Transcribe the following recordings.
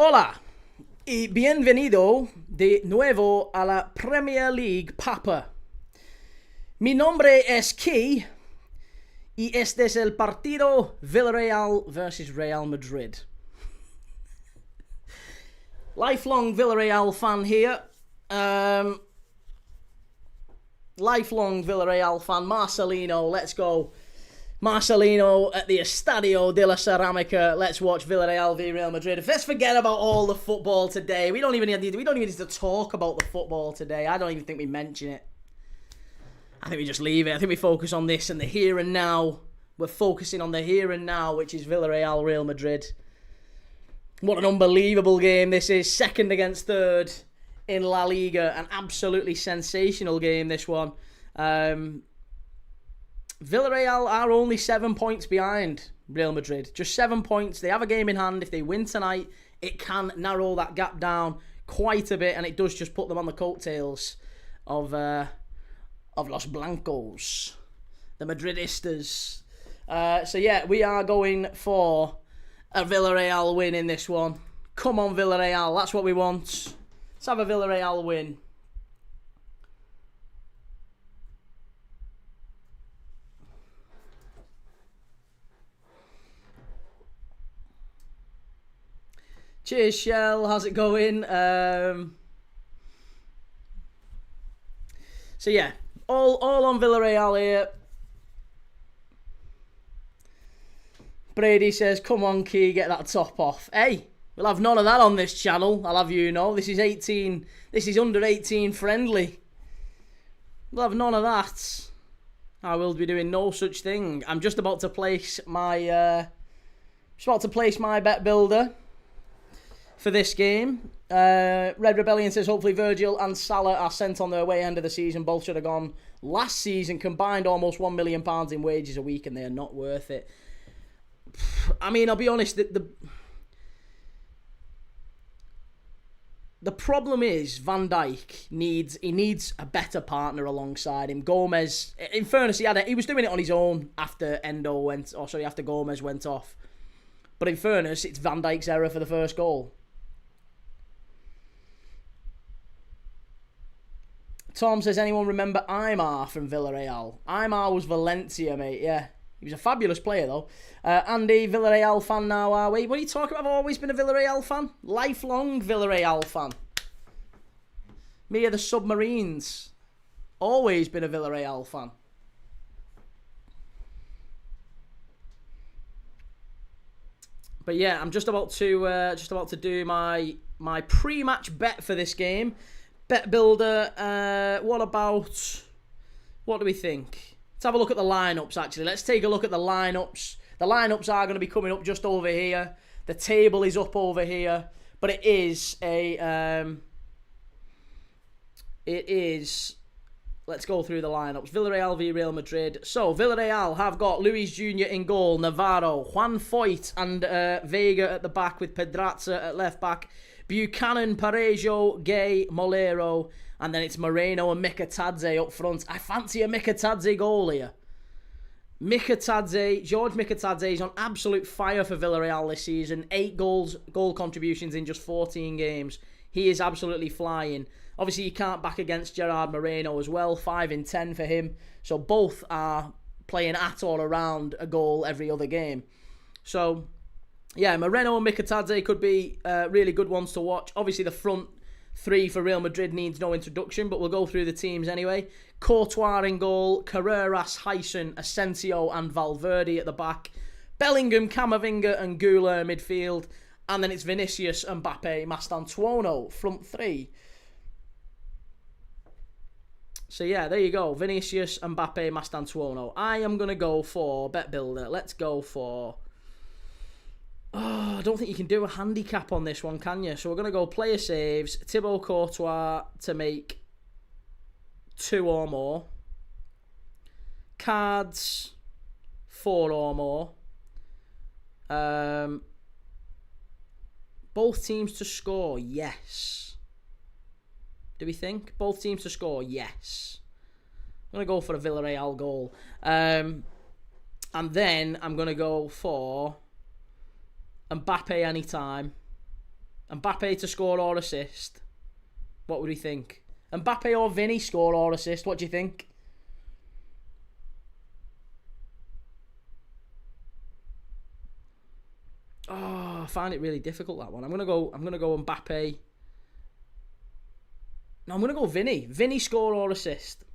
Hola y bienvenido de nuevo a la Premier League Papa. Mi nombre es Key y este es el partido Villarreal versus Real Madrid. Lifelong Villarreal fan here. Lifelong Villarreal fan. Marcelino, let's go. Marcelino at the Estadio La Cerámica. Let's watch Villarreal v Real Madrid. Let's forget about all the football today. We don't even need to talk about the football today. I don't even think we mention it. I think we just leave it. I think we focus on this and the here and now. We're focusing on the here and now, which is Villarreal, Real Madrid. What an unbelievable game this is. Second against third in La Liga. An absolutely sensational game, this one. Villarreal are only 7 points behind Real Madrid. Just 7 points. They have a game in hand. If they win tonight, it can narrow that gap down quite a bit, and it does just put them on the coattails of Los Blancos, the Madridistas. So yeah, we are going for a Villarreal win in this one. Come on, Villarreal. That's what we want. Let's have a Villarreal win. Cheers, Shell. How's it going? So yeah, all on Villarreal here. Brady says, "Come on, Key, get that top off." Hey, we'll have none of that on this channel. I'll have you know. This is 18. This is under 18 friendly. We'll have none of that. I will be doing no such thing. I'm just about to place my bet builder for this game. Red Rebellion says, hopefully Virgil and Salah are sent on their way end of the season. Both should have gone last season, combined almost £1 million in wages a week, and they are not worth it. I mean, I'll be honest, the problem is Van Dijk needs a better partner alongside him. Gomez, in fairness, he was doing it on his own after after Gomez went off. But in fairness, it's Van Dijk's error for the first goal. Tom says, anyone remember Aymar from Villarreal? Aymar was Valencia, mate, yeah. He was a fabulous player, though. Andy, Villarreal fan now, are we? What are you talking about? I've always been a Villarreal fan. Lifelong Villarreal fan. Me are the Submarines. Always been a Villarreal fan. But yeah, I'm just about to do my pre-match bet for this game. Bet builder. What do we think? Let's have a look at the lineups. Actually, let's take a look at the lineups. The lineups are going to be coming up just over here. The table is up over here, but it is a. Let's go through the lineups. Villarreal v Real Madrid. So, Villarreal have got Luis Jr. in goal, Navarro, Juan Foyt and Vega at the back with Pedraza at left back, Buchanan, Parejo, Gay, Molero, and then it's Moreno and Mikatadze up front. I fancy a Mikatadze goal here. George Mikatadze is on absolute fire for Villarreal this season. 8 goal contributions in just 14 games. He is absolutely flying. Obviously, you can't back against Gerard Moreno as well. 5 in 10 for him. So both are playing at or around a goal every other game. So, yeah, Moreno and Mikatadze could be really good ones to watch. Obviously, the front three for Real Madrid needs no introduction, but we'll go through the teams anyway. Courtois in goal, Carreras, Hyson, Asensio and Valverde at the back. Bellingham, Camavinga and Gula in midfield. And then it's Vinicius, Mbappe, Mastantuono, front three. So yeah, there you go. Vinicius, Mbappe, Mastantuono. I am going to go for bet builder. Let's go for... Oh, I don't think you can do a handicap on this one, can you? So we're going to go player saves. Thibaut Courtois to make 2 or more. Cards, 4 or more. Both teams to score, yes. Do we think? Both teams to score, yes. I'm going to go for a Villarreal goal. And then I'm going to go for Mbappe anytime. Mbappe to score or assist. What would we think? Mbappe or Vinny score or assist? What do you think? Oh, I find it really difficult, that one. I'm gonna go Mbappe. No, I'm gonna go Vinny. Vinny score or assist.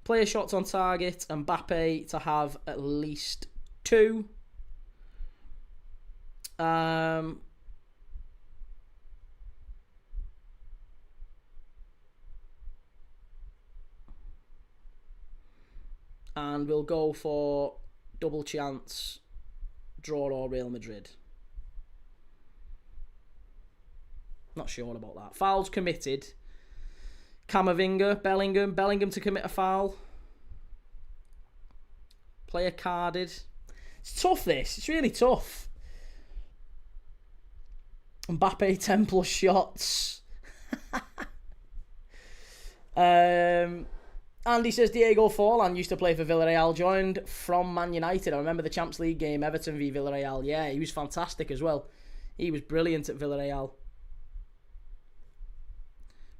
Player shots on target. Mbappe to have at least 2. And we'll go for double chance, draw or Real Madrid. Not sure about that. Fouls committed. Camavinga, Bellingham to commit a foul. Player carded. It's tough, this. It's really tough. Mbappe 10 plus shots. Andy says Diego Forlan used to play for Villarreal, joined from Man United. I remember the Champions League game, Everton v Villarreal. Yeah, he was fantastic as well. He was brilliant at Villarreal.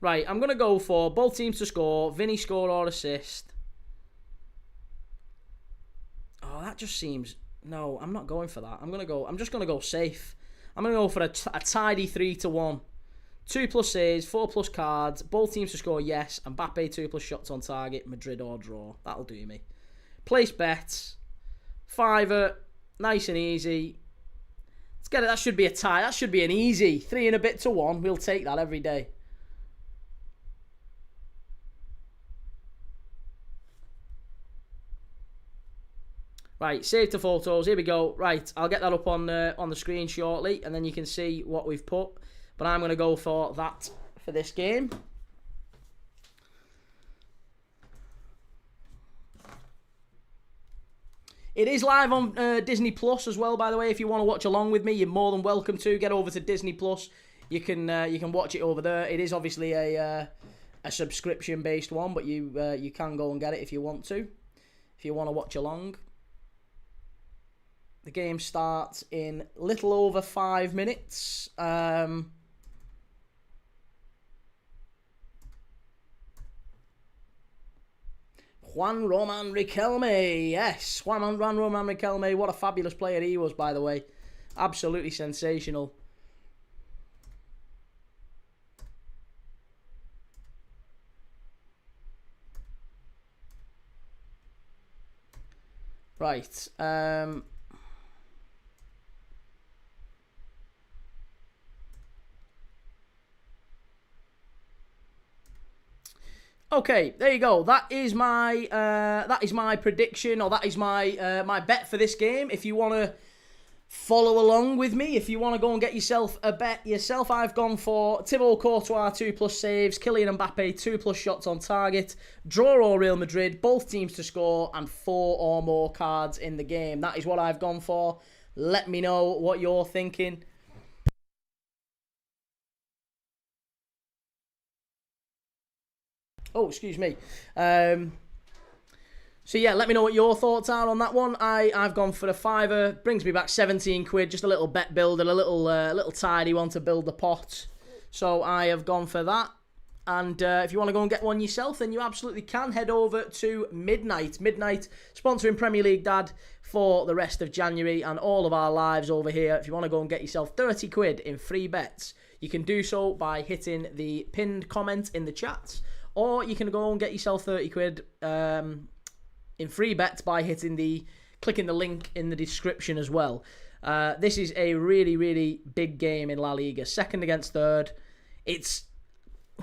Right, I'm going to go for both teams to score. Vinny score or assist. Oh, that just seems... No, I'm not going for that. I'm just going to go safe. I'm going to go for a tidy 3-1. 2 plus saves, 4 plus cards. Both teams to score, yes. Mbappe 2 plus shots on target. Madrid or draw. That'll do me. Place bets. Fiver. Nice and easy. Let's get it. That should be a tie. That should be an easy 3 and a bit to 1. We'll take that every day. Right, save to photos. Here we go. Right, I'll get that up on the screen shortly, and then you can see what we've put. But I'm going to go for that for this game. It is live on Disney Plus as well, by the way. If you want to watch along with me, you're more than welcome to. Get over to Disney Plus. You can watch it over there. It is obviously a subscription-based one, but you can go and get it if you want to. If you want to watch along. The game starts in little over 5 minutes. Juan Roman Riquelme. Yes, Juan Roman Riquelme. What a fabulous player he was, by the way. Absolutely sensational. Right. Okay, there you go. That is my prediction, or that is my my bet for this game. If you want to follow along with me, if you want to go and get yourself a bet yourself, I've gone for Thibaut Courtois 2 plus saves, Kylian Mbappe 2 plus shots on target, draw or Real Madrid, both teams to score, and 4 or more cards in the game. That is what I've gone for. Let me know what you're thinking. Oh, excuse me. So yeah, let me know what your thoughts are on that one. I've gone for a fiver. Brings me back 17 quid. Just a little bet builder, a little tidy one to build the pot. So I have gone for that. And if you want to go and get one yourself, then you absolutely can. Head over to Midnight. Midnight sponsoring Premier League Dad for the rest of January and all of our lives over here. If you want to go and get yourself 30 quid in free bets, you can do so by hitting the pinned comment in the chat. Or you can go and get yourself 30 quid in free bets by clicking the link in the description as well. This is a really, really big game in La Liga. Second against third. It's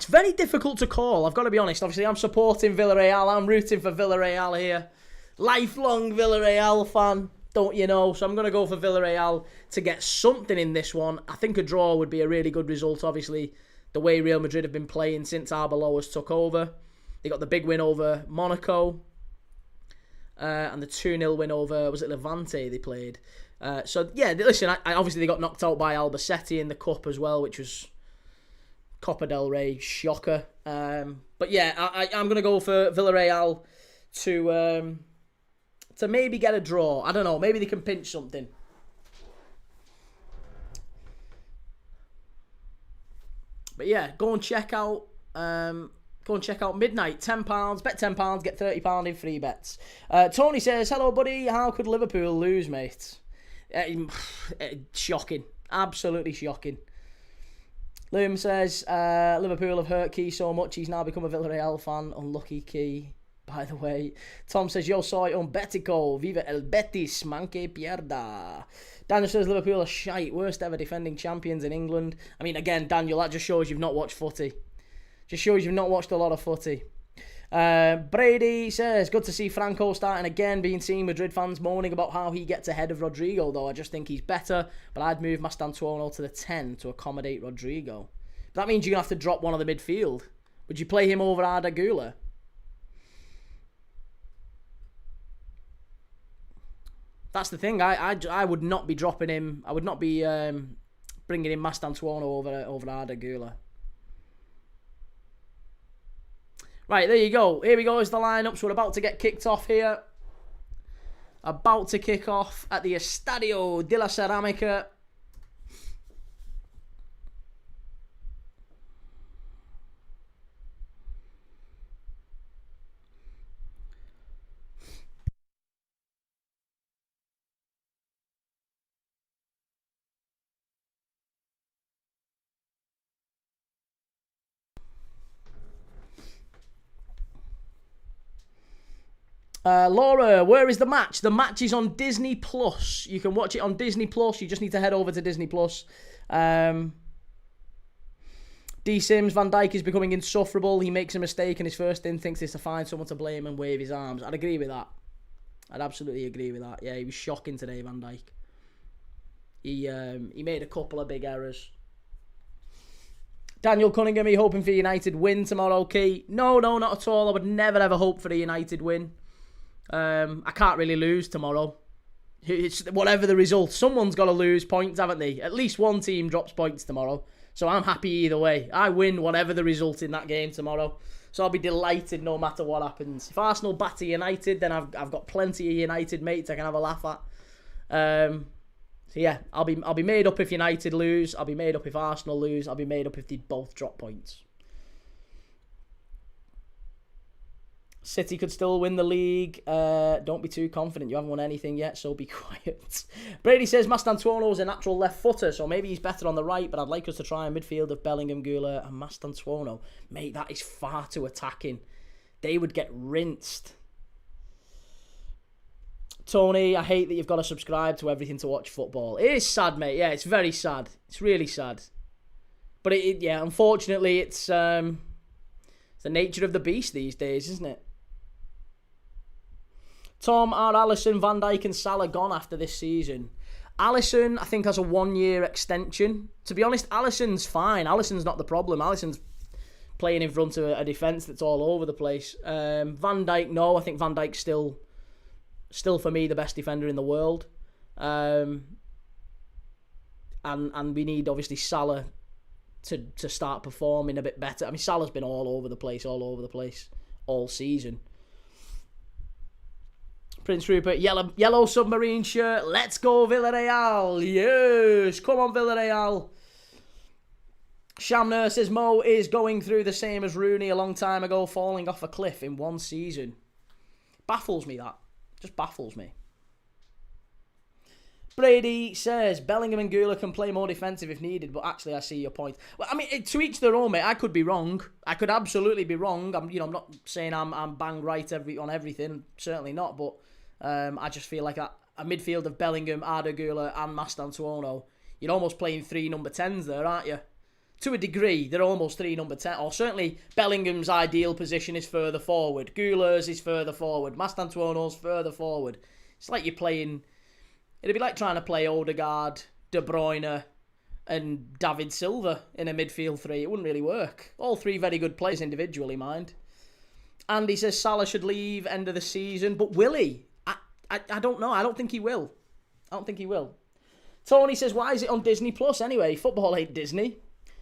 very difficult to call, I've got to be honest. Obviously, I'm supporting Villarreal. I'm rooting for Villarreal here. Lifelong Villarreal fan, don't you know? So I'm going to go for Villarreal to get something in this one. I think a draw would be a really good result, obviously. The way Real Madrid have been playing since Arbeloa took over. They got the big win over Monaco. And the 2-0 win over, was it Levante they played? So, yeah, listen, obviously they got knocked out by Albacete in the Cup as well, which was Copa del Rey, shocker. But, yeah, I'm going to go for Villarreal to maybe get a draw. I don't know, maybe they can pinch something. But yeah, go and check out Midnight. £10. Bet £10, get £30 in free bets. Tony says, hello, buddy. How could Liverpool lose, mate? Shocking. Absolutely shocking. Liam says, Liverpool have hurt Key so much he's now become a Villarreal fan. Unlucky Key, by the way. Tom says, yo soy un Betico. Viva el Betis. Manque pierda. Daniel says, Liverpool are shite. Worst ever defending champions in England. I mean, again, Daniel, that just shows you've not watched footy. Just shows you've not watched a lot of footy. Brady says, good to see Franco starting again, being seen Madrid fans moaning about how he gets ahead of Rodrigo, though I just think he's better, but I'd move Mastantuono to the 10 to accommodate Rodrigo. But that means you're going to have to drop one of the midfield. Would you play him over Arda Güler? That's the thing, I would not be dropping him, I would not be bringing in Mastantuono over Arda Güler. Right, there you go. Here we go is the lineups. We're about to get kicked off here. About to kick off at the Estadio La Cerámica. Laura, where is the match? The match is on Disney Plus. You can watch it on Disney Plus. You just need to head over to Disney Plus. D Sims, Van Dijk is becoming insufferable. He makes a mistake and his first instinct is to find someone to blame and wave his arms. I'd agree with that. I'd absolutely agree with that. Yeah, he was shocking today, Van Dijk. He made a couple of big errors. Daniel Cunningham, are you hoping for United win tomorrow, Key? No, not at all. I would never ever hope for a United win. I can't really lose tomorrow. It's whatever the result. Someone's got to lose points, haven't they? At least one team drops points tomorrow. So I'm happy either way. I win whatever the result in that game tomorrow. So I'll be delighted no matter what happens. If Arsenal batter United, then I've got plenty of United mates I can have a laugh at. So yeah, I'll be made up if United lose. I'll be made up if Arsenal lose. I'll be made up if they both drop points. City could still win the league. Don't be too confident. You haven't won anything yet, so be quiet. Brady says Mastantuono is a natural left footer, so maybe he's better on the right, but I'd like us to try a midfield of Bellingham, Güler and Mastantuono. Mate, that is far too attacking. They would get rinsed. Tony, I hate that you've got to subscribe to everything to watch football. It is sad, mate. Yeah, it's very sad. It's really sad. But yeah, unfortunately, it's the nature of the beast these days, isn't it? Tom, are Alisson, Van Dijk and Salah gone after this season? Alisson, I think, has a 1-year extension. To be honest, Alisson's fine. Alisson's not the problem. Alisson's playing in front of a defence that's all over the place. Van Dijk, no. I think Van Dijk's still for me the best defender in the world. And we need, obviously, Salah to start performing a bit better. I mean, Salah's been all over the place all season. Prince Rupert, yellow submarine shirt. Let's go Villarreal. Yes, come on Villarreal. Shamner says Mo is going through the same as Rooney a long time ago, falling off a cliff in one season. Baffles me, that. Just baffles me. Brady says Bellingham and Güler can play more defensive if needed, but actually I see your point. Well, I mean, to each their own, mate. I could be wrong. I could absolutely be wrong. I'm not saying I'm bang right on everything. Certainly not. But I just feel like a midfield of Bellingham, Arda Güler, and Mastantuono. You're almost playing 3 number 10s there, aren't you? To a degree, they're almost 3 number 10. Or certainly Bellingham's ideal position is further forward. Güler's is further forward. Mastantuono's further forward. It's like you're playing. It'd be like trying to play Odegaard, De Bruyne and David Silva in a midfield 3. It wouldn't really work. All 3 very good players individually, mind. Andy says Salah should leave end of the season, but will he? I don't know. I don't think he will. Tony says, why is it on Disney Plus anyway? Football ain't Disney.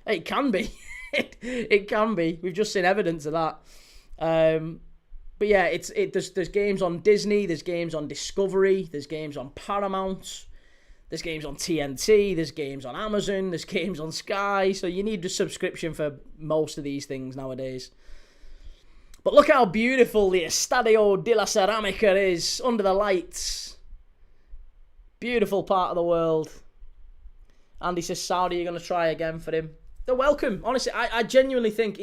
It can be. It can be. We've just seen evidence of that. But yeah, there's games on Disney, there's games on Discovery, there's games on Paramount, There's games on TNT, there's games on Amazon, there's games on Sky, so you need a subscription for most of these things nowadays. But look how beautiful the Estadio La Cerámica is under the lights. Beautiful part of the world. Andy says, Saudi, you're going to try again for him. They're welcome. Honestly, I genuinely think...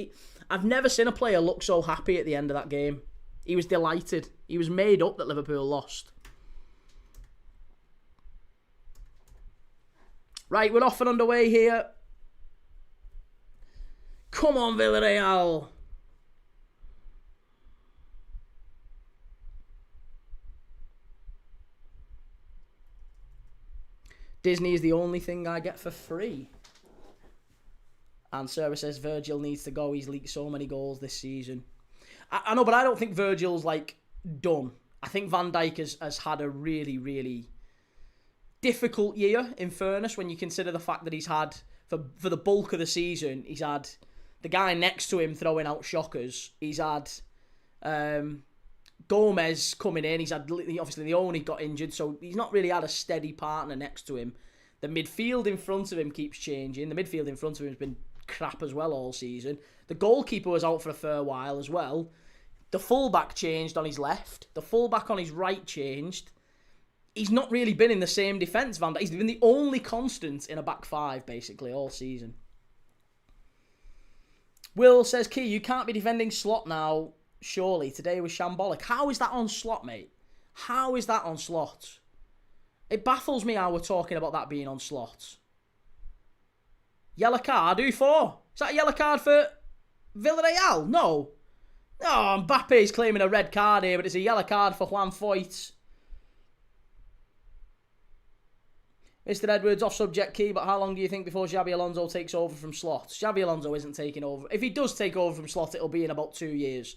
I've never seen a player look so happy at the end of that game. He was delighted. He was made up that Liverpool lost. Right, we're off and underway here. Come on, Villarreal. Disney is the only thing I get for free. And Sarah says Virgil needs to go. He's leaked so many goals this season. I know, but I don't think Virgil's, like, done. I think Van Dijk has had a really, really difficult year, in fairness, when you consider the fact that he's had, for the bulk of the season, he's had the guy next to him throwing out shockers. He's had Gomez coming in. He's had, obviously, the only got injured, so he's not really had a steady partner next to him. The midfield in front of him keeps changing. The midfield in front of him has been crap as well all season. The goalkeeper was out for a fair while as well. The fullback changed on his left. The fullback on his right changed. He's not really been in the same defence, Van Dijk. He's been the only constant in a back five, basically, all season. Will says, Key, you can't be defending Slot now, surely. Today was shambolic. How is that on Slot, mate? How is that on Slot? It baffles me how we're talking about that being on Slot. Yellow card? Who for? Is that a yellow card for Villarreal? No. Oh, Mbappe is claiming a red card here, but it's a yellow card for Juan Foyt. Mr. Edwards, off subject, Key, but how long do you think before Xabi Alonso takes over from Slot? Xabi Alonso isn't taking over. If he does take over from Slot, it'll be in about 2 years.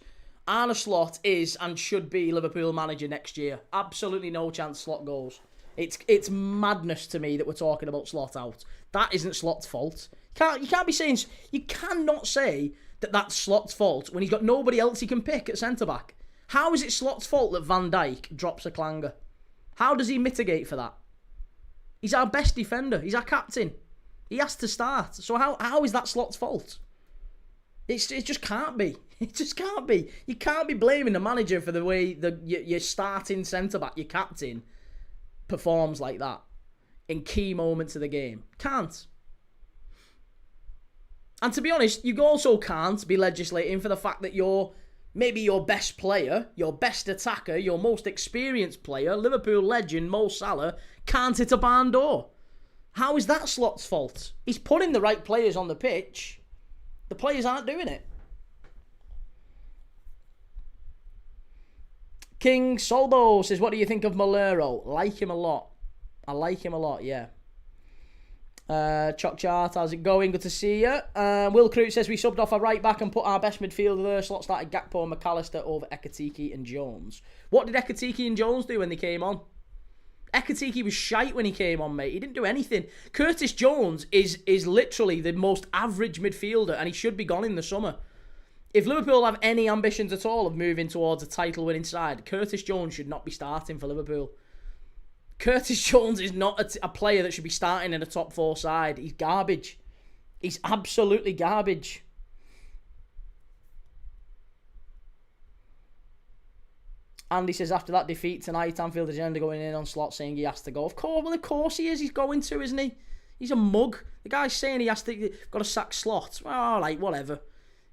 Arne Slot is and should be Liverpool manager next year. Absolutely no chance Slot goes. It's madness to me that we're talking about Slot out. That isn't Slot's fault. You can't be saying... You cannot say that that's Slot's fault when he's got nobody else he can pick at centre-back. How is it Slot's fault that Van Dijk drops a clanger? How does he mitigate for that? He's our best defender. He's our captain. He has to start. So how is that Slot's fault? It just can't be. It just can't be. You can't be blaming the manager for the way your starting centre-back, your captain, performs like that in key moments of the game. Can't. And to be honest, you also can't be legislating for the fact that maybe your best player, your best attacker, your most experienced player, Liverpool legend Mo Salah, can't hit a barn door. How is that Slot's fault? He's putting the right players on the pitch. The players aren't doing it. King Solbo says, what do you think of Malero? Like him a lot. I like him a lot, yeah. Choc Chart, how's it going? Good to see you. Will Crute says, we subbed off a right back and put our best midfielder there. Slot started Gakpo and McAllister over Ekitike and Jones. What did Ekitike and Jones do when they came on? Ekitike was shite when he came on, mate. He didn't do anything. Curtis Jones is literally the most average midfielder and he should be gone in the summer. If Liverpool have any ambitions at all of moving towards a title-winning side, Curtis Jones should not be starting for Liverpool. Curtis Jones is not a player that should be starting in a top four side. He's garbage. He's absolutely garbage. Andy says, after that defeat tonight, Anfield agenda going in on Slot saying he has to go. Of course he is. He's going to, isn't he? He's a mug. The guy's saying he has to, got to sack Slot. Well, all right, whatever.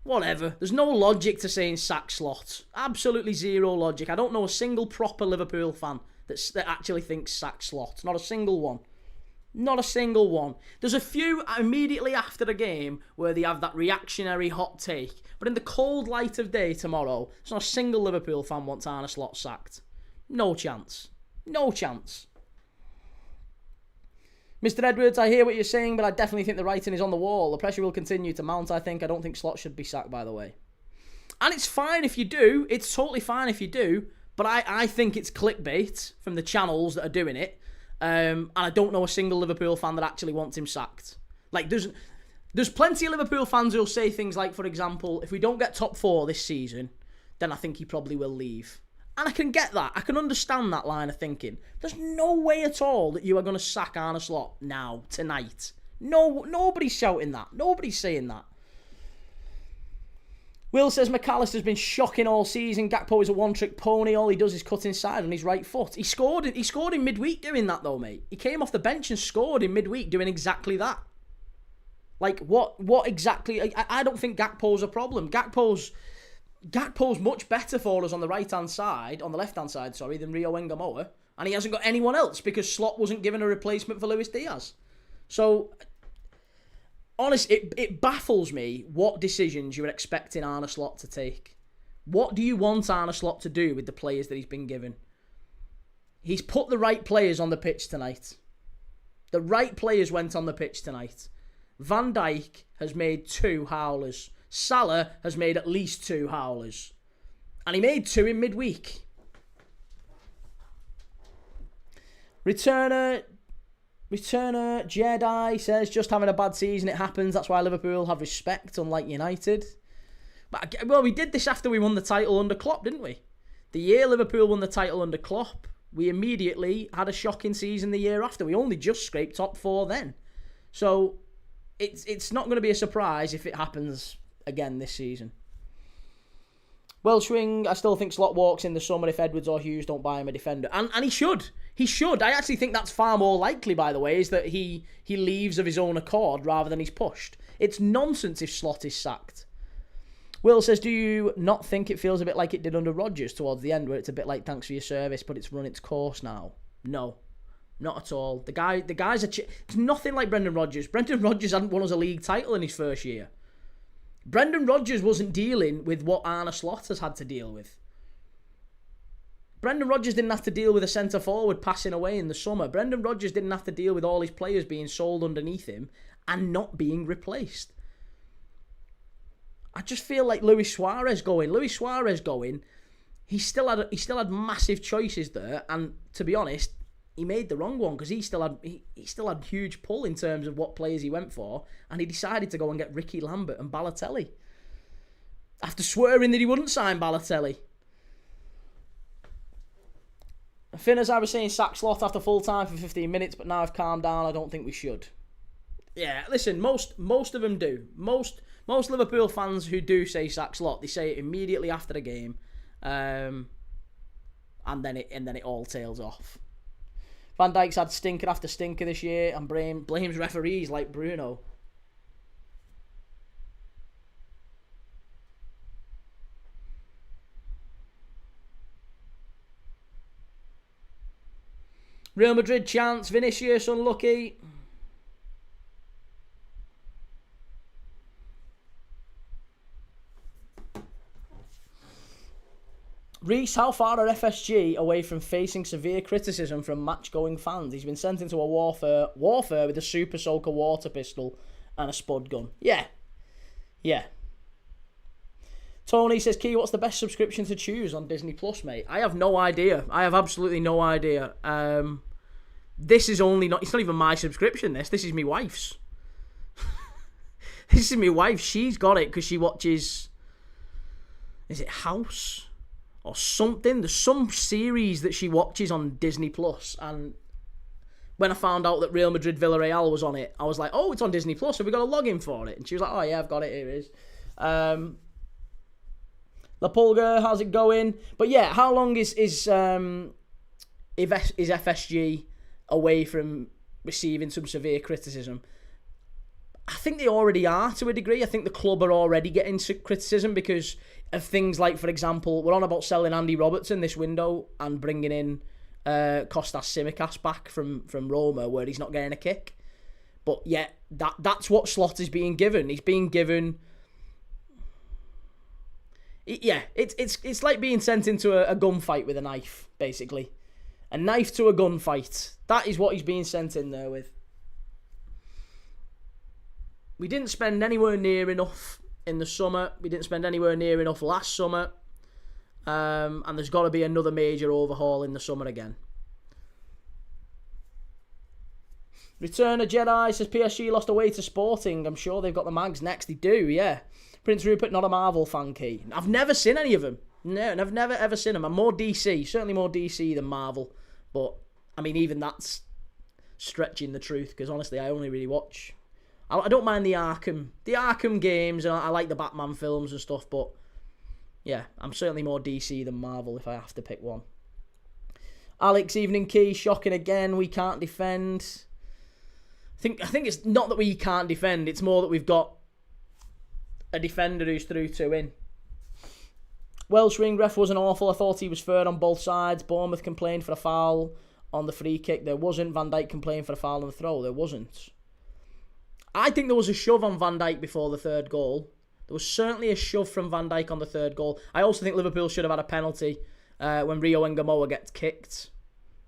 There's no logic to saying sack Slot. Absolutely zero logic. I don't know a single proper Liverpool fan that actually thinks sack Slot. Not a single one. Not a single one. There's a few immediately after the game where they have that reactionary hot take. But in the cold light of day tomorrow, there's not a single Liverpool fan wants Arne Slot sacked. No chance. No chance. Mr. Edwards, I hear what you're saying, but I definitely think the writing is on the wall. The pressure will continue to mount, I think. I don't think Slot should be sacked, by the way. And it's fine if you do. It's totally fine if you do. But I think it's clickbait from the channels that are doing it. And I don't know a single Liverpool fan that actually wants him sacked. Like, there's plenty of Liverpool fans who'll say things like, for example, if we don't get top four this season, then I think he probably will leave. And I can get that. I can understand that line of thinking. There's no way at all that you are going to sack Arne Slot now, tonight. No, nobody's shouting that. Nobody's saying that. Will says McAllister's been shocking all season. Gakpo is a one-trick pony. All he does is cut inside on his right foot. He scored in midweek doing that though, mate. He came off the bench and scored in midweek doing exactly that. Like, what exactly... I don't think Gakpo's a problem. Gakpo's much better for us on the right-hand side, on the left-hand side, sorry, than Rio Engamoa. And he hasn't got anyone else because Slot wasn't given a replacement for Luis Diaz. So... honestly, it baffles me what decisions you're expecting Arne Slot to take. What do you want Arne Slot to do with the players that he's been given? He's put the right players on the pitch tonight. The right players went on the pitch tonight. Van Dijk has made 2 howlers. Salah has made at least 2 howlers. And he made 2 in midweek. Returner Jedi says, just having a bad season, it happens. That's why Liverpool have respect, unlike United. But, well, we did this after we won the title under Klopp, didn't we? The year Liverpool won the title under Klopp, we immediately had a shocking season the year after. We only just scraped top 4 then. So, it's not going to be a surprise if it happens again this season. Welshwing, I still think Slot walks in the summer if Edwards or Hughes don't buy him a defender. And he should. He should. I actually think that's far more likely, by the way, is that he leaves of his own accord rather than he's pushed. It's nonsense if Slot is sacked. Will says, do you not think it feels a bit like it did under Rodgers towards the end, where it's a bit like thanks for your service, but it's run its course now? No. Not at all. The guy's it's nothing like Brendan Rodgers. Brendan Rodgers hadn't won us a league title in his first year. Brendan Rodgers wasn't dealing with what Arne Slot has had to deal with. Brendan Rodgers didn't have to deal with a centre-forward passing away in the summer. Brendan Rodgers didn't have to deal with all his players being sold underneath him and not being replaced. I just feel like Luis Suarez going, he still had massive choices there, and to be honest, he made the wrong one because he still had huge pull in terms of what players he went for, and he decided to go and get Ricky Lambert and Balotelli after swearing that he wouldn't sign Balotelli. Finn, as I was saying, sack Slot after full time for 15 minutes, but now I've calmed down. I don't think we should. Yeah, listen, most of them do. Most Liverpool fans who do say sack Slot, they say it immediately after the game, and then it all tails off. Van Dijk's had stinker after stinker this year and blames referees like Bruno. Real Madrid chance, Vinicius unlucky. Reece, how far are FSG away from facing severe criticism from match-going fans? He's been sent into a warfare with a Super Soaker water pistol and a spud gun. Yeah. Tony says, Key, what's the best subscription to choose on Disney Plus, mate? I have no idea. I have absolutely no idea. It's not even my subscription, this is my wife's. This is my wife. She's got it because she watches, is it House? Or something. There's some series that she watches on Disney Plus, and when I found out that Real Madrid Villarreal was on it, I was like, oh, it's on Disney Plus, have we got a login for it? And she was like, oh yeah, I've got it, here it is. La Pulga, how's it going? But yeah, how long is FSG away from receiving some severe criticism? I think they already are to a degree. I think the club are already getting criticism because of things like, for example, we're on about selling Andy Robertson this window and bringing in Kostas Tsimikas back from Roma, where he's not getting a kick. But yeah, that's what Slot is being given. He's being given. Yeah, it's like being sent into a gunfight with a knife, basically. A knife to a gunfight. That is what he's being sent in there with. We didn't spend anywhere near enough in the summer. We didn't spend anywhere near enough last summer. And there's got to be another major overhaul in the summer again. Return of Jedi says PSG lost away to Sporting. I'm sure they've got the mags next. They do, yeah. Prince Rupert, not a Marvel fan, Key. I've never seen any of them. No, and I've never ever seen them. I'm more DC, certainly more DC than Marvel. But, I mean, even that's stretching the truth, because honestly, I only really watch... I don't mind the Arkham games, and I like the Batman films and stuff, but yeah, I'm certainly more DC than Marvel if I have to pick one. Alex, evening key, shocking again, we can't defend. I think it's not that we can't defend, it's more that we've got a defender who's through 2 in. Welsh ring ref wasn't awful, I thought he was fair on both sides. Bournemouth complained for a foul on the free kick, there wasn't. Van Dijk complained for a foul on the throw, there wasn't. I think there was a shove on Van Dijk before the third goal. There was certainly a shove from Van Dijk on the third goal. I also think Liverpool should have had a penalty when Rio Ngamoa gets kicked.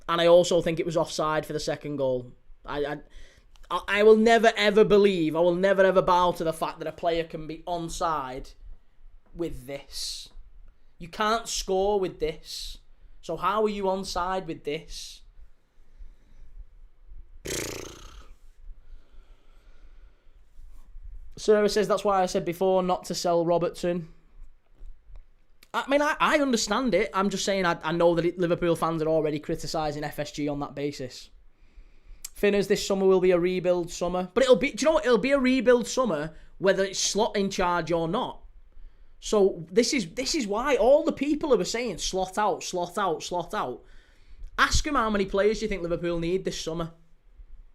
And I also think it was offside for the second goal. I will never ever believe, I will never ever bow to the fact that a player can be onside with this. You can't score with this. So how are you onside with this? Sarah says, that's why I said before not to sell Robertson. I mean, I understand it. I'm just saying I know that Liverpool fans are already criticising FSG on that basis. Finners, this summer will be a rebuild summer. But it'll be, do you know what? It'll be a rebuild summer whether it's Slot in charge or not. So this is why all the people who are saying slot out, slot out, slot out. Ask them how many players do you think Liverpool need this summer.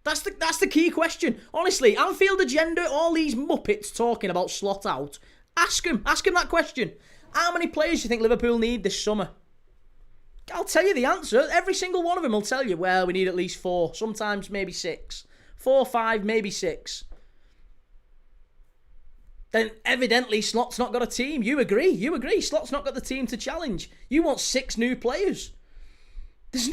That's the key question. Honestly, Anfield Agenda, all these muppets talking about slot out. Ask them that question. How many players do you think Liverpool need this summer? I'll tell you the answer. Every single one of them will tell you, well, we need at least 4, sometimes maybe 6. 4, 5, maybe 6. Then evidently Slot's not got a team. You agree. Slot's not got the team to challenge. You want 6 new players. There's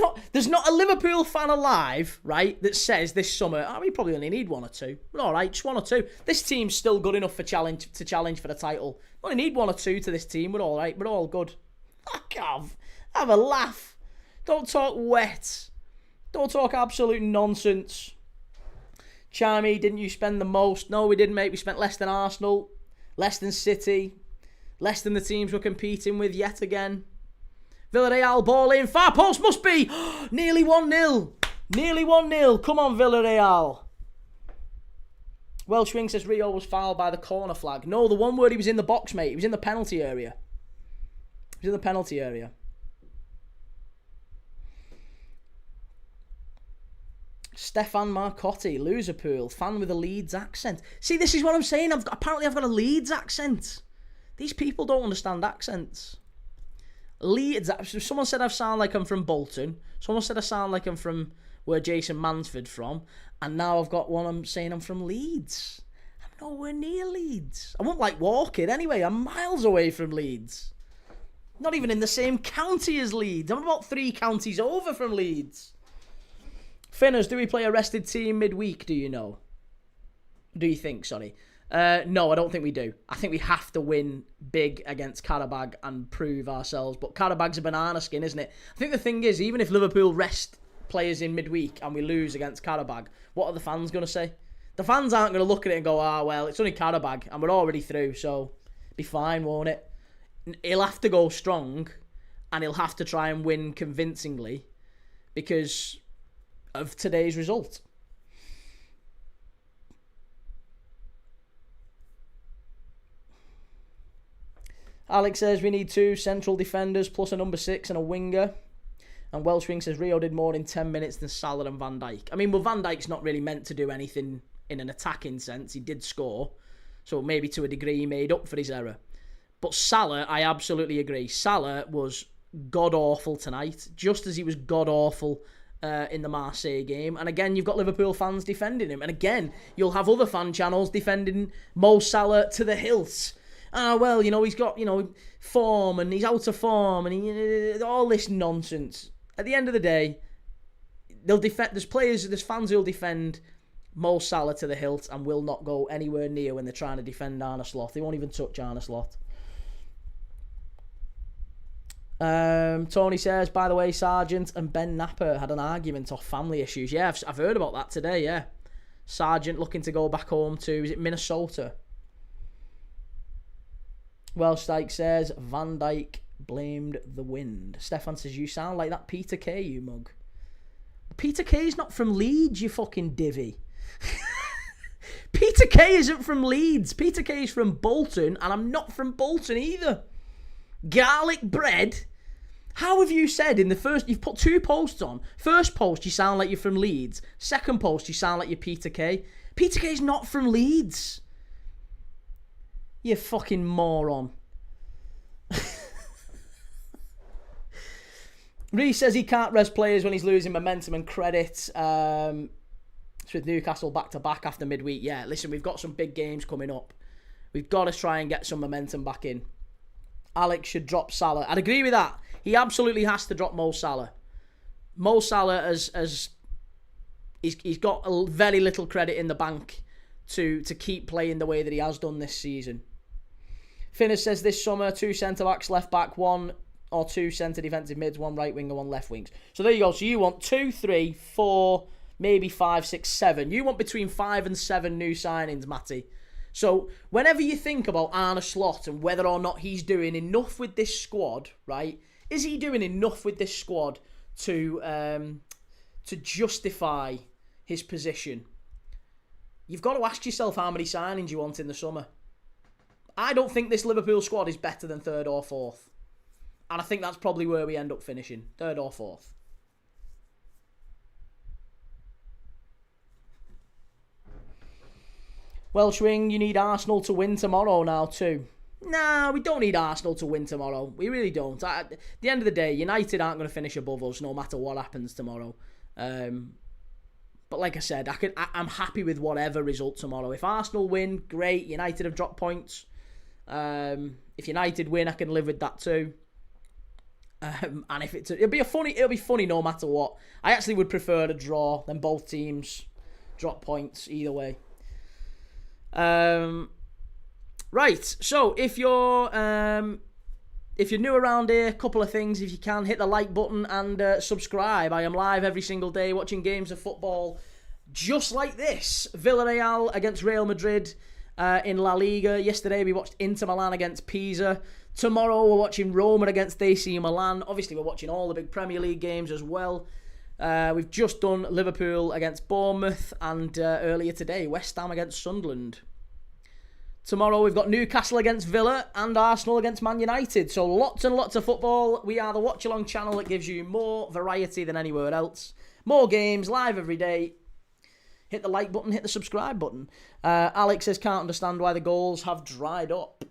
not a Liverpool fan alive, right, that says this summer, we probably only need 1 or 2. But all right, just 1 or 2. This team's still good enough to challenge for the title. We only need 1 or 2 to this team. We're all right. We're all good. Fuck off. Have a laugh. Don't talk wet. Don't talk absolute nonsense. Charmy, didn't you spend the most? No, we didn't, mate. We spent less than Arsenal, less than City, less than the teams we're competing with yet again. Villarreal ball in. Far post must be. Nearly 1-0. Nearly 1-0. Come on, Villarreal. Welsh Ring says Rio was fouled by the corner flag. No, the one word he was in the box, mate. He was in the penalty area. He was in the penalty area. Stefan Marcotti, Loserpool, fan with a Leeds accent. See, this is what I'm saying. Apparently I've got a Leeds accent. These people don't understand accents. Leeds. Someone said I sound like I'm from Bolton. Someone said I sound like I'm from where Jason Mansford's from. And now I've got one I'm saying I'm from Leeds. I'm nowhere near Leeds. I won't like walking anyway. I'm miles away from Leeds. Not even in the same county as Leeds. I'm about 3 counties over from Leeds. Finners, do we play a rested team midweek, do you know? Do you think, sorry? No, I don't think we do. I think we have to win big against Qarabag and prove ourselves. But Qarabag's a banana skin, isn't it? I think the thing is, even if Liverpool rest players in midweek and we lose against Qarabag, what are the fans going to say? The fans aren't going to look at it and go, well, it's only Qarabag and we're already through, so be fine, won't it? He'll have to go strong and he'll have to try and win convincingly because of today's result. Alex says we need 2 central defenders plus a number 6 and a winger. And Welsh Ring says Rio did more in 10 minutes than Salah and Van Dijk. I mean, well, Van Dijk's not really meant to do anything in an attacking sense. He did score, so maybe to a degree he made up for his error. But Salah, I absolutely agree. Salah was god-awful tonight, just as he was god-awful in the Marseille game. And again, you've got Liverpool fans defending him. And again, you'll have other fan channels defending Mo Salah to the hilt. Well, he's got, form and he's out of form and all this nonsense. At the end of the day, they'll defend. There's fans who'll defend Mo Salah to the hilt and will not go anywhere near when they're trying to defend Arne Slot. They won't even touch Arne Slot. Tony says, by the way, Sargent and Ben Napper had an argument off family issues. Yeah, I've heard about that today, yeah. Sargent looking to go back home to, is it Minnesota? Welsh Dyke says, Van Dijk blamed the wind. Stefan says, you sound like that Peter Kay, you mug. Peter Kay's not from Leeds, you fucking divvy. Peter Kay isn't from Leeds. Peter Kay's from Bolton, and I'm not from Bolton either. Garlic bread? How have you said in the first... You've put 2 posts on. First post, you sound like you're from Leeds. Second post, you sound like you're Peter Kay. Peter Kay's not from Leeds. You fucking moron. Reece says he can't rest players when he's losing momentum and credit. It's with Newcastle back-to-back after midweek. Yeah, listen, we've got some big games coming up. We've got to try and get some momentum back in. Alex should drop Salah. I'd agree with that. He absolutely has to drop Mo Salah. Mo Salah he's got very little credit in the bank to keep playing the way that he has done this season. Finnis says this summer, 2 centre-backs, left-back, 1 or 2 centre defensive mids, 1 right winger, 1 left wings. So there you go. So you want 2, 3, 4, maybe 5, 6, 7. You want between 5 and 7 new signings, Matty. So whenever you think about Arne Slot and whether or not he's doing enough with this squad, right? Is he doing enough with this squad to justify his position? You've got to ask yourself how many signings you want in the summer. I don't think this Liverpool squad is better than 3rd or 4th. And I think that's probably where we end up finishing. 3rd or 4th. Welshwing, you need Arsenal to win tomorrow now too. Nah, we don't need Arsenal to win tomorrow. We really don't. At the end of the day, United aren't going to finish above us no matter what happens tomorrow. But like I said, I'm happy with whatever result tomorrow. If Arsenal win, great. United have dropped points. If United win, I can live with that too. And if it'll be funny no matter what. I actually would prefer a draw than both teams drop points either way. Right, so if you're new around here, a couple of things. If you can, hit the like button and subscribe. I am live every single day watching games of football just like this. Villarreal against Real Madrid in La Liga. Yesterday we watched Inter Milan against Pisa. Tomorrow we're watching Roma against AC Milan. Obviously we're watching all the big Premier League games as well. We've just done Liverpool against Bournemouth, and earlier today West Ham against Sunderland. Tomorrow we've got Newcastle against Villa and Arsenal against Man United. So lots and lots of football. We are the Watchalong channel that gives you more variety than anywhere else. More games, live every day. Hit the like button, hit the subscribe button. Alex says, can't understand why the goals have dried up.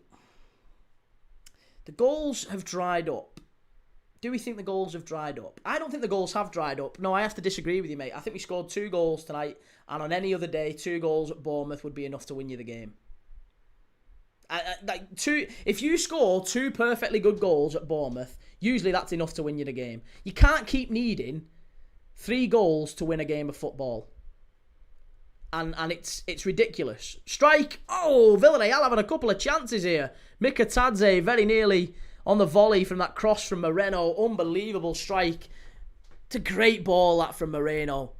The goals have dried up. Do we think the goals have dried up? I don't think the goals have dried up. No, I have to disagree with you, mate. I think we scored 2 goals tonight, and on any other day, 2 goals at Bournemouth would be enough to win you the game. If you score 2 perfectly good goals at Bournemouth, usually that's enough to win you the game. You can't keep needing 3 goals to win a game of football. And it's ridiculous. Strike. Oh, Villarreal having a couple of chances here. Mikatadze very nearly on the volley from that cross from Moreno. Unbelievable strike. It's a great ball, that from Moreno.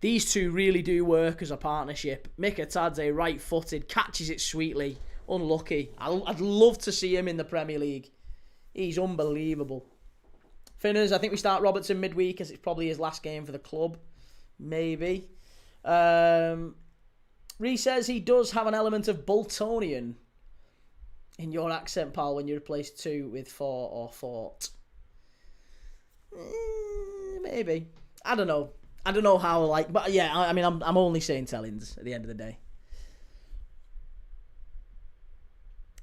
These two really do work as a partnership. Mikatadze, right-footed, catches it sweetly. Unlucky. I'd love to see him in the Premier League. He's unbelievable. Finners, I think we start Robertson midweek as it's probably his last game for the club. Maybe. Ree says he does have an element of Boltonian in your accent, pal, when you replace 2 with 4 or fort. Maybe. I don't know. I don't know how, but yeah, I mean, I'm only saying tellings at the end of the day.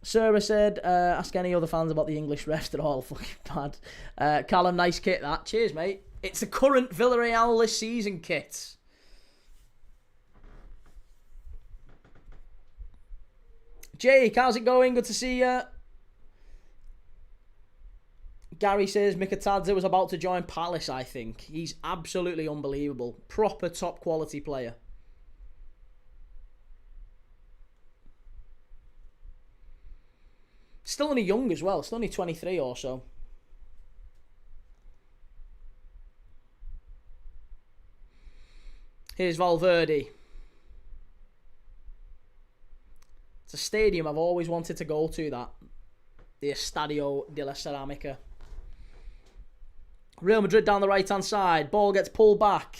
Sarah said, ask any other fans about the English refs. They're all fucking bad. Callum, nice kit that. Cheers, mate. It's the current Villarreal this season kit. Jake, how's it going? Good to see you. Gary says Mikatadze was about to join Palace, I think. He's absolutely unbelievable. Proper top quality player. Still only young as well. Still only 23 or so. Here's Valverde. It's a stadium I've always wanted to go to, that. The Estadio La Cerámica. Real Madrid down the right-hand side. Ball gets pulled back.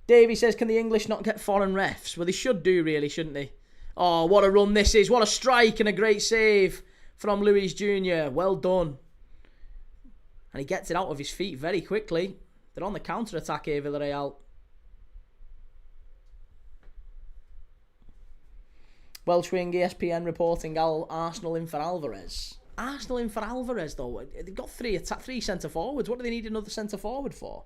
Davey says, can the English not get foreign refs? Well, they should do, really, shouldn't they? Oh, what a run this is. What a strike and a great save from Luis Jr. Well done. And he gets it out of his feet very quickly. They're on the counter-attack here, Villarreal. Welsh wing ESPN reporting Arsenal in for Alvarez. Arsenal in for Alvarez, though. They've got three centre-forwards. What do they need another centre-forward for?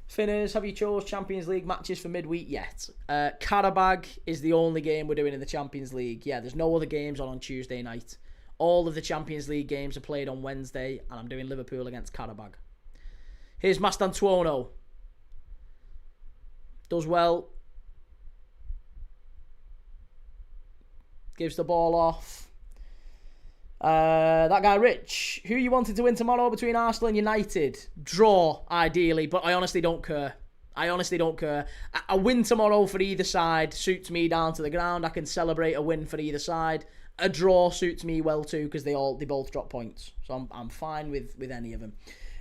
Finners, have you chose Champions League matches for midweek yet? Karabag is the only game we're doing in the Champions League. Yeah, there's no other games on Tuesday night. All of the Champions League games are played on Wednesday, and I'm doing Liverpool against Karabag. Here's Mastantuono. Does well. Gives the ball off. That guy Rich. Who you wanted to win tomorrow between Arsenal and United? Draw, ideally, but I honestly don't care. A win tomorrow for either side suits me down to the ground. I can celebrate a win for either side. A draw suits me well too, because they both drop points. So I'm fine with any of them.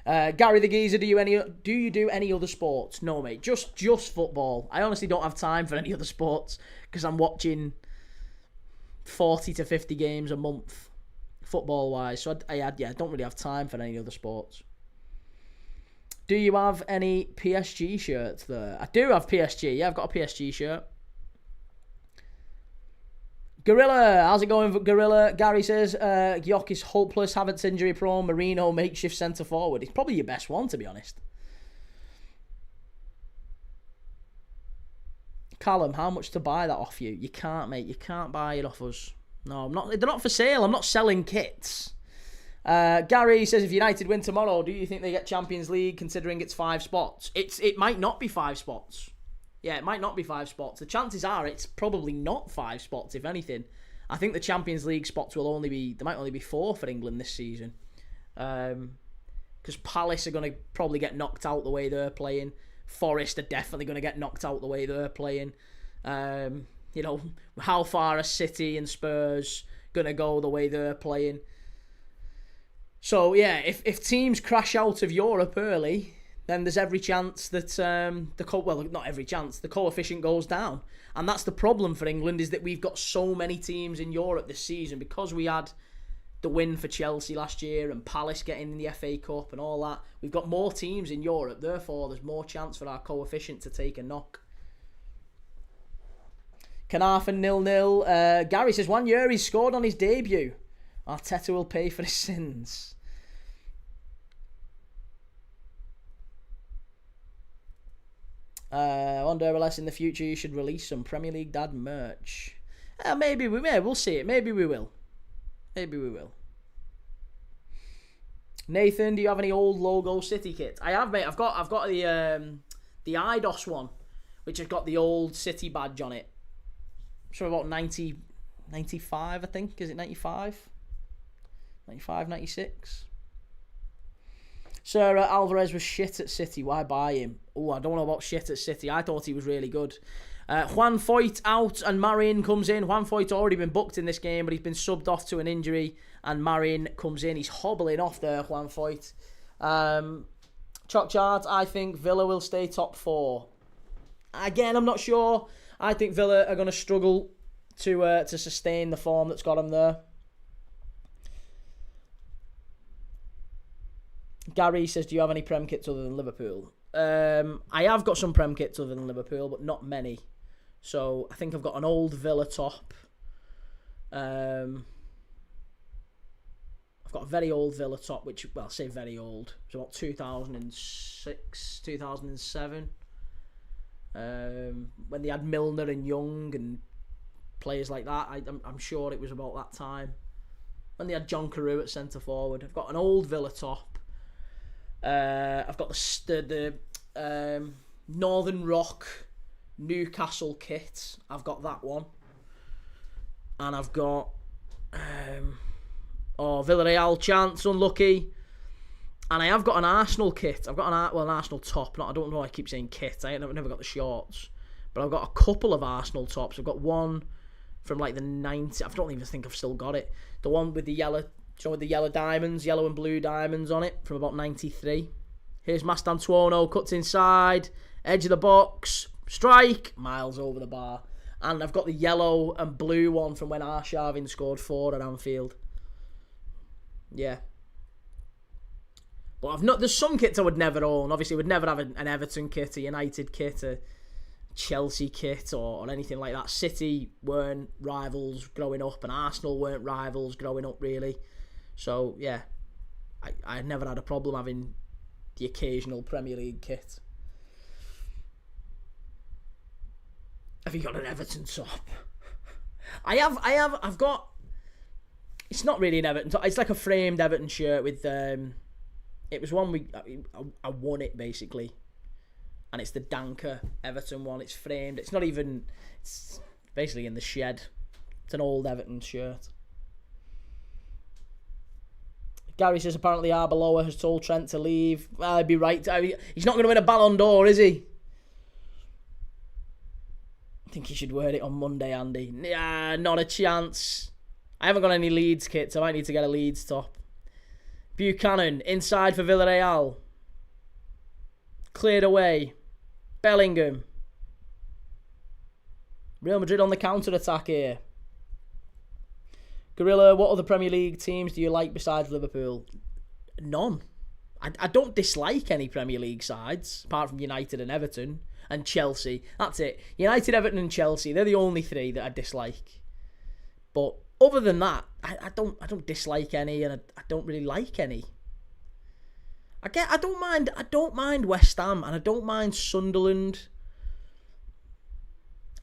Gary the Geezer, do you do any other sports? No, mate. Just football. I honestly don't have time for any other sports because I'm watching 40 to 50 games a month, football-wise. So I don't really have time for any other sports. Do you have any PSG shirts there? I do have PSG. Yeah, I've got a PSG shirt. Gorilla, how's it going, Gorilla? Gary says, Gyok is hopeless, Havertz injury prone, Marino makeshift centre forward. He's probably your best one, to be honest. Callum, how much to buy that off you? You can't, mate. You can't buy it off us. No, I'm not. They're not for sale. I'm not selling kits. Gary says, if United win tomorrow, do you think they get Champions League considering it's 5 spots? It might not be 5 spots. Yeah, it might not be 5 spots. The chances are it's probably not 5 spots, if anything. I think the Champions League spots there might only be 4 for England this season. Because Palace are going to probably get knocked out the way they're playing. Forest are definitely going to get knocked out the way they're playing. How far are City and Spurs going to go the way they're playing? So, yeah, if teams crash out of Europe early, then there's every chance that not every chance, the coefficient goes down. And that's the problem for England, is that we've got so many teams in Europe this season because we had the win for Chelsea last year and Palace getting in the FA Cup and all that. We've got more teams in Europe, therefore there's more chance for our coefficient to take a knock. Canarfan 0-0. Gary says 1 year he's scored on his debut. Arteta will pay for his sins. Wonder less in the future you should release some Premier League Dad merch. Maybe we may. We'll see it. Maybe we will. Nathan, do you have any old logo City kit? I have, mate. I've got the IDOS one, which has got the old City badge on it. So about 95, I think. Is it 95? 95, 96? Sir Alvarez was shit at City. Why buy him? Oh, I don't know about shit at City. I thought he was really good. Juan Foyt out and Marin comes in. Juan Foyt's already been booked in this game, but he's been subbed off to an injury. And Marin comes in. He's hobbling off there, Juan Foyt. Chalk chart, I think Villa will stay top 4. Again, I'm not sure. I think Villa are going to struggle to sustain the form that's got them there. Gary says, do you have any Prem kits other than Liverpool? I have got some Prem kits other than Liverpool, but not many. So I think I've got an old Villa top. I've got a very old Villa top, which, well, I say very old. It's about 2006, 2007. When they had Milner and Young and players like that. I'm sure it was about that time. When they had John Carew at centre forward. I've got an old Villa top. I've got the Northern Rock Newcastle kit. I've got that one. And I've got Villarreal chance, unlucky. And I have got an Arsenal kit. I've got an Arsenal top. I don't know why I keep saying kit. I've never got the shorts. But I've got a couple of Arsenal tops. I've got one from like the 90s. I don't even think I've still got it. The one with the yellow with the yellow diamonds, yellow and blue diamonds on it from about 93. Here's Mastantuono, cuts inside, edge of the box, strike, miles over the bar. And I've got the yellow and blue one from when Arshavin scored 4 at Anfield. Yeah. But there's some kits I would never own. Obviously, I would never have an Everton kit, a United kit, a Chelsea kit, or anything like that. City weren't rivals growing up, and Arsenal weren't rivals growing up, really. So, yeah, I never had a problem having the occasional Premier League kit. Have you got an Everton top? I've got... It's not really an Everton top. It's like a framed Everton shirt with... It was one I won it, basically. And it's the Danker Everton one. It's framed. It's not even... It's basically in the shed. It's an old Everton shirt. Gary says apparently Arbeloa has told Trent to leave. Well, I'd be right. He's not going to win a Ballon d'Or, is he? I think he should wear it on Monday, Andy. Nah, not a chance. I haven't got any Leeds kits. I might need to get a Leeds top. Buchanan, inside for Villarreal. Cleared away. Bellingham. Real Madrid on the counter-attack here. Gorilla, what other Premier League teams do you like besides Liverpool? None. I don't dislike any Premier League sides, apart from United and Everton and Chelsea. That's it. United, Everton and Chelsea, they're the only three that I dislike. But other than that, I don't dislike any, and I don't really like any. I don't mind West Ham, and I don't mind Sunderland.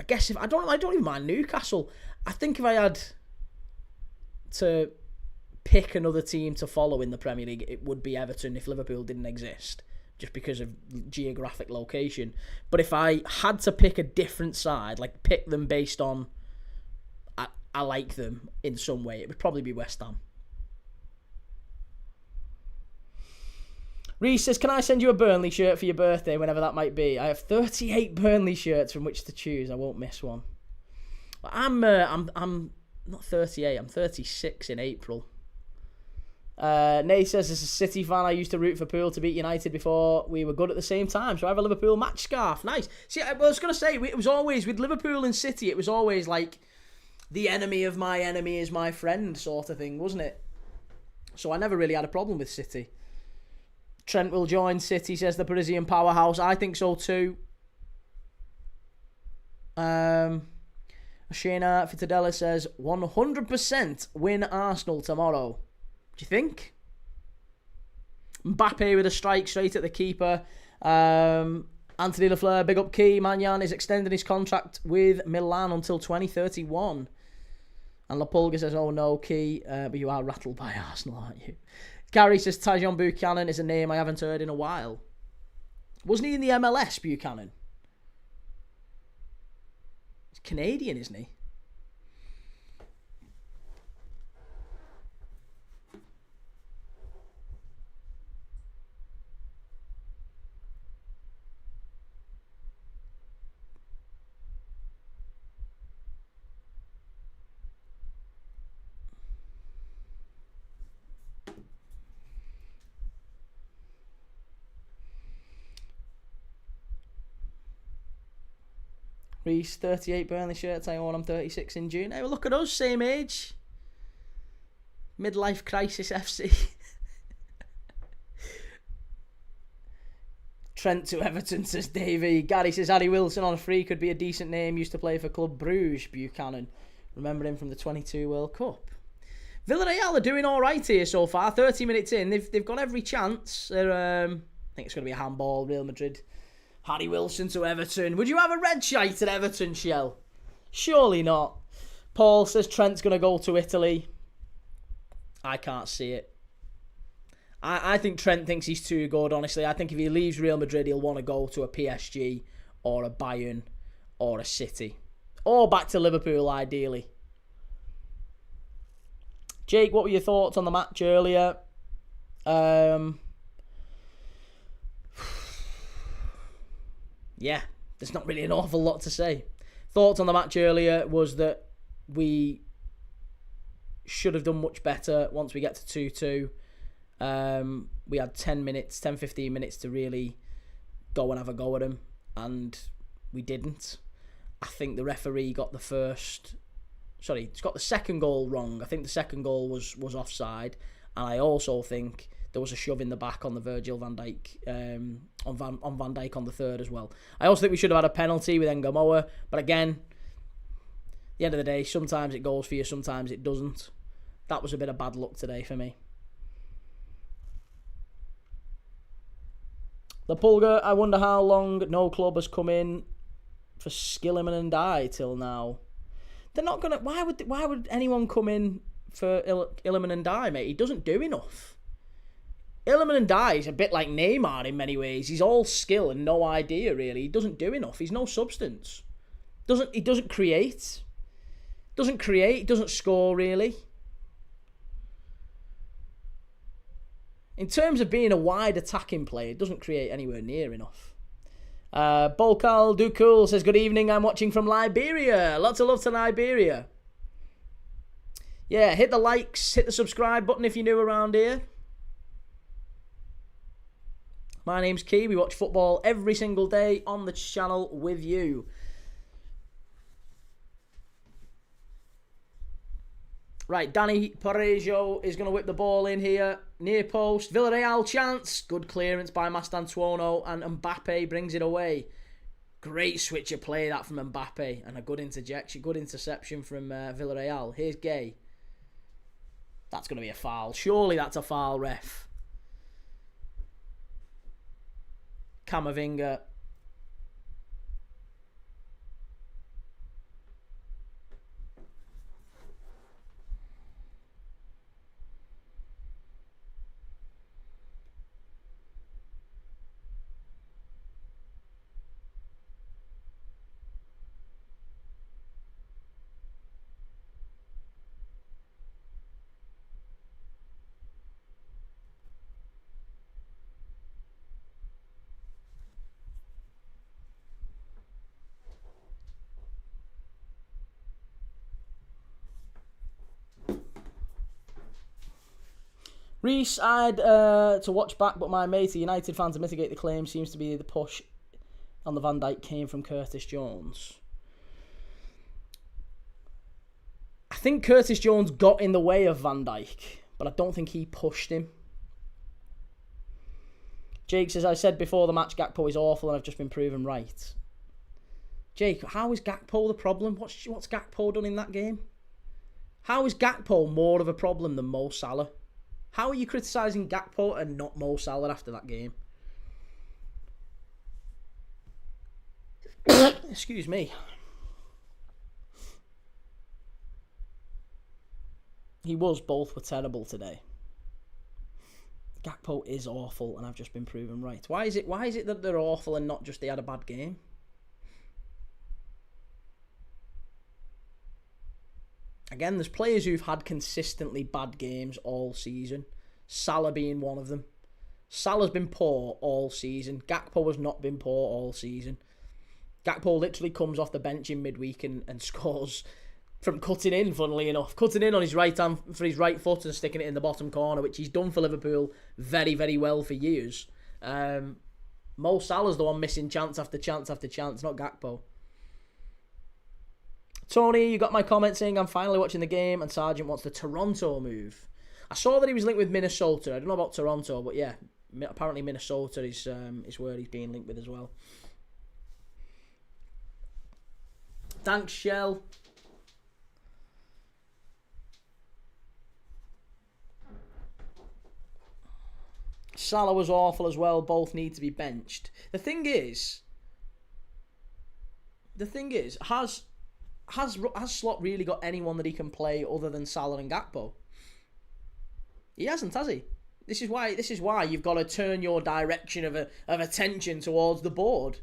I guess I don't even mind Newcastle. I think if I had to pick another team to follow in the Premier League, it would be Everton if Liverpool didn't exist, just because of geographic location. But if I had to pick a different side, like pick them based on I like them in some way, it would probably be West Ham. Reese says, can I send you a Burnley shirt for your birthday, whenever that might be? I have 38 Burnley shirts from which to choose. I won't miss one. I'm not 38, I'm 36 in April. Nay says, as a City fan, I used to root for Poole to beat United before we were good at the same time, so I have a Liverpool match scarf. Nice. See, I was going to say, it was always, with Liverpool and City, it was always like, the enemy of my enemy is my friend sort of thing, wasn't it? So I never really had a problem with City. Trent will join City, says the Parisian powerhouse. I think so too. Shayna Fitadella says 100% win Arsenal tomorrow. Do you think? Mbappe with a strike straight at the keeper. Anthony Lafleur, big up Key. Manyan is extending his contract with Milan until 2031. And La Pulga says, oh no, Key, but you are rattled by Arsenal, aren't you? Gary says Tajon Buchanan is a name I haven't heard in a while. Wasn't he in the MLS, Buchanan? He's Canadian, isn't he? Reese, 38 Burnley shirts. I own. I'm 36 in June. Hey, well, look at us, same age. Midlife crisis FC. Trent to Everton, says Davey. Gary says Harry Wilson on a free could be a decent name. Used to play for Club Bruges, Buchanan. Remember him from the 22 World Cup. Villarreal are doing all right here so far. 30 minutes in, they've got every chance. They're, I think it's going to be a handball. Real Madrid. Harry Wilson to Everton. Would you have a red shite at Everton, Shell? Surely not. Paul says Trent's going to go to Italy. I can't see it. I think Trent thinks he's too good, honestly. I think if he leaves Real Madrid, he'll want to go to a PSG or a Bayern or a City. Or back to Liverpool, ideally. Jake, what were your thoughts on the match earlier? Yeah, there's not really an awful lot to say. Thoughts on the match earlier was that we should have done much better once we get to 2-2. We had 10-15 minutes to really go and have a go at him, and we didn't. I think the referee got he's got the second goal wrong. I think the second goal was offside, and I also think there was a shove in the back on the Virgil van Dijk, on Van Dijk on the third as well. I also think we should have had a penalty with Ngamoa, but again, at the end of the day, sometimes it goes for you, sometimes it doesn't. That was a bit of bad luck today for me. The Pulgar, I wonder how long no club has come in for Skilliman and Dye till now. They're not gonna. Why would anyone come in for Illiman and Dye, mate? He doesn't do enough. Illiman and Dye is a bit like Neymar in many ways. He's all skill and no idea really. He doesn't do enough. He's no substance. He doesn't create. He doesn't score really. In terms of being a wide attacking player, it doesn't create anywhere near enough. Bolkal Dukul says, good evening, I'm watching from Liberia. Lots of love to Liberia. Yeah, hit the likes, hit the subscribe button if you're new around here. My name's Key. We watch football every single day on the channel with you. Right, Danny Parejo is going to whip the ball in here. Near post. Villarreal chance. Good clearance by Mastantuono. And Mbappe brings it away. Great switch of play that from Mbappe. And a good interjection. Good interception from Villarreal. Here's Gay. That's going to be a foul. Surely that's a foul, ref. Camavinga. Reese, I had to watch back, but my mate, a United fan, to mitigate the claim, seems to be the push on the Van Dijk came from Curtis Jones. I think Curtis Jones got in the way of Van Dijk, but I don't think he pushed him. Jake says, I said before the match, Gakpo is awful and I've just been proven right. Jake, how is Gakpo the problem? What's Gakpo done in that game? How is Gakpo more of a problem than Mo Salah? How are you criticising Gakpo and not Mo Salah after that game? Excuse me. Both were terrible today. Gakpo is awful and I've just been proven right. Why is it that they're awful and not just they had a bad game? Again, there's players who've had consistently bad games all season. Salah being one of them. Salah's been poor all season. Gakpo has not been poor all season. Gakpo literally comes off the bench in midweek and scores from cutting in, funnily enough. Cutting in on his right hand for his right foot and sticking it in the bottom corner, which he's done for Liverpool very, very well for years. Mo Salah's the one missing chance after chance after chance, not Gakpo. Tony, you got my comment saying I'm finally watching the game and Sargent wants the Toronto move. I saw that he was linked with Minnesota. I don't know about Toronto, but yeah, apparently Minnesota is where he's being linked with as well. Thanks, Shell. Salah was awful as well. Both need to be benched. The thing is, has Slot really got anyone that he can play other than Salah and Gakpo? He hasn't, has he? This is why you've got to turn your direction of attention towards the board.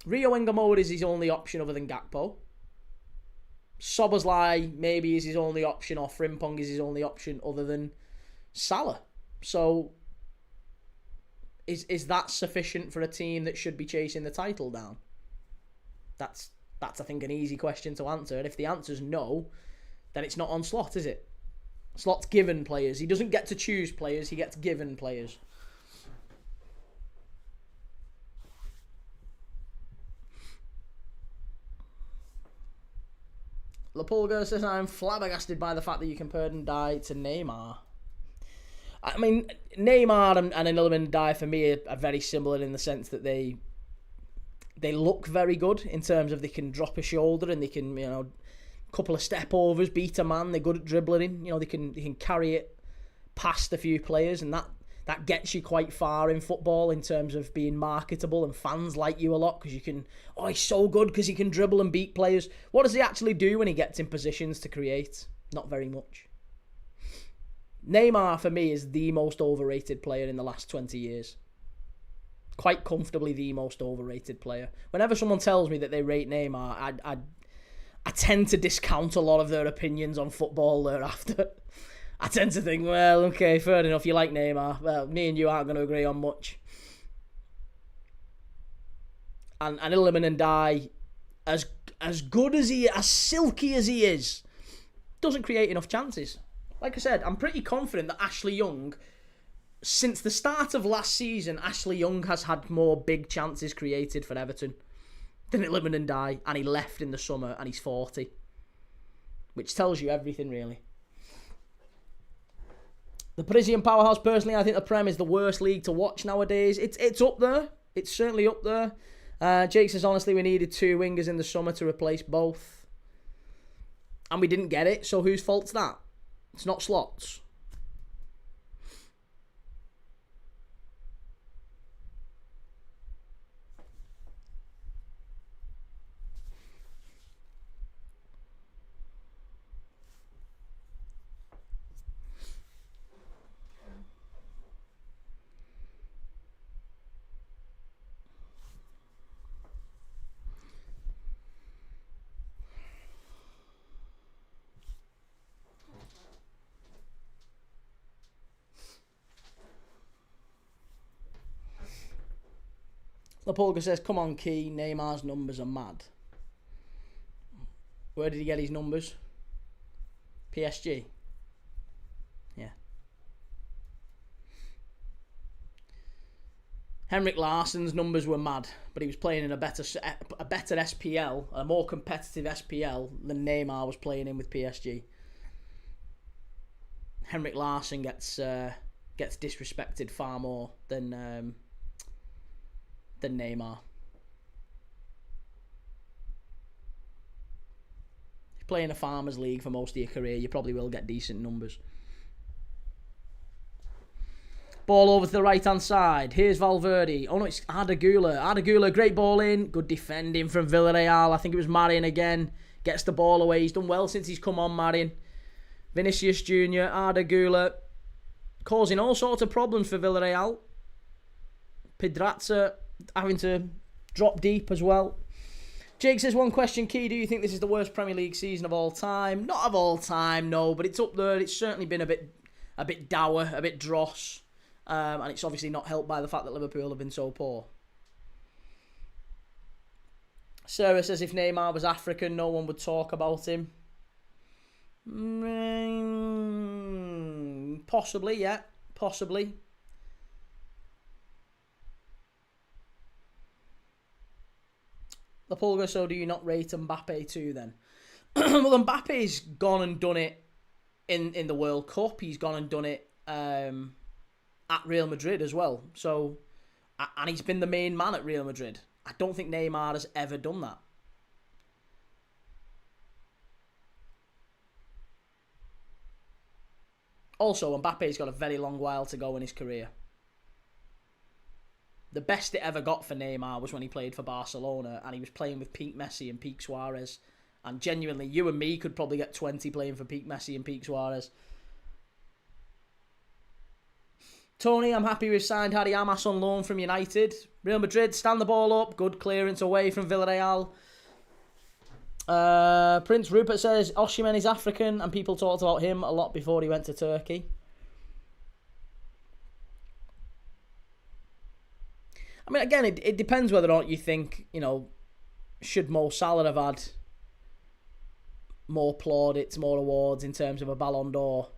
Rio Ngamoa is his only option other than Gakpo. Soboslai maybe is his only option, or Frimpong is his only option other than Salah. So is that sufficient for a team that should be chasing the title down? That's I think an easy question to answer, and if the answer's no, then it's not on Slot, is it? Slot's given players. He doesn't get to choose players, he gets given players. Lapulga says, I'm flabbergasted by the fact that you compared Ndiaye to Neymar. I mean, Neymar and Ndiaye for me are very similar in the sense that they look very good in terms of they can drop a shoulder and they can, couple of step overs, beat a man. They're good at dribbling. They can carry it past a few players, and that gets you quite far in football in terms of being marketable, and fans like you a lot because you can, he's so good because he can dribble and beat players. What does he actually do when he gets in positions to create? Not very much. Neymar, for me, is the most overrated player in the last 20 years. Quite comfortably the most overrated player. Whenever someone tells me that they rate Neymar, I tend to discount a lot of their opinions on football thereafter. I tend to think, well, okay, fair enough, you like Neymar. Well, me and you aren't going to agree on much. And Iliman Ndiaye, as good as he, as silky as he is, doesn't create enough chances. Like I said, I'm pretty confident that Ashley Young, since the start of last season, Ashley Young has had more big chances created for Everton than Iliman Ndiaye, and he left in the summer and he's 40. Which tells you everything, really. The Parisian powerhouse, personally, I think the Prem is the worst league to watch nowadays. It's up there. It's certainly up there. Jake says, honestly, we needed 2 wingers in the summer to replace both. And we didn't get it, so whose fault's that? It's not Slot's. Lapolga says, come on, Key, Neymar's numbers are mad. Where did he get his numbers? PSG? Yeah. Henrik Larsson's numbers were mad, but he was playing in a better SPL, a more competitive SPL than Neymar was playing in with PSG. Henrik Larsson gets disrespected far more than Neymar. If you play in a farmers league for most of your career, you probably will get decent numbers. Ball over to the right hand side. Here's Valverde. Oh no, it's Arda Güler. Arda Güler, great ball in. Good defending from Villarreal. I think it was Marion again. Gets the ball away. He's done well since he's come on, Marion. Vinicius Jr., Arda Güler, causing all sorts of problems for Villarreal. Pedraza having to drop deep as well. Jake says, one question, Key, do you think this is the worst Premier League season of all time? Not of all time, no, but it's up there. It's certainly been a bit dour, a bit dross. And it's obviously not helped by the fact that Liverpool have been so poor. Sarah says, if Neymar was African, no one would talk about him. Possibly, yeah. Possibly. Lapulga, so do you not rate Mbappe too then? Well, Mbappe's gone and done it in the World Cup. He's gone and done it at Real Madrid as well. So, and he's been the main man at Real Madrid. I don't think Neymar has ever done that. Also, Mbappe's got a very long while to go in his career. The best it ever got for Neymar was when he played for Barcelona and he was playing with peak Messi and peak Suarez. And genuinely, you and me could probably get 20 playing for peak Messi and peak Suarez. Tony, I'm happy we've signed Harry Amas on loan from United. Real Madrid, stand the ball up. Good clearance away from Villarreal. Prince Rupert says, Osimhen is African and people talked about him a lot before he went to Turkey. I mean, again, it depends whether or not you think, should Mo Salah have had more plaudits, more awards in terms of a Ballon d'Or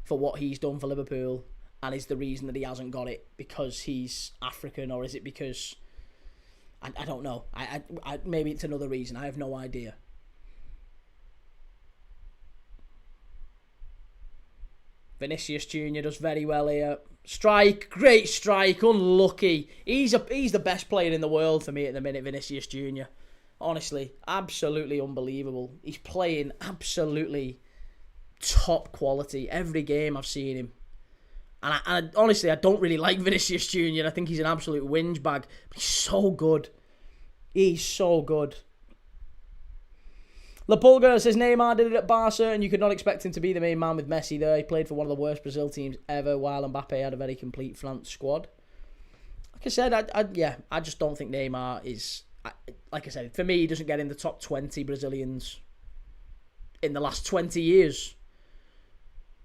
for what he's done for Liverpool? And is the reason that he hasn't got it because he's African, or is it because... I don't know. Maybe it's another reason. I have no idea. Vinicius Jr. does very well here. Strike, great strike, unlucky. He's the best player in the world for me at the minute, Vinicius Jr. Honestly, absolutely unbelievable. He's playing absolutely top quality every game I've seen him. And honestly, I don't really like Vinicius Jr. I think he's an absolute whinge bag. But he's so good. He's so good. La Pulga says Neymar did it at Barca and you could not expect him to be the main man with Messi there. He played for one of the worst Brazil teams ever while Mbappe had a very complete France squad. Like I said, I just don't think Neymar is... Like I said, for me, he doesn't get in the top 20 Brazilians in the last 20 years.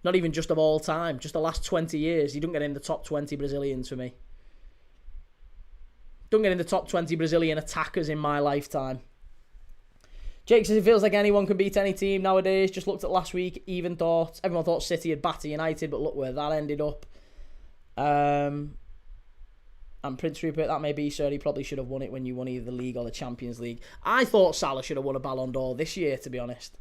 Not even just of all time, just the last 20 years. He don't get in the top 20 Brazilians for me. Don't get in the top 20 Brazilian attackers in my lifetime. Jake says it feels like anyone can beat any team nowadays. Just looked at last week, everyone thought City had battered United, but look where that ended up. And Prince Rupert, that may be, sir. He probably should have won it when you won either the League or the Champions League. I thought Salah should have won a Ballon d'Or this year, to be honest.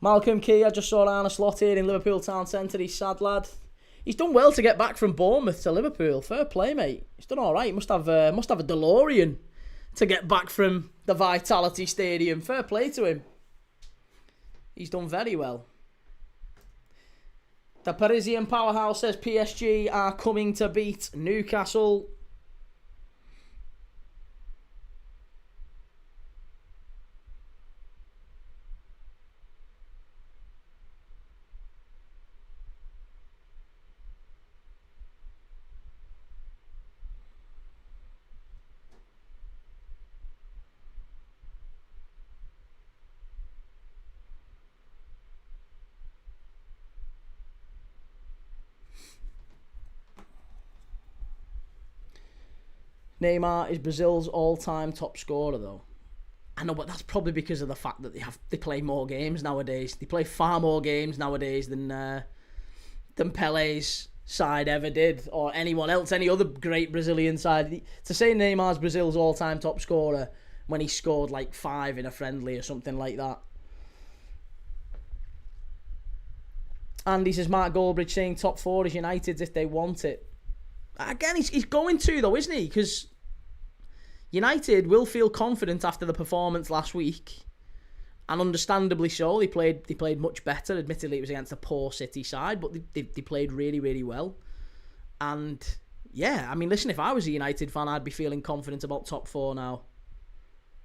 Malcolm Key, I just saw Arne Slot here in Liverpool Town Centre. He's sad, lad. He's done well to get back from Bournemouth to Liverpool. Fair play, mate. He's done all right. He must have a DeLorean to get back from the Vitality Stadium. Fair play to him. He's done very well. The Parisian powerhouse says PSG are coming to beat Newcastle. Neymar is Brazil's all-time top scorer, though. I know, but that's probably because of the fact that they play more games nowadays. They play far more games nowadays than Pele's side ever did, or anyone else, any other great Brazilian side. To say Neymar's Brazil's all-time top scorer when he scored like 5 in a friendly or something like that. Andy says Mark Goldbridge saying top 4 is United's if they want it. Again, he's going to, though, isn't he? Because United will feel confident after the performance last week. And understandably so. They played much better. Admittedly, it was against a poor City side, but they played really, really well. And, yeah, I mean, listen, if I was a United fan, I'd be feeling confident about top 4 now.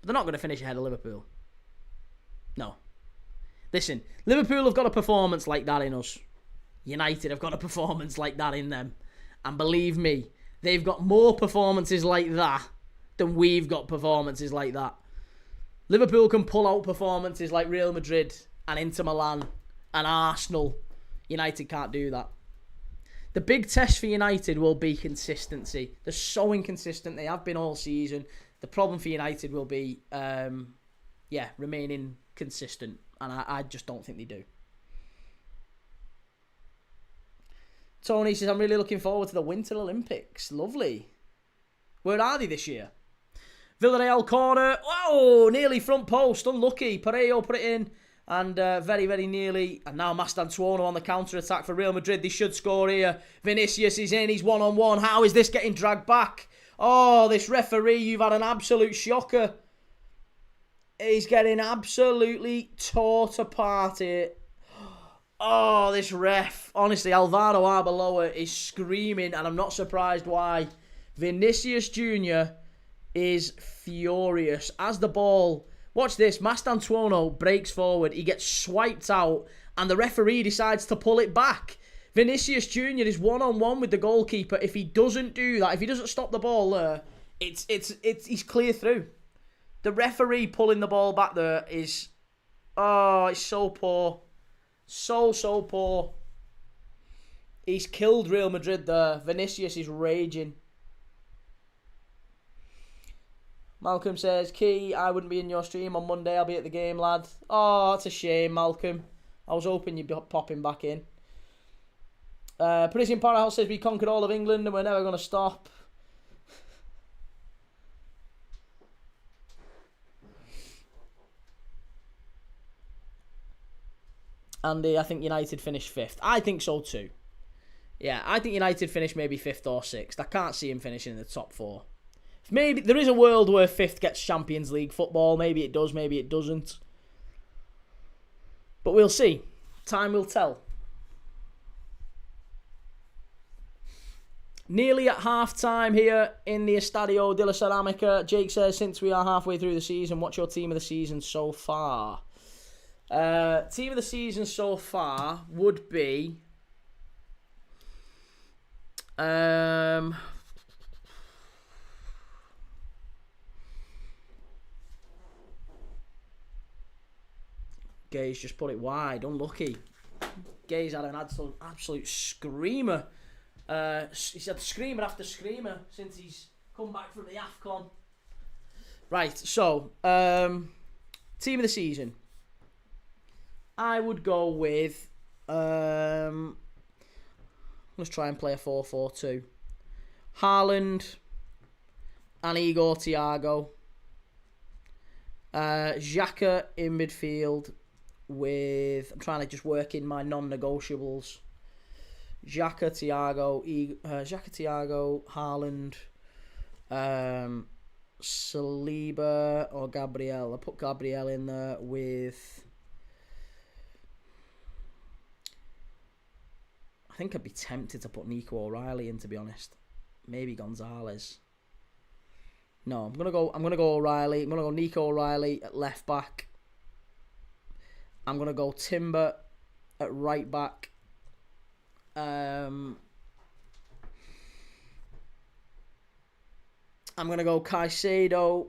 But they're not going to finish ahead of Liverpool. No. Listen, Liverpool have got a performance like that in us. United have got a performance like that in them. And believe me, they've got more performances like that than we've got performances like that. Liverpool can pull out performances like Real Madrid and Inter Milan and Arsenal. United can't do that. The big test for United will be consistency. They're so inconsistent. They have been all season. The problem for United will be, remaining consistent. And I just don't think they do. Tony says, I'm really looking forward to the Winter Olympics. Lovely. Where are they this year? Villarreal corner. Whoa, nearly front post. Unlucky. Parejo put it in. And very, very nearly. And now Mastantuono on the counter-attack for Real Madrid. They should score here. Vinicius is in. He's one-on-one. How is this getting dragged back? Oh, this referee, you've had an absolute shocker. He's getting absolutely tore apart here. Oh, this ref. Honestly, Álvaro Arbeloa is screaming, and I'm not surprised why. Vinicius Jr. is furious. As the ball... Watch this. Mastantuono breaks forward. He gets swiped out, and the referee decides to pull it back. Vinicius Jr. is one-on-one with the goalkeeper. If he doesn't do that, if he doesn't stop the ball there, he's clear through. The referee pulling the ball back there is... Oh, it's so poor. So poor. He's killed Real Madrid there. Vinicius is raging. Malcolm says, Key, I wouldn't be in your stream on Monday. I'll be at the game, lad. Oh, that's a shame, Malcolm. I was hoping you'd be popping back in. Parisian Powerhouse says, we conquered all of England and we're never going to stop. Andy, I think United finished 5th. I think so too. Yeah, I think United finished maybe 5th or 6th. I can't see him finishing in the top 4. Maybe there is a world where 5th gets Champions League football. Maybe it does, maybe it doesn't. But we'll see. Time will tell. Nearly at half-time here in the Estadio La Cerámica. Jake says, since we are halfway through the season, what's your team of the season so far? Team of the season so far would be... Gay's just put it wide. Unlucky. Gay's had an absolute screamer. He's had screamer after screamer since he's come back from the AFCON. Right, so, team of the season. I would go with... let's try and play a 4-4-2. Haaland and Igor Thiago. Xhaka in midfield with... I'm trying to just work in my non-negotiables. Xhaka, Thiago, Haaland, Saliba or Gabriel. I'll put Gabriel in there with... I think I'd be tempted to put Nico O'Reilly in, to be honest. Maybe Gonzalez. No, I'm gonna go O'Reilly. I'm gonna go Nico O'Reilly at left back. I'm gonna go Timber at right back. I'm gonna go Caicedo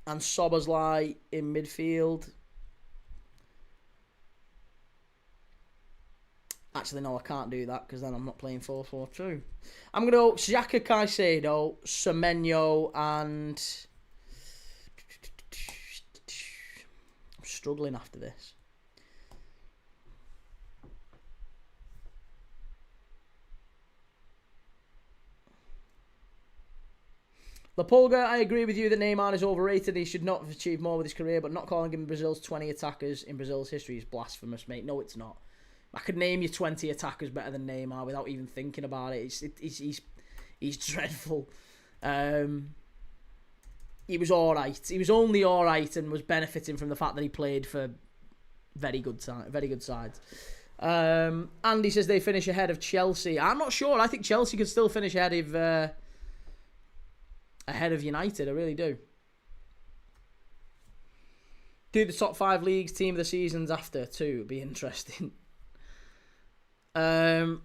and Szoboszlai in midfield. Actually, no, I can't do that because then I'm not playing 4-4-2. I'm going to go Xhaka, Caicedo, Semenyo, and... I'm struggling after this. La Pulga, I agree with you that Neymar is overrated. He should not have achieved more with his career, but not calling him Brazil's 20 attackers in Brazil's history is blasphemous, mate. No, it's not. I could name you 20 attackers better than Neymar without even thinking about it. He's dreadful. He was all right. He was only all right and was benefiting from the fact that he played for very good sides. Andy says they finish ahead of Chelsea. I'm not sure. I think Chelsea could still finish ahead of United. I really do. Do the top 5 leagues, team of the seasons after too. It'd be interesting. Haaland,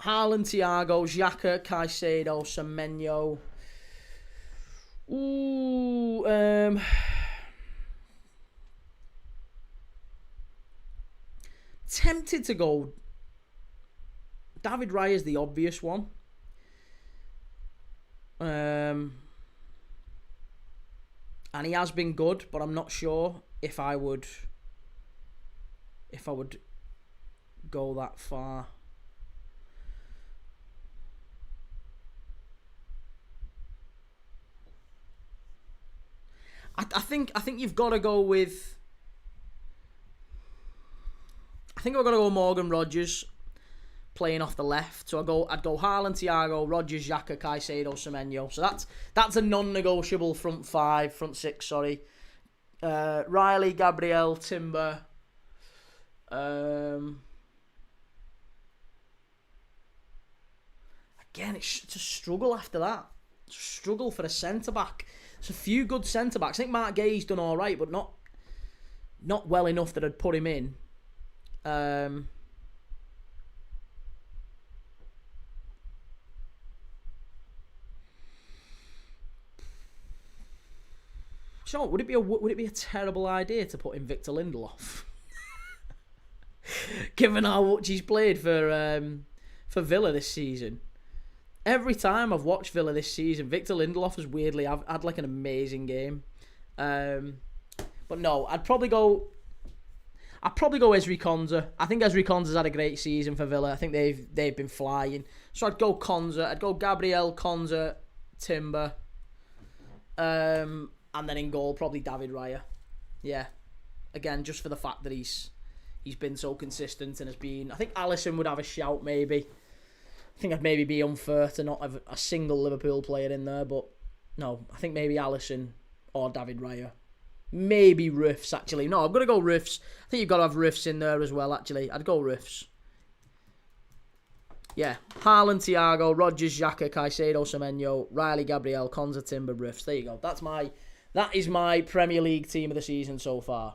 Thiago, Xhaka, Caicedo, Semenyo. Tempted to go. David Raya is the obvious one. And he has been good, but I'm not sure if I would go that far. I think you've got to go with... I think I've got to go Morgan Rogers playing off the left. So I'd go Haaland, Thiago, Rogers, Xhaka, Caicedo, Semenyo. So that's a non-negotiable front 6, sorry. Riley, Gabriel, Timber. Again, it's a struggle after that. It's a struggle for a centre-back. There's a few good centre-backs. I think Mark Gay's done all right, but not well enough that I'd put him in. So, would it be a terrible idea to put in Victor Lindelof? given how much he's played for Villa this season. Every time I've watched Villa this season, Victor Lindelof has weirdly had like an amazing game. But no, I'd probably go Ezri Konsa. I think Ezri Konsa's had a great season for Villa. I think they've been flying. So I'd go Konsa. I'd go Gabriel, Konsa, Timber. And then in goal, probably David Raya. Yeah. Again, just for the fact that he's been so consistent and has been... I think Alisson would have a shout, maybe. I think I'd maybe be unfair to not have a single Liverpool player in there, but no, I think maybe Alisson or David Raya. Maybe Riffs, actually. No, I'm going to go Riffs. I think you've got to have Riffs in there as well, actually. I'd go Riffs. Yeah. Haaland, Thiago, Rodgers, Xhaka, Caicedo, Semenyo, Riley, Gabriel, Konsa, Timber, Riffs. There you go. That is my Premier League team of the season so far.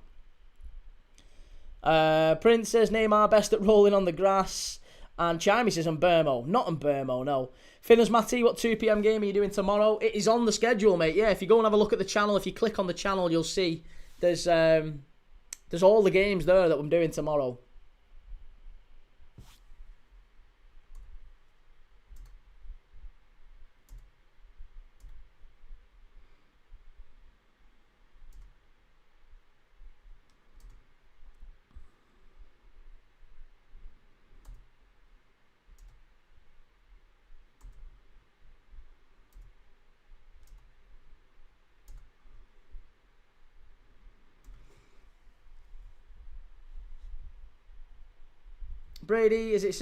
Prince says Neymar best at rolling on the grass. And Chimey says Mbermo. Not Mbermo, no. Finners Matty, what 2 PM game are you doing tomorrow? It is on the schedule, mate. Yeah, if you go and have a look at the channel, if you click on the channel, you'll see there's all the games there that I'm doing tomorrow. Brady, is it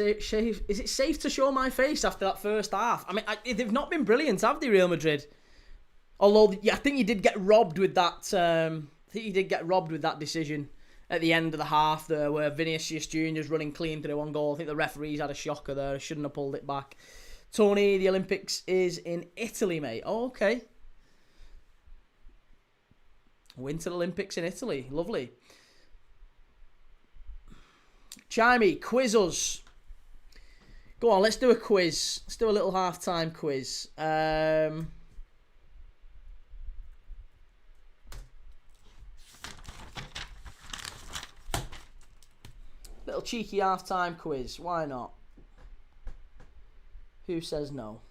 safe to show my face after that first half? I mean, they've not been brilliant, have they, Real Madrid? Although, I think you did get robbed with that. I think you did get robbed with that decision at the end of the half there, where Vinicius Junior's running clean through one goal. I think the referees had a shocker there. Shouldn't have pulled it back. Tony, the Olympics is in Italy, mate. Oh, okay. Winter Olympics in Italy. Lovely. Chimey, quiz us. Go on, let's do a quiz. Let's do a little half-time quiz. Little cheeky half-time quiz. Why not? Who says no?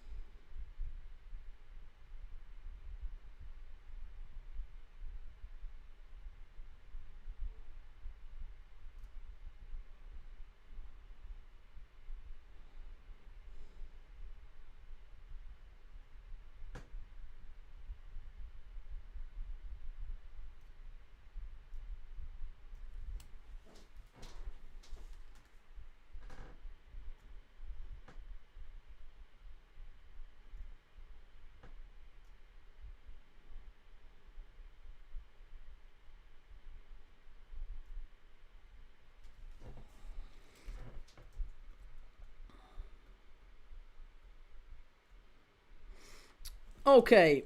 Okay.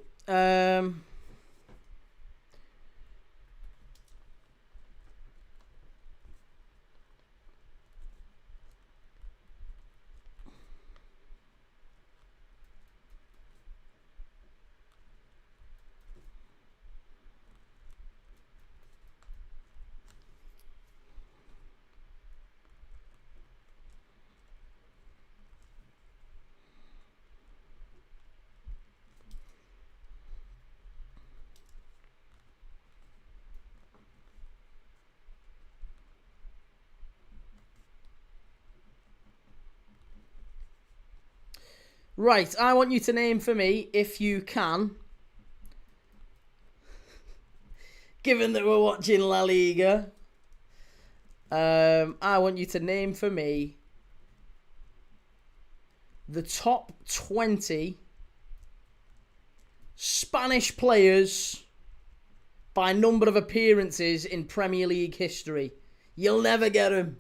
Right, I want you to name for me, if you can, given that we're watching La Liga, I want you to name for me the top 20 Spanish players by number of appearances in Premier League history. You'll never get them.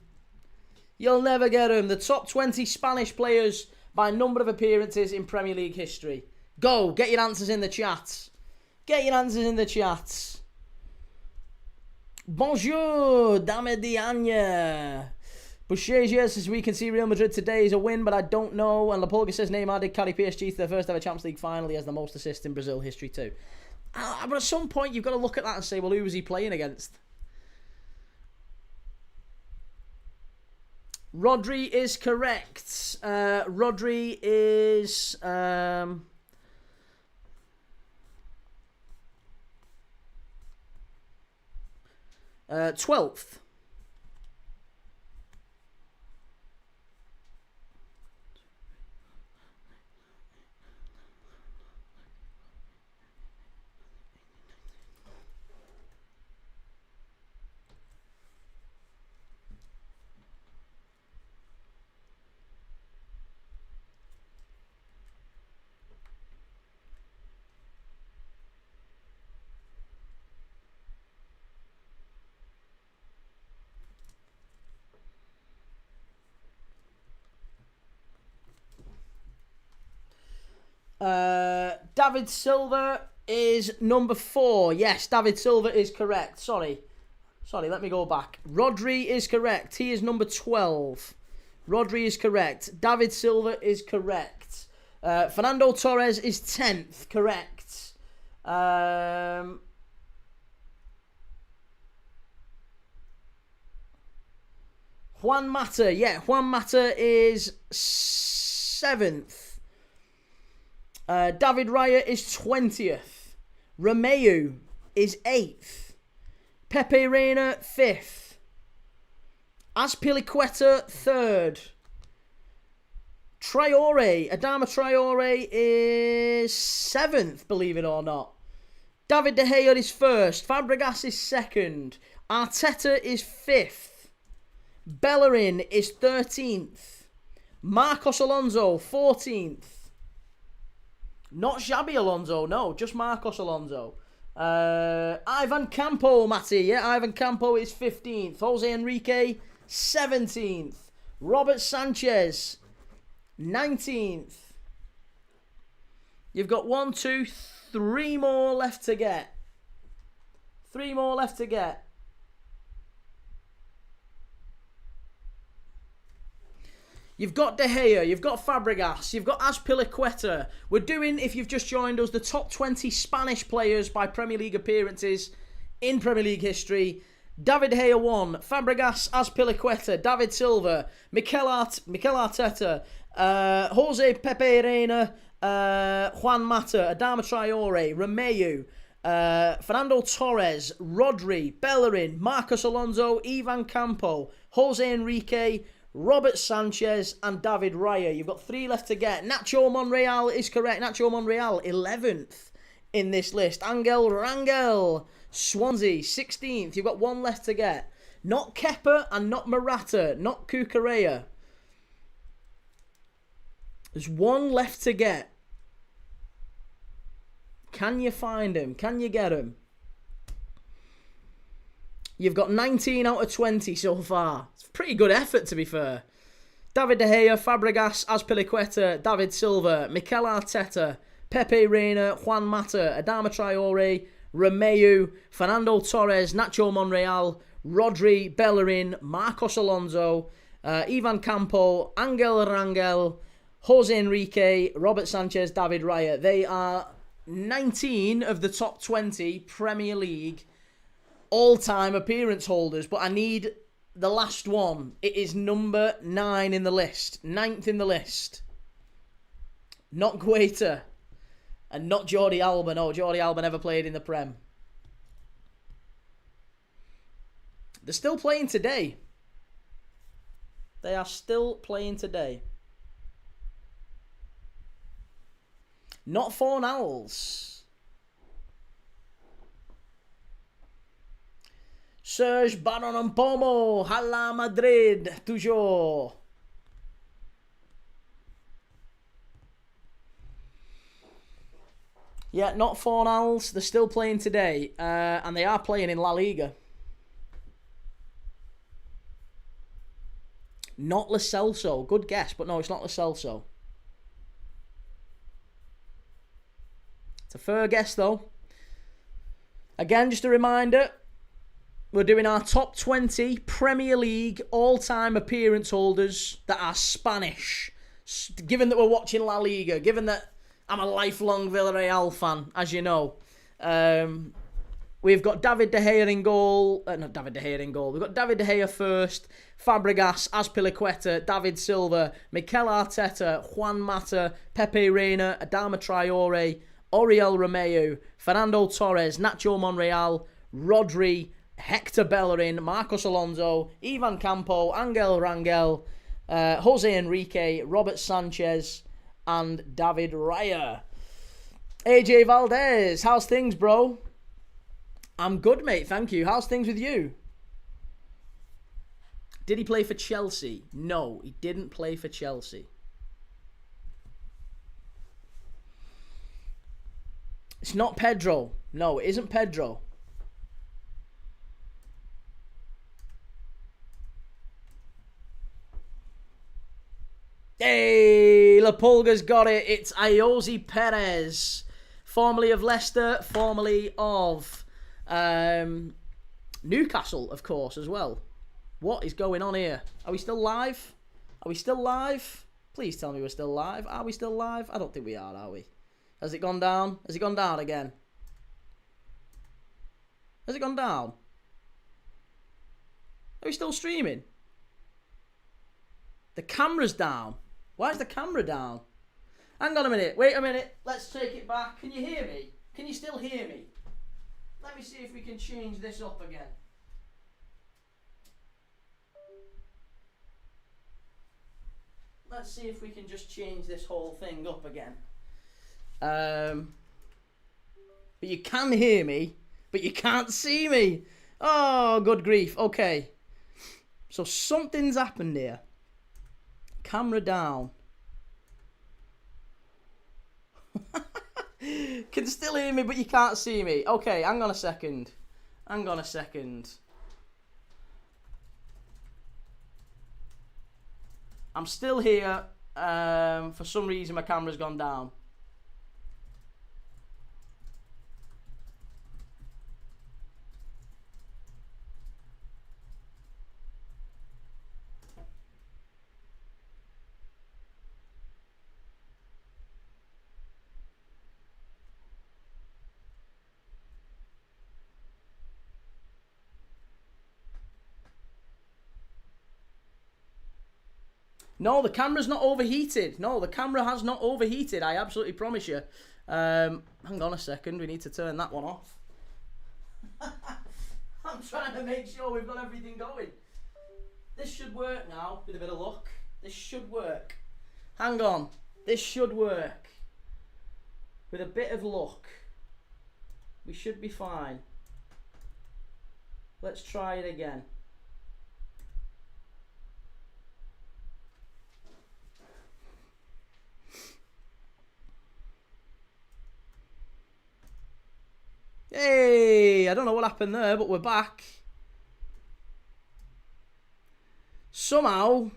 You'll never get them. The top 20 Spanish players by number of appearances in Premier League history. Go, get your answers in the chat. Get your answers in the chat. Bonjour, Dame Diana. Boucher says we can see Real Madrid today is a win, but I don't know. And Lapolga says Neymar did carry PSG to their first ever Champions League final. He has the most assists in Brazil history too. But at some point you've got to look at that and say, well, who was he playing against? Rodri is correct. Rodri is 12th. David Silva is number 4. Yes, David Silva is correct. Sorry, let me go back. Rodri is correct. He is number 12. Rodri is correct. David Silva is correct. Fernando Torres is 10th. Correct. Juan Mata. Yeah, Juan Mata is 7th. David Raya is 20th. Romeu is 8th. Pepe Reina 5th. Azpilicueta 3rd. Adama Traore is 7th, believe it or not. David De Gea is 1st. Fabregas is 2nd. Arteta is 5th. Bellerin is 13th. Marcos Alonso 14th. Not Xabi Alonso, no, just Marcos Alonso. Ivan Campo, Matty, yeah, Ivan Campo is 15th. Jose Enrique, 17th. Robert Sanchez, 19th. You've got 1, 2, 3 more left to get. 3 more left to get. You've got De Gea, you've got Fabregas, you've got Azpilicueta. We're doing, if you've just joined us, the top 20 Spanish players by Premier League appearances in Premier League history. David De Gea 1, Fabregas, Azpilicueta, David Silva, Mikel Arteta, Jose Pepe Reina, Juan Mata, Adama Traore, Romeu, Fernando Torres, Rodri, Bellerin, Marcos Alonso, Ivan Campo, Jose Enrique, Robert Sanchez and David Raya. You've got 3 left to get. Nacho Monreal is correct. Nacho Monreal, 11th in this list. Angel Rangel, Swansea, 16th. You've got 1 left to get. Not Kepa and not Morata, not Cucurella. There's 1 left to get. Can you find him? Can you get him? You've got 19 out of 20 so far. It's a pretty good effort, to be fair. David De Gea, Fabregas, Azpilicueta, David Silva, Mikel Arteta, Pepe Reina, Juan Mata, Adama Traore, Romeu, Fernando Torres, Nacho Monreal, Rodri, Bellerin, Marcos Alonso, Ivan Campo, Angel Rangel, Jose Enrique, Robert Sanchez, David Raya. They are 19 of the top 20 Premier League all-time appearance holders, but I need the last one. It is number 9 in the list. 9th in the list. Not Guaita. And not Jordi Alba. No, Jordi Alba never played in the Prem. They're still playing today. They are still playing today. Not Fornals. Serge Baron-Mpomo, Hala Madrid, toujours. Yeah, not Fornals. They're still playing today. And they are playing in La Liga. Not Lo Celso. Good guess, but no, it's not Lo Celso. It's a fair guess, though. Again, just a reminder. We're doing our top 20 Premier League all-time appearance holders that are Spanish. Given that we're watching La Liga, given that I'm a lifelong Villarreal fan, as you know, we're We've got David De Gea in goal. Not David De Gea in goal. We've got David De Gea first, Fabregas, Azpilicueta, David Silva, Mikel Arteta, Juan Mata, Pepe Reina, Adama Traore, Oriol Romeu, Fernando Torres, Nacho Monreal, Rodri, Hector Bellerin, Marcos Alonso, Ivan Campo, Angel Rangel, Jose Enrique, Robert Sanchez, and David Raya. AJ Valdez, how's things, bro? I'm good, mate, thank you. How's things with you? Did he play for Chelsea? No, he didn't play for Chelsea. It's not Pedro. No, it isn't Pedro. Hey, La Pulga's got it. It's Ayoze Perez, formerly of Leicester, formerly of Newcastle, of course, as well. What is going on here? Are we still live? Are we still live? Please tell me we're still live. Are we still live? I don't think we are we? Has it gone down? Has it gone down again? Has it gone down? Are we still streaming? The camera's down. Why is the camera down? Hang on a minute. Wait a minute. Let's take it back. Can you hear me? Can you still hear me? Let me see if we can change this up again. Let's see if we can just change this whole thing up again. But you can hear me, but you can't see me. Oh, good grief. Okay. So something's happened here. Camera down. Can still hear me, but you can't see me. Okay, hang on a second. Hang on a second. I'm still here. For some reason, my camera's gone down. No, the camera's not overheated. No, the camera has not overheated. I absolutely promise you. Hang on a second. We need to turn that one off. I'm trying to make sure we've got everything going. This should work now, with a bit of luck. This should work. Hang on. This should work. With a bit of luck. We should be fine. Let's try it again. Hey, I don't know what happened there, but we're back. Somehow,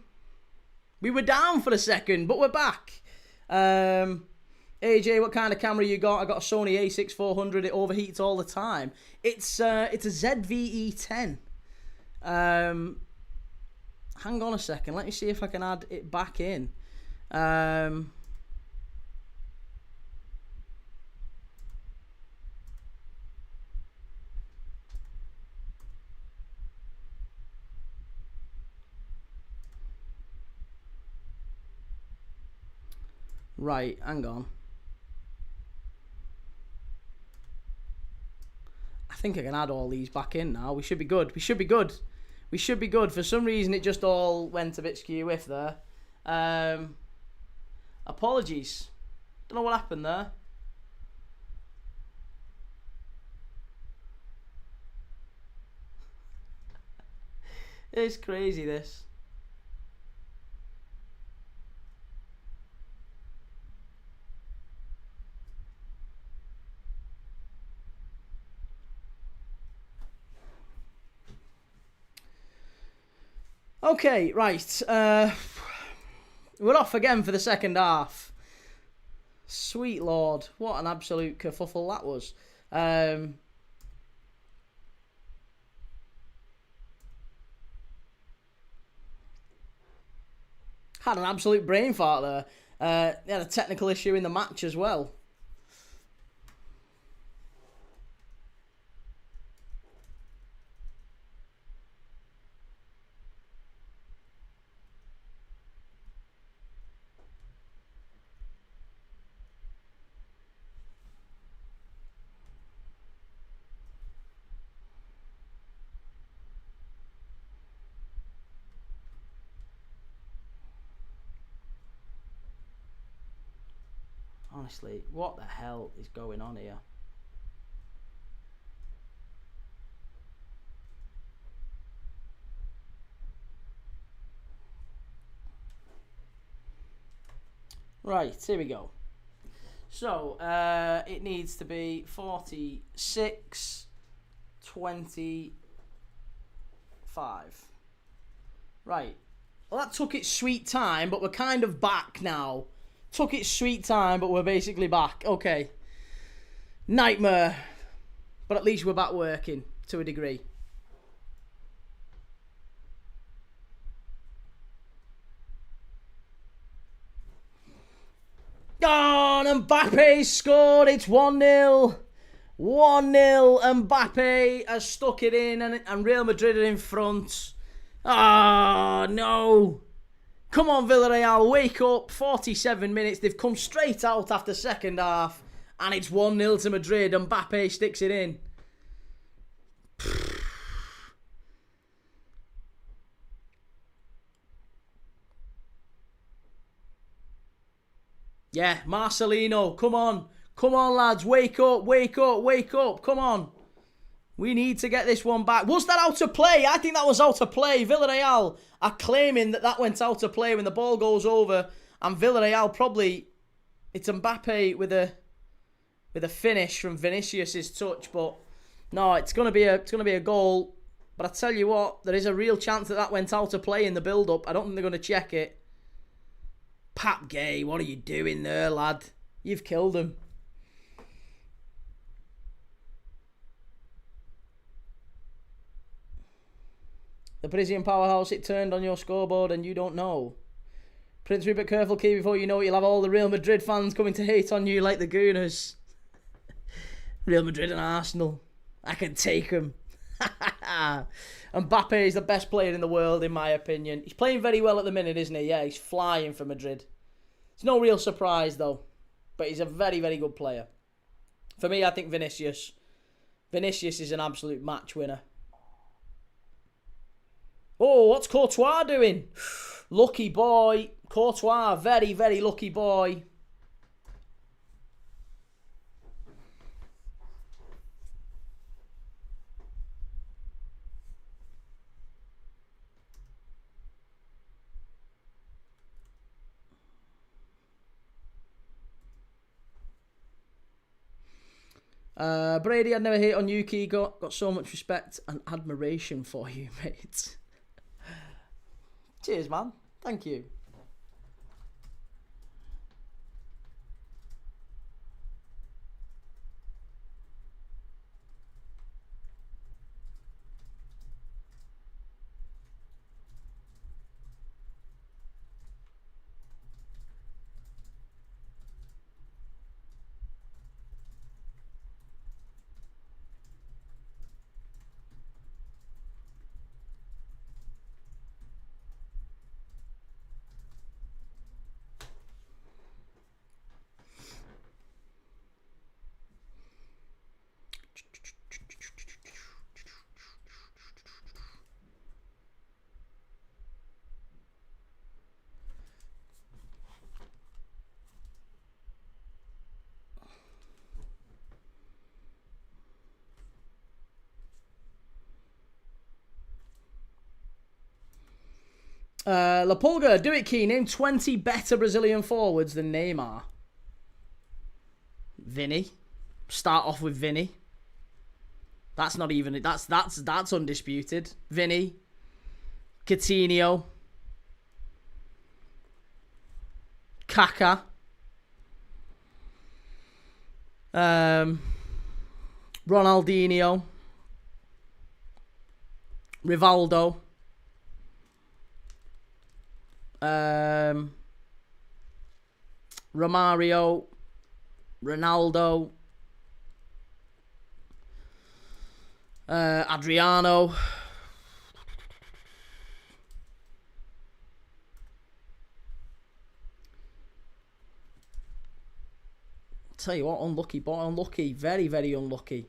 we were down for a second, but we're back. AJ, what kind of camera you got? I got a Sony a6400. It overheats all the time. It's a ZVE10. Hang on a second. Let me see if I can add it back in. Right, hang on. I think I can add all these back in now. We should be good. We should be good. We should be good. For some reason, it just all went a bit skew-whiff there. Apologies. Don't know what happened there. It's crazy, this. Okay, right. We're off again for the second half. Sweet Lord. What an absolute kerfuffle that was. Had an absolute brain fart there. They had a technical issue in the match as well. Honestly, what the hell is going on here? Right, here we go. So, it needs to be 46, 25. Right. Well, that took its sweet time, but we're kind of back now. Took its sweet time, but we're basically back. Okay. Nightmare. But at least we're back working, to a degree. Oh, and Mbappe scored. It's 1-0. 1-0. Mbappe has stuck it in, and Real Madrid are in front. Ah, no. Come on, Villarreal, wake up. 47 minutes. They've come straight out after second half, and it's 1-0 to Madrid. Mbappe sticks it in. Yeah, Marcelino, come on. Come on, lads, wake up, wake up, wake up. Come on. We need to get this one back. Was that out of play? I think that was out of play. Villarreal are claiming that went out of play when the ball goes over. And Villarreal probably... It's Mbappe with a finish from Vinicius' touch. But no, it's gonna be a goal. But I tell you what, there is a real chance that went out of play in the build-up. I don't think they're going to check it. Pat Gay, what are you doing there, lad? You've killed him. The Parisian powerhouse, it turned on your scoreboard and you don't know. Prince Rupert, careful key, before you know it, you'll have all the Real Madrid fans coming to hate on you like the Gooners. Real Madrid and Arsenal. I can take them. Mbappe is the best player in the world, in my opinion. He's playing very well at the minute, isn't he? Yeah, he's flying for Madrid. It's no real surprise, though. But he's a very, very good player. For me, I think Vinicius. Vinicius is an absolute match winner. Oh, what's Courtois doing? Lucky boy. Courtois, very, very lucky boy. Brady, I'd never hate on you, Key. Got so much respect and admiration for you, mate. Cheers, man. Thank you. La Pulga, do it, Key. Name 20 better Brazilian forwards than Neymar. Vinny. Start off with Vinny. That's not even... That's undisputed. Vinny. Coutinho. Kaká. Ronaldinho. Rivaldo. Romario, Ronaldo, Adriano, tell you what, unlucky boy, unlucky, very, very unlucky.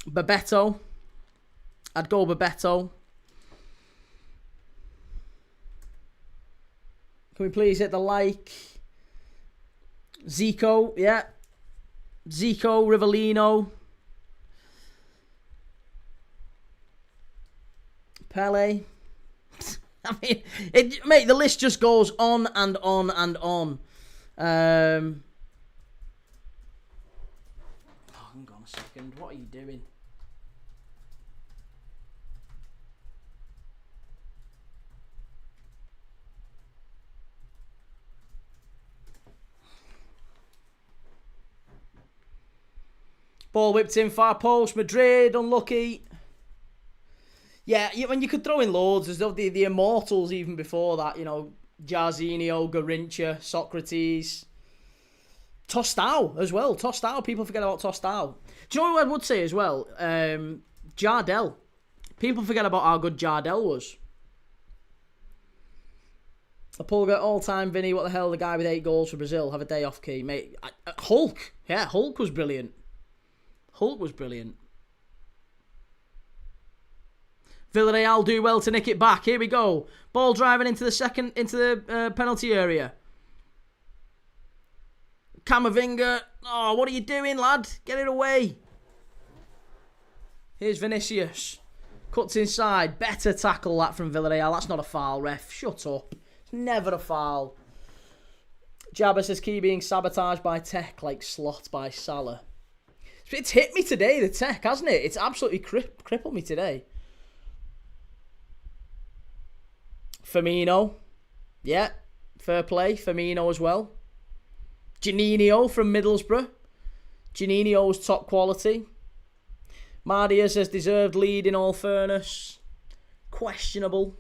Bebeto, I'd go Bebeto. Can we please hit the like? Zico, yeah. Zico, Rivellino. Pele. I mean, mate, the list just goes on and on and on. Hang on a second. What are you doing? Ball whipped in, far post. Madrid, unlucky. Yeah, when you could throw in loads. There's the immortals even before that. You know, Jarzinho, Garrincha, Socrates. Tostao as well. Tostao. People forget about Tostao. Do you know what I would say as well? Jardel. People forget about how good Jardel was. Apulga, all-time Vinny. What the hell? The guy with 8 goals for Brazil. Have a day off, key. Mate, Hulk. Yeah, Hulk was brilliant. Hulk was brilliant. Villarreal do well to nick it back. Here we go. Ball driving into the penalty area. Camavinga. Oh, what are you doing, lad? Get it away. Here's Vinicius. Cuts inside. Better tackle that from Villarreal. That's not a foul, ref. Shut up. It's never a foul. Jabba says key being sabotaged by tech like slot by Salah. It's hit me today, the tech, hasn't it? It's absolutely crippled me today. Firmino. Yeah, fair play. Firmino as well. Juninho from Middlesbrough. Juninho was top quality. Mardia says deserved lead in all fairness. Questionable.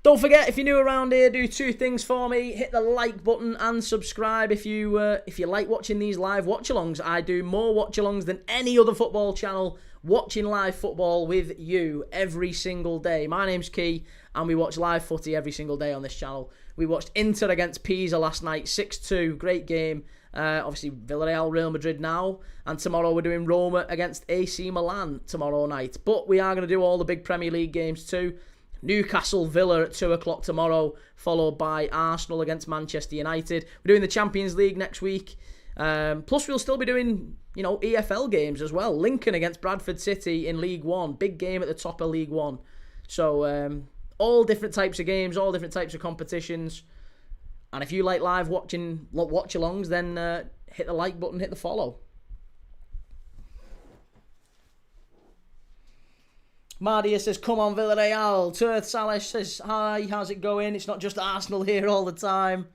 Don't forget, if you're new around here, do 2 things for me. Hit the like button and subscribe if you like watching these live watch-alongs. I do more watch-alongs than any other football channel, watching live football with you every single day. My name's Key, and we watch live footy every single day on this channel. We watched Inter against Pisa last night, 6-2, great game. Obviously, Villarreal, Real Madrid now. And tomorrow we're doing Roma against AC Milan tomorrow night. But we are going to do all the big Premier League games too. Newcastle Villa at 2 o'clock tomorrow, followed by Arsenal against Manchester United. We're doing the Champions League next week. Plus, we'll still be doing, EFL games as well. Lincoln against Bradford City in League One. Big game at the top of League One. So, all different types of games, all different types of competitions. And if you like live watch-alongs, then hit the like button, hit the follow. Mardia says, come on, Villarreal. Turth Salish says, hi, how's it going? It's not just Arsenal here all the time.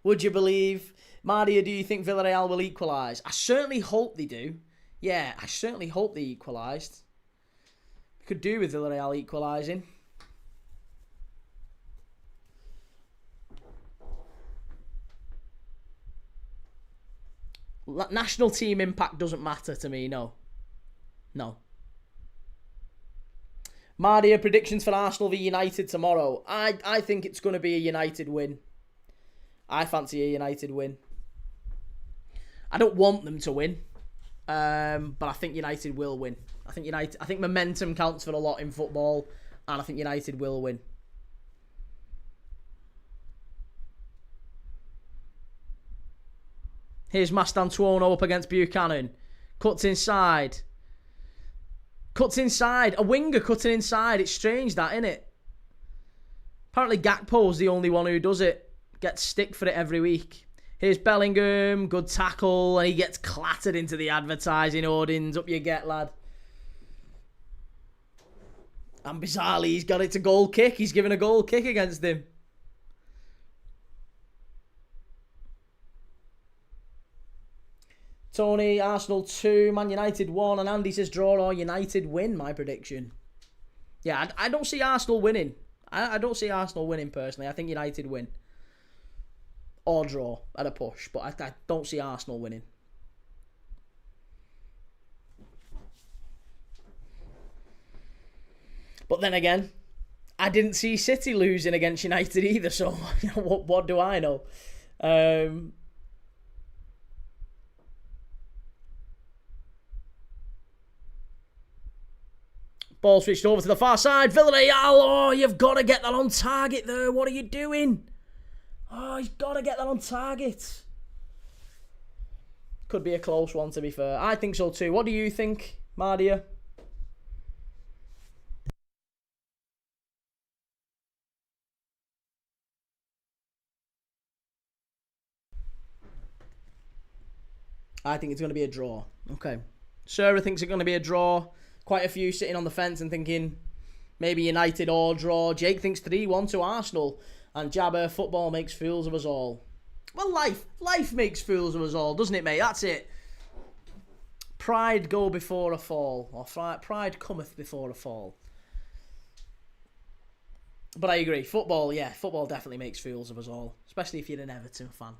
Would you believe? Mardia, do you think Villarreal will equalise? I certainly hope they do. Yeah, I certainly hope they equalised. Could do with Villarreal equalising. National team impact doesn't matter to me, no. No. Mardia, predictions for Arsenal v United tomorrow. I think it's going to be a United win. I fancy a United win. I don't want them to win, but I think United will win. I think momentum counts for a lot in football, and I think United will win. Here's Mastantuono up against Buchanan. Cuts inside. Cuts inside. A winger cutting inside. It's strange that, isn't it? Apparently Gakpo's the only one who does it. Gets stick for it every week. Here's Bellingham. Good tackle. And he gets clattered into the advertising hoardings. Up you get, lad. And bizarrely, he's got it to goal kick. He's given a goal kick against him. Tony, Arsenal 2, Man United 1, and Andy says draw or United win, my prediction. Yeah, I don't see Arsenal winning. I don't see Arsenal winning, personally. I think United win. Or draw at a push, but I don't see Arsenal winning. But then again, I didn't see City losing against United either, so what do I know? Ball switched over to the far side. Villarreal, oh, you've got to get that on target there. What are you doing? Oh, he's got to get that on target. Could be a close one, to be fair. I think so too. What do you think, Mardia? I think it's going to be a draw. Okay. Sarah thinks it's going to be a draw. Quite a few sitting on the fence and thinking maybe United or draw. Jake thinks 3-1 to Arsenal. And Jabber, football makes fools of us all. Well, life makes fools of us all, doesn't it, mate? That's it. Pride go before a fall. Or pride cometh before a fall. But I agree. Football definitely makes fools of us all. Especially if you're an Everton fan.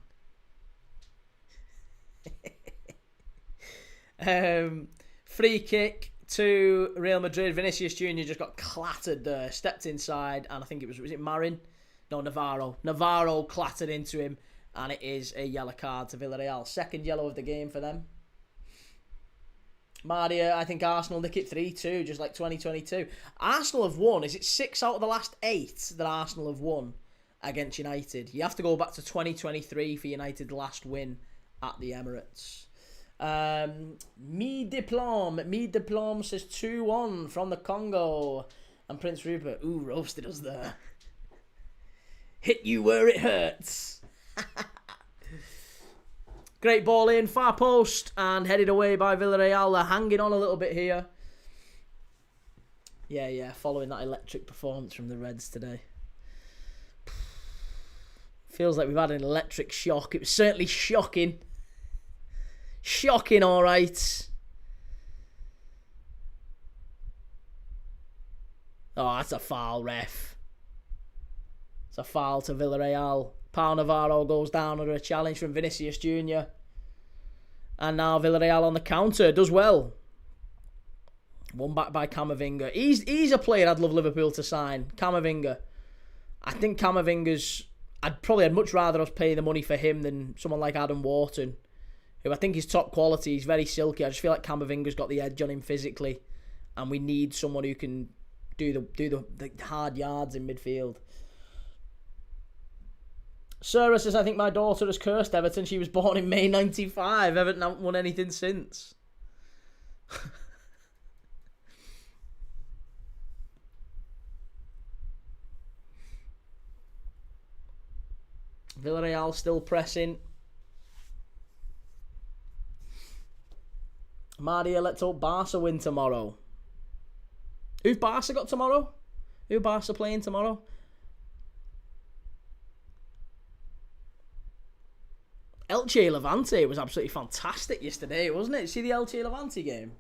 Free kick to Real Madrid. Vinicius Jr. just got clattered there. Stepped inside, and I think was it Marin? No, Navarro. Navarro clattered into him, and it is a yellow card to Villarreal. Second yellow of the game for them. Mardia, I think Arsenal nick it 3-2, just like 2022. Arsenal have won. Is it 6 out of the last 8 that Arsenal have won against United? You have to go back to 2023 for United's last win at the Emirates. Mi Diplome says 2-1 from the Congo. And Prince Rupert, roasted us there. Hit you where it hurts. Great ball in, far post, and headed away by Villarreal. They're hanging on a little bit here. Yeah, following that electric performance from the Reds today. Feels like we've had an electric shock. It was certainly shocking. Shocking, all right. Oh, that's a foul, ref. It's a foul to Villarreal. Pau Navarro goes down under a challenge from Vinicius Jr. And now Villarreal on the counter. Does well. Won back by Camavinga. He's a player I'd love Liverpool to sign. Camavinga. I think Camavinga's... I'd much rather us pay the money for him than someone like Adam Wharton, who I think is top quality. He's very silky. I just feel like Camavinga's got the edge on him physically, and we need someone who can do the hard yards in midfield. Sarah says, I think my daughter has cursed Everton. She was born in May 95. Everton haven't won anything since. Villarreal still pressing. Maria, let's hope Barca win tomorrow. Who've Barca got tomorrow? Who Barca playing tomorrow? Elche Levante was absolutely fantastic yesterday, wasn't it? See the Elche Levante game?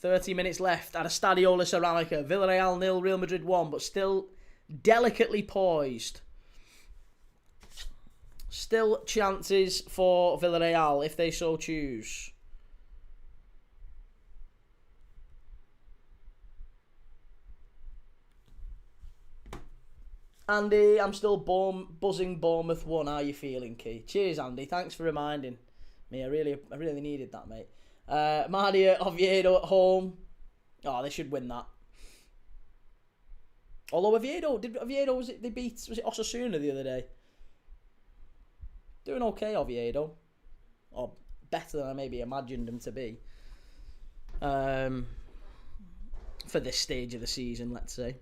.30 minutes left at Estadio La Cerámica. Villarreal 0, Real Madrid 1, but still delicately poised. Still chances for Villarreal if they so choose. Andy, I'm still buzzing Bournemouth 1. How are you feeling, Key? Cheers, Andy. Thanks for reminding me. I really needed that, mate. Mardia, Oviedo at home. Oh, they should win that. Although Oviedo was it Osasuna the other day? Doing okay, Oviedo. Or better than I maybe imagined them to be. For this stage of the season, let's say.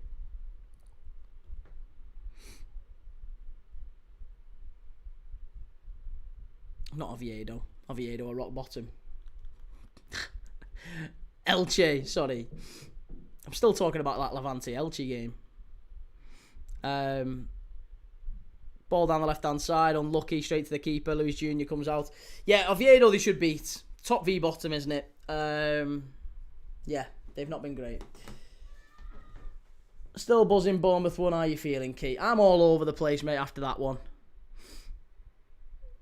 Not Oviedo. Oviedo are rock bottom. Elche, sorry. I'm still talking about that Levante Elche game. Ball down the left-hand side, unlucky, straight to the keeper. Luis Jr. comes out. Yeah, Oviedo they should beat. Top V bottom, isn't it? Yeah, they've not been great. Still buzzing Bournemouth 1. How are you feeling, Keith? I'm all over the place, mate, after that one.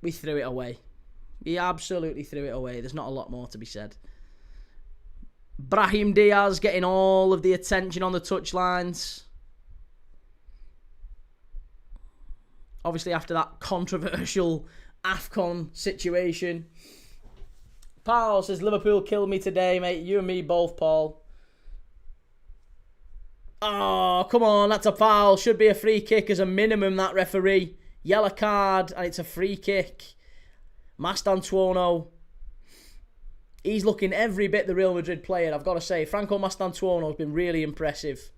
We threw it away. We absolutely threw it away. There's not a lot more to be said. Brahim Diaz getting all of the attention on the touchlines. Obviously, after that controversial AFCON situation. Paul says, Liverpool killed me today, mate. You and me both, Paul. Oh, come on. That's a foul. Should be a free kick as a minimum, that referee. Yellow card, and it's a free kick. Mastantuono. He's looking every bit the Real Madrid player, I've got to say. Franco Mastantuono has been really impressive.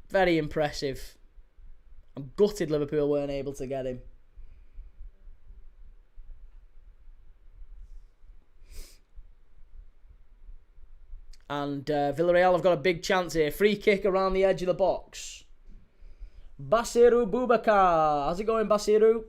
Very impressive. I'm gutted Liverpool weren't able to get him. And Villarreal have got a big chance here. Free kick around the edge of the box. Basiru Boubacar. How's it going, Basiru?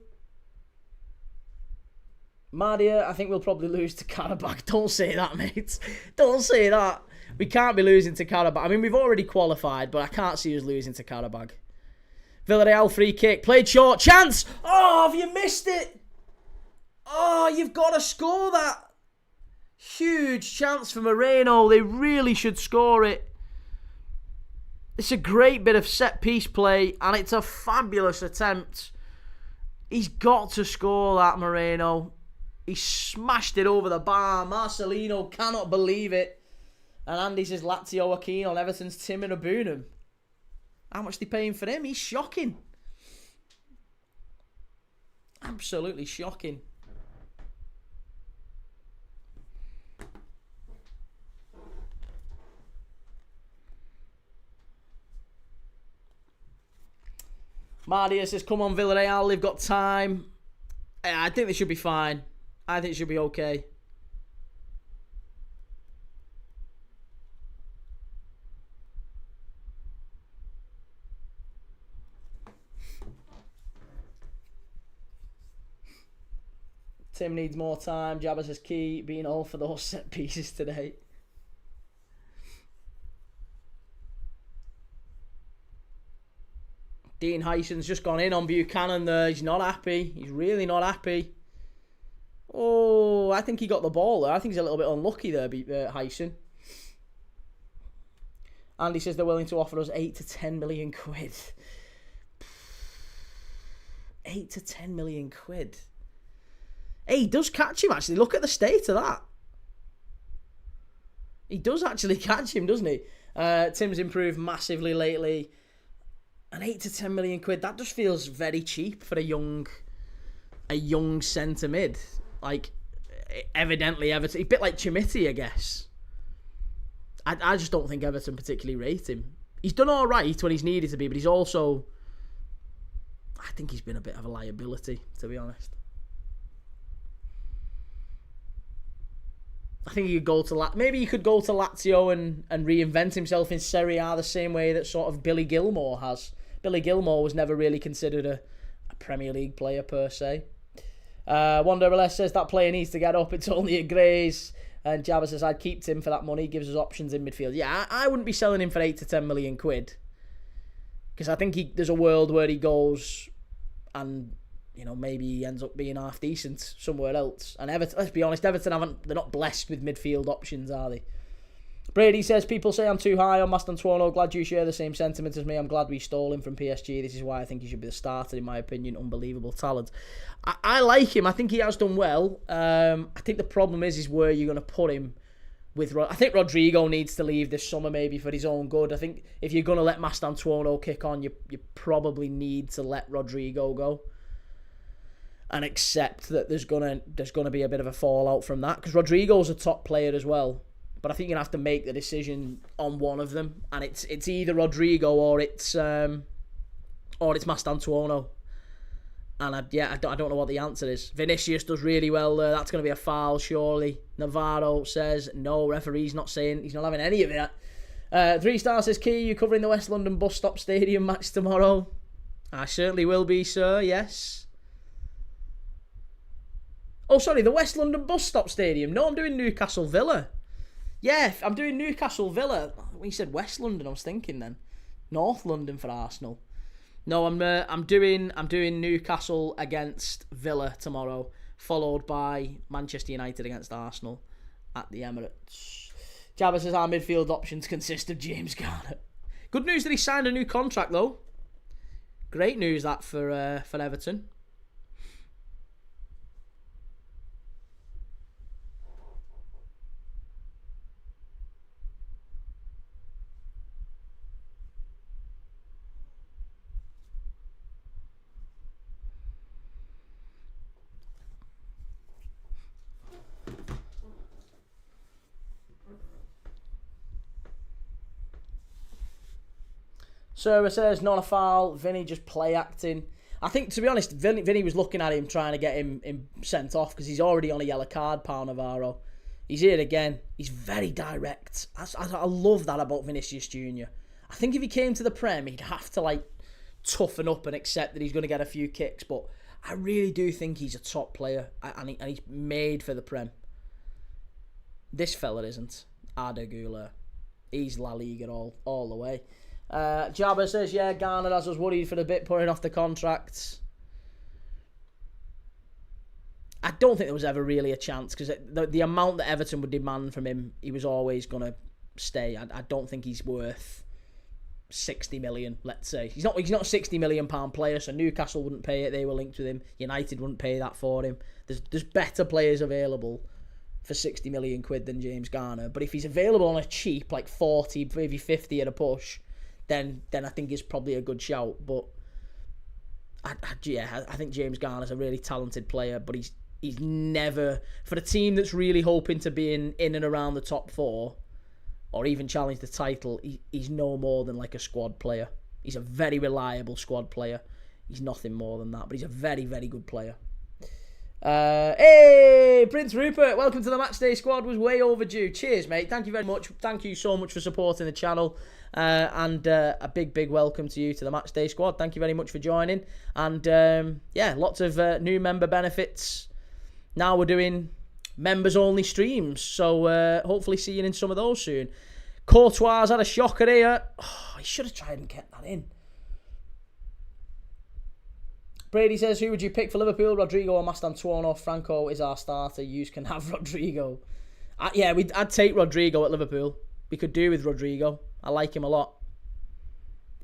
Madia, I think we'll probably lose to Karabakh. Don't say that, mate. Don't say that. We can't be losing to Karabakh. I mean, we've already qualified, but I can't see us losing to Karabakh. Villarreal free kick. Played short. Chance! Oh, have you missed it? Oh, you've got to score that. Huge chance for Moreno. They really should score it. It's a great bit of set-piece play, and it's a fabulous attempt. He's got to score that, Moreno. He smashed it over the bar. Marcelino cannot believe it. And Andy says Lazio are keen on Everton's Timmy Abunam. How much are they paying for him? He's shocking. Absolutely shocking. Mardia says, come on, Villarreal, they've got time. I think they should be fine. I think it should be okay. Tim needs more time. Jabba says, key being all for those set pieces today. Dean Hyson's just gone in on Buchanan there. He's not happy. He's really not happy. Oh, I think he got the ball there. I think he's a little bit unlucky there, Hyson. Andy says they're willing to offer us 8 to 10 million quid. 8 to 10 million quid. Hey, he does catch him, actually. Look at the state of that. He does actually catch him, doesn't he? Tim's improved massively lately. And 8 to 10 million quid, that just feels very cheap for a young centre mid. Like, evidently Everton, a bit like Chimiti, I guess. I just don't think Everton particularly rate him. He's done all right when he's needed to be, but he's also, I think he's been a bit of a liability, to be honest. I think he could go to maybe he could go to Lazio and reinvent himself in Serie A the same way that sort of Billy Gilmore has. Billy Gilmore was never really considered a Premier League player per se. Wanderless says that player needs to get up. It's only a graze. And Jabba says I'd keep Tim for that money. Gives us options in midfield. Yeah, I wouldn't be selling him for 8 to 10 million quid because I think there's a world where he goes and, you know, maybe he ends up being half decent somewhere else. And Everton, let's be honest, Everton they're not blessed with midfield options, are they? Brady says, people say I'm too high on Mastantuono. Glad you share the same sentiment as me. I'm glad we stole him from PSG. This is why I think he should be the starter, in my opinion. Unbelievable talent. I like him. I think he has done well. I think the problem is where you're going to put him with... I think Rodrigo needs to leave this summer maybe for his own good. I think if you're going to let Mastantuono kick on, you probably need to let Rodrigo go and accept that there's gonna be a bit of a fallout from that, because Rodrigo's a top player as well. But I think you're going to have to make the decision on one of them. And it's either Rodrigo or it's Mastantuono. And I don't know what the answer is. Vinicius does really well there. That's going to be a foul, surely. Navarro says, no, referee's not saying, he's not having any of it. 3-star says, Key, you covering the West London Bus Stop Stadium match tomorrow? I certainly will be, sir, yes. Oh, sorry, the West London Bus Stop Stadium. No, I'm doing Newcastle Villa. Yeah, I'm doing Newcastle Villa. When you said West London, I was thinking then North London for Arsenal. No, I'm doing Newcastle against Villa tomorrow, followed by Manchester United against Arsenal at the Emirates. Jabba says our midfield options consist of James Garner. Good news that he signed a new contract though. Great news that for Everton. Sarah says, not a foul. Vinny just play acting. I think, to be honest, Vinny was looking at him trying to get him sent off because he's already on a yellow card, Pau Navarro. He's here again. He's very direct. I love that about Vinicius Jr. I think if he came to the Prem, he'd have to, like, toughen up and accept that he's going to get a few kicks. But I really do think he's a top player, and he's made for the Prem. This fella isn't. Arda Güler. He's La Liga all the way. Jabba says, yeah, Garner has us worried for a bit, putting off the contracts. I don't think there was ever really a chance, because the amount that Everton would demand from him, he was always going to stay. I don't think he's worth 60 million, let's say. He's not a £60 million player, so Newcastle wouldn't pay it. They were linked with him. United wouldn't pay that for him. There's better players available for 60 million quid than James Garner. But if he's available on a cheap, like 40, maybe 50 at a push, then I think he's probably a good shout. But I think James Garner's a really talented player, but he's never, for a team that's really hoping to be in and around the top four, or even challenge the title, he's no more than like a squad player. He's a very reliable squad player. He's nothing more than that, but he's a very, very good player. Hey, Prince Rupert, welcome to the Matchday Squad. Was way overdue. Cheers, mate. Thank you very much. Thank you so much for supporting the channel. And a big welcome to you to the Matchday Squad. Thank you very much for joining. And lots of new member benefits. Now we're doing members-only streams, so hopefully seeing in some of those soon. Courtois had a shocker here. Oh, he should have tried and kept that in. Brady says, who would you pick for Liverpool? Rodrigo or Mastantuono? Franco is our starter. You can have Rodrigo. I'd take Rodrigo at Liverpool. We could do with Rodrigo. I like him a lot.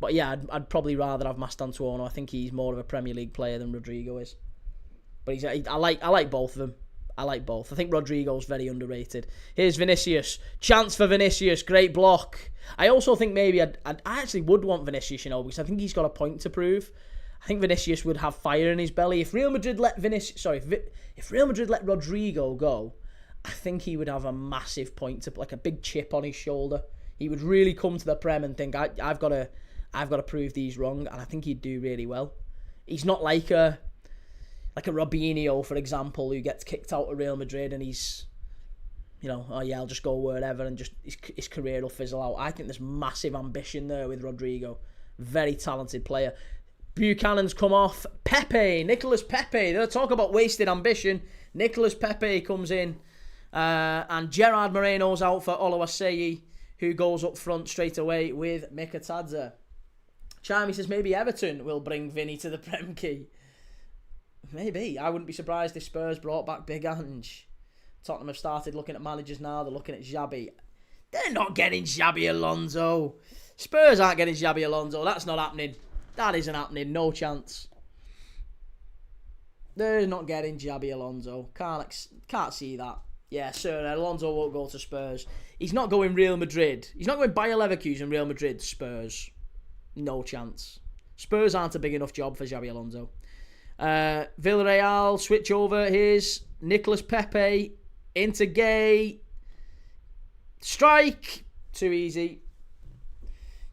But yeah, I'd probably rather have Mastantuono. I think he's more of a Premier League player than Rodrigo is. But I like both of them. I like both. I think Rodrigo's very underrated. Here's Vinicius. Chance for Vinicius. Great block. I also think maybe I actually would want Vinicius, because I think he's got a point to prove. I think Vinicius would have fire in his belly. If Real Madrid let if Real Madrid let Rodrigo go, I think he would have a massive point to, like a big chip on his shoulder. He would really come to the Prem and think, I've got to prove these wrong, and I think he'd do really well. He's not like a Robinho, for example, who gets kicked out of Real Madrid and he's, I'll just go wherever and just his career will fizzle out. I think there's massive ambition there with Rodrigo. Very talented player. Buchanan's come off. Nicolas Pepe. They'll talk about wasted ambition. Nicolas Pepe comes in. And Gerard Moreno's out for Oluwaseyi, who goes up front straight away with Mikatadze. Charmy says maybe Everton will bring Vinny to the Prem key. Maybe. I wouldn't be surprised if Spurs brought back Big Ange. Tottenham have started looking at managers now. They're looking at Xabi. They're not getting Xabi Alonso. Spurs aren't getting Xabi Alonso. That's not happening. That isn't happening. No chance. They're not getting Xabi Alonso. Can't see that. Yeah, sir. Alonso won't go to Spurs. He's not going Real Madrid. He's not going Bayer Leverkusen, Real Madrid, Spurs. No chance. Spurs aren't a big enough job for Xabi Alonso. Villarreal switch over. Here's Nicolas Pepe into Gay. Strike. Too easy.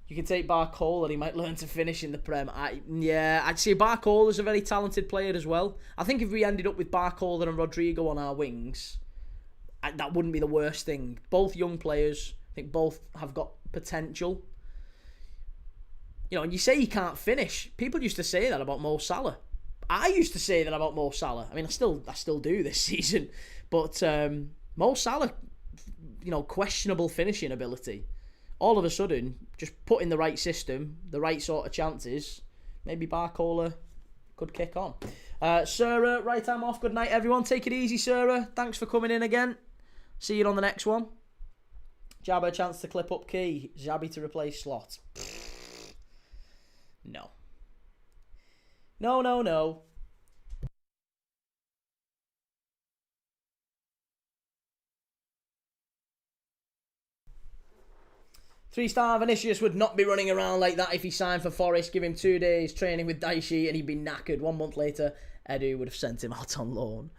You can take Barcola, and he might learn to finish in the Prem. I'd say Barcola's a very talented player as well. I think if we ended up with Barcola and Rodrigo on our wings, that wouldn't be the worst thing. Both young players. I think both have got potential. And you say he can't finish. People used to say that about Mo Salah. I used to say that about Mo Salah. I mean, I still do this season. But Mo Salah, questionable finishing ability. All of a sudden, just put in the right system, the right sort of chances, maybe Barcola could kick on. Sarah, right arm off. Good night, everyone. Take it easy, Sarah. Thanks for coming in again. See you on the next one. Jabba, chance to clip up key. Xabi to replace Slot. No. No. 3-star Vinicius would not be running around like that if he signed for Forest. Give him 2 days training with Daishi and he'd be knackered. 1 month later, Edu would have sent him out on loan.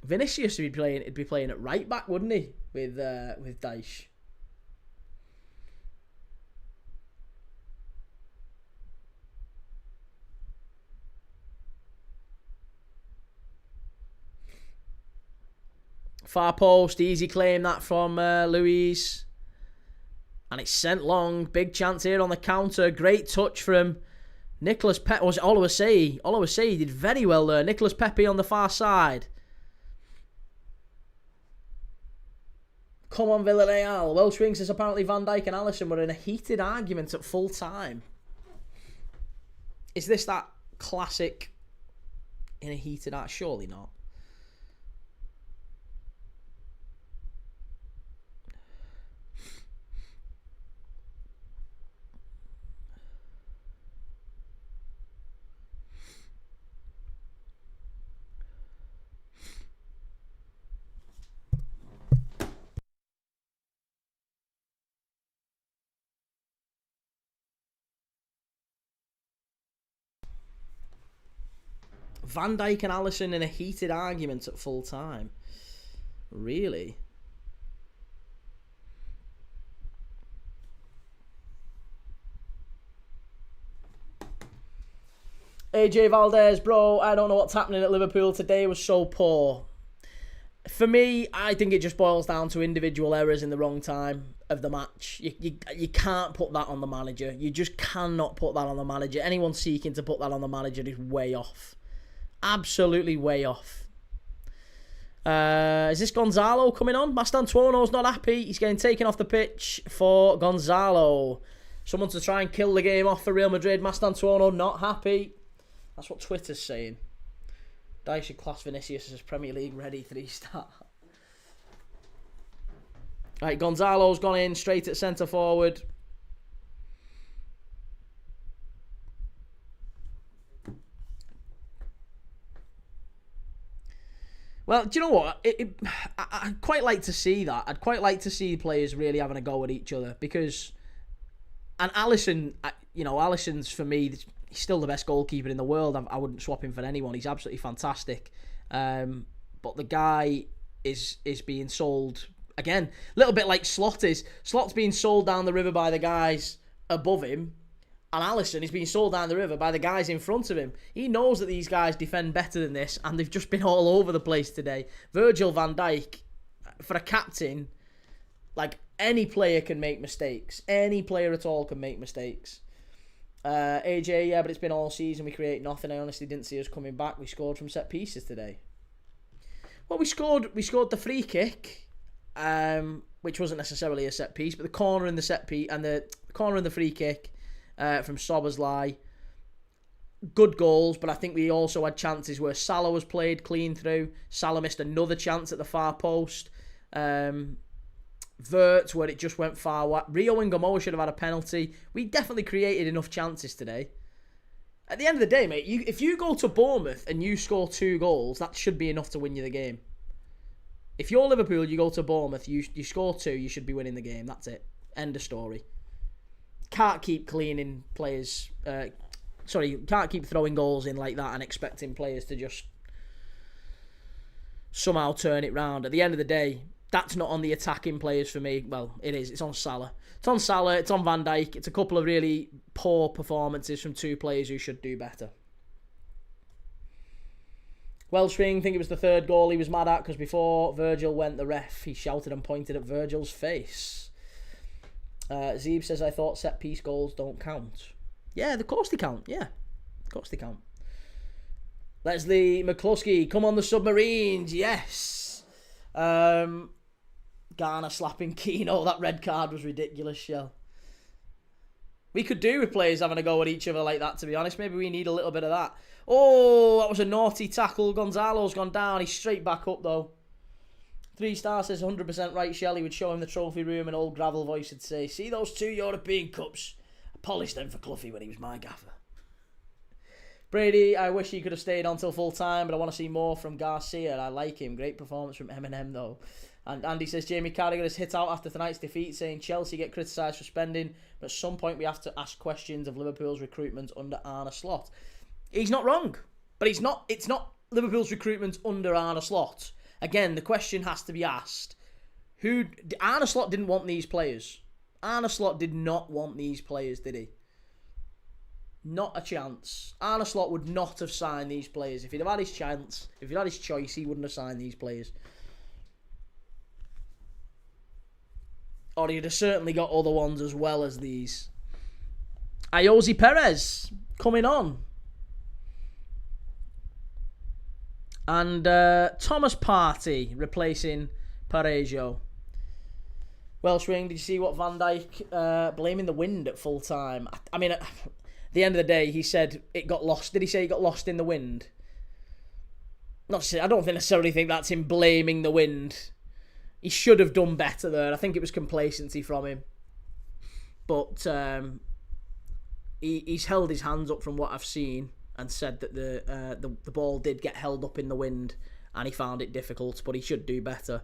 Vinicius would be playing at right back, wouldn't he? With Daish. Far post, easy claim that from Luis. And it's sent long. Big chance here on the counter. Great touch from Nicolas Pepe. Was it Oluwaseyi? Oluwaseyi did very well there. Nicolas Pepe on the far side. Come on, Villarreal. Welsh Wings says apparently Van Dijk and Alisson were in a heated argument at full time. Is this that classic in a heated argument? Surely not. Van Dijk and Alisson in a heated argument at full time. Really? AJ Valdez, bro, I don't know what's happening at Liverpool today. Was so poor. For me, I think it just boils down to individual errors in the wrong time of the match. You can't put that on the manager. You just cannot put that on the manager. Anyone seeking to put that on the manager is way off. Absolutely way off. Is this Gonzalo coming on? Mastantuono's not happy. He's getting taken off the pitch for Gonzalo. Someone to try and kill the game off for Real Madrid. Mastantuono not happy. That's what Twitter's saying. Dice should class Vinicius as Premier League ready 3-star. Right, Gonzalo's gone in straight at centre forward. Well, do you know what? I'd quite like to see that. I'd quite like to see players really having a go at each other because... And Alisson, Alisson's, for me, he's still the best goalkeeper in the world. I wouldn't swap him for anyone. He's absolutely fantastic. But the guy is being sold, again, a little bit like Slot is. Slot's being sold down the river by the guys above him. And Alisson is being sold down the river by the guys in front of him. He knows that these guys defend better than this, and they've just been all over the place today. Virgil van Dijk, for a captain, like, any player can make mistakes. Any player at all can make mistakes. AJ, yeah, but it's been all season. We create nothing. I honestly didn't see us coming back. We scored from set pieces today. Well, we scored the free kick, which wasn't necessarily a set piece, but the corner and the set piece and the corner and the free kick from Szoboszlai. Good goals, but I think we also had chances where Salah was played clean through. Salah missed another chance at the far post. Vert, where it just went far wide. Rio and Gamoa should have had a penalty. We definitely created enough chances today. At the end of the day, mate, if you go to Bournemouth and you score 2 goals, that should be enough to win you the game. If you're Liverpool, you go to Bournemouth, you score 2, you should be winning the game. That's it. End of story. Can't keep cleaning players... can't keep throwing goals in like that and expecting players to just somehow turn it round. At the end of the day, that's not on the attacking players for me. Well, it is. It's on Salah. It's on Salah. It's on Van Dijk. It's a couple of really poor performances from 2 players who should do better. Welsh Ring, think it was the 3rd goal he was mad at because before Virgil went, the ref, he shouted and pointed at Virgil's face. Zeeb says, I thought set-piece goals don't count. Yeah, of course they count. Yeah, of course they count. Leslie McCluskey, come on the Submarines. Yes. Garner slapping Keano. That red card was ridiculous, Shell. We could do with players having a go at each other like that, to be honest. Maybe we need a little bit of that. Oh, that was a naughty tackle. Gonzalo's gone down. He's straight back up, though. 3-star says 100% right, Shell. He would show him the trophy room and old gravel voice would say, see those 2 European Cups? I polished them for Cloughie when he was my gaffer. Brady, I wish he could have stayed on till full time, but I want to see more from Garcia. I like him. Great performance from Eminem, though. And Andy says Jamie Carragher has hit out after tonight's defeat, saying Chelsea get criticised for spending, but at some point we have to ask questions of Liverpool's recruitment under Arne Slot. He's not wrong, but it's not Liverpool's recruitment under Arne Slot. Again, the question has to be asked. Arne Slot didn't want these players. Arne Slot did not want these players, did he? Not a chance. Arne Slot would not have signed these players. If he'd have had his chance, if he'd had his choice, he wouldn't have signed these players. Or he'd have certainly got other ones as well as these. Ayoze Perez coming on. And Thomas Partey replacing Parejo. Welsh Wing, did you see what Van Dijk blaming the wind at full time? I mean, at the end of the day, he said it got lost. Did he say it got lost in the wind? I don't necessarily think that's him blaming the wind. He should have done better there. I think it was complacency from him. But he's held his hands up from what I've seen and said that the ball did get held up in the wind and he found it difficult, but he should do better.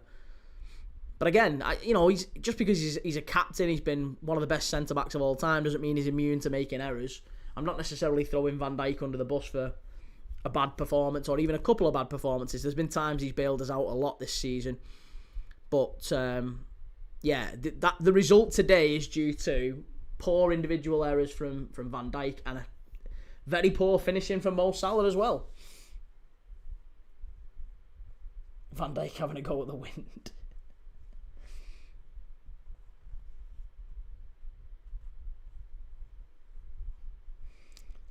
But again, he's just because he's a captain, he's been one of the best centre-backs of all time, doesn't mean he's immune to making errors. I'm not necessarily throwing Van Dijk under the bus for a bad performance or even a couple of bad performances. There's been times he's bailed us out a lot this season. But, the result today is due to poor individual errors from Van Dijk and a very poor finishing from Mo Salah as well. Van Dijk having a go at the wind.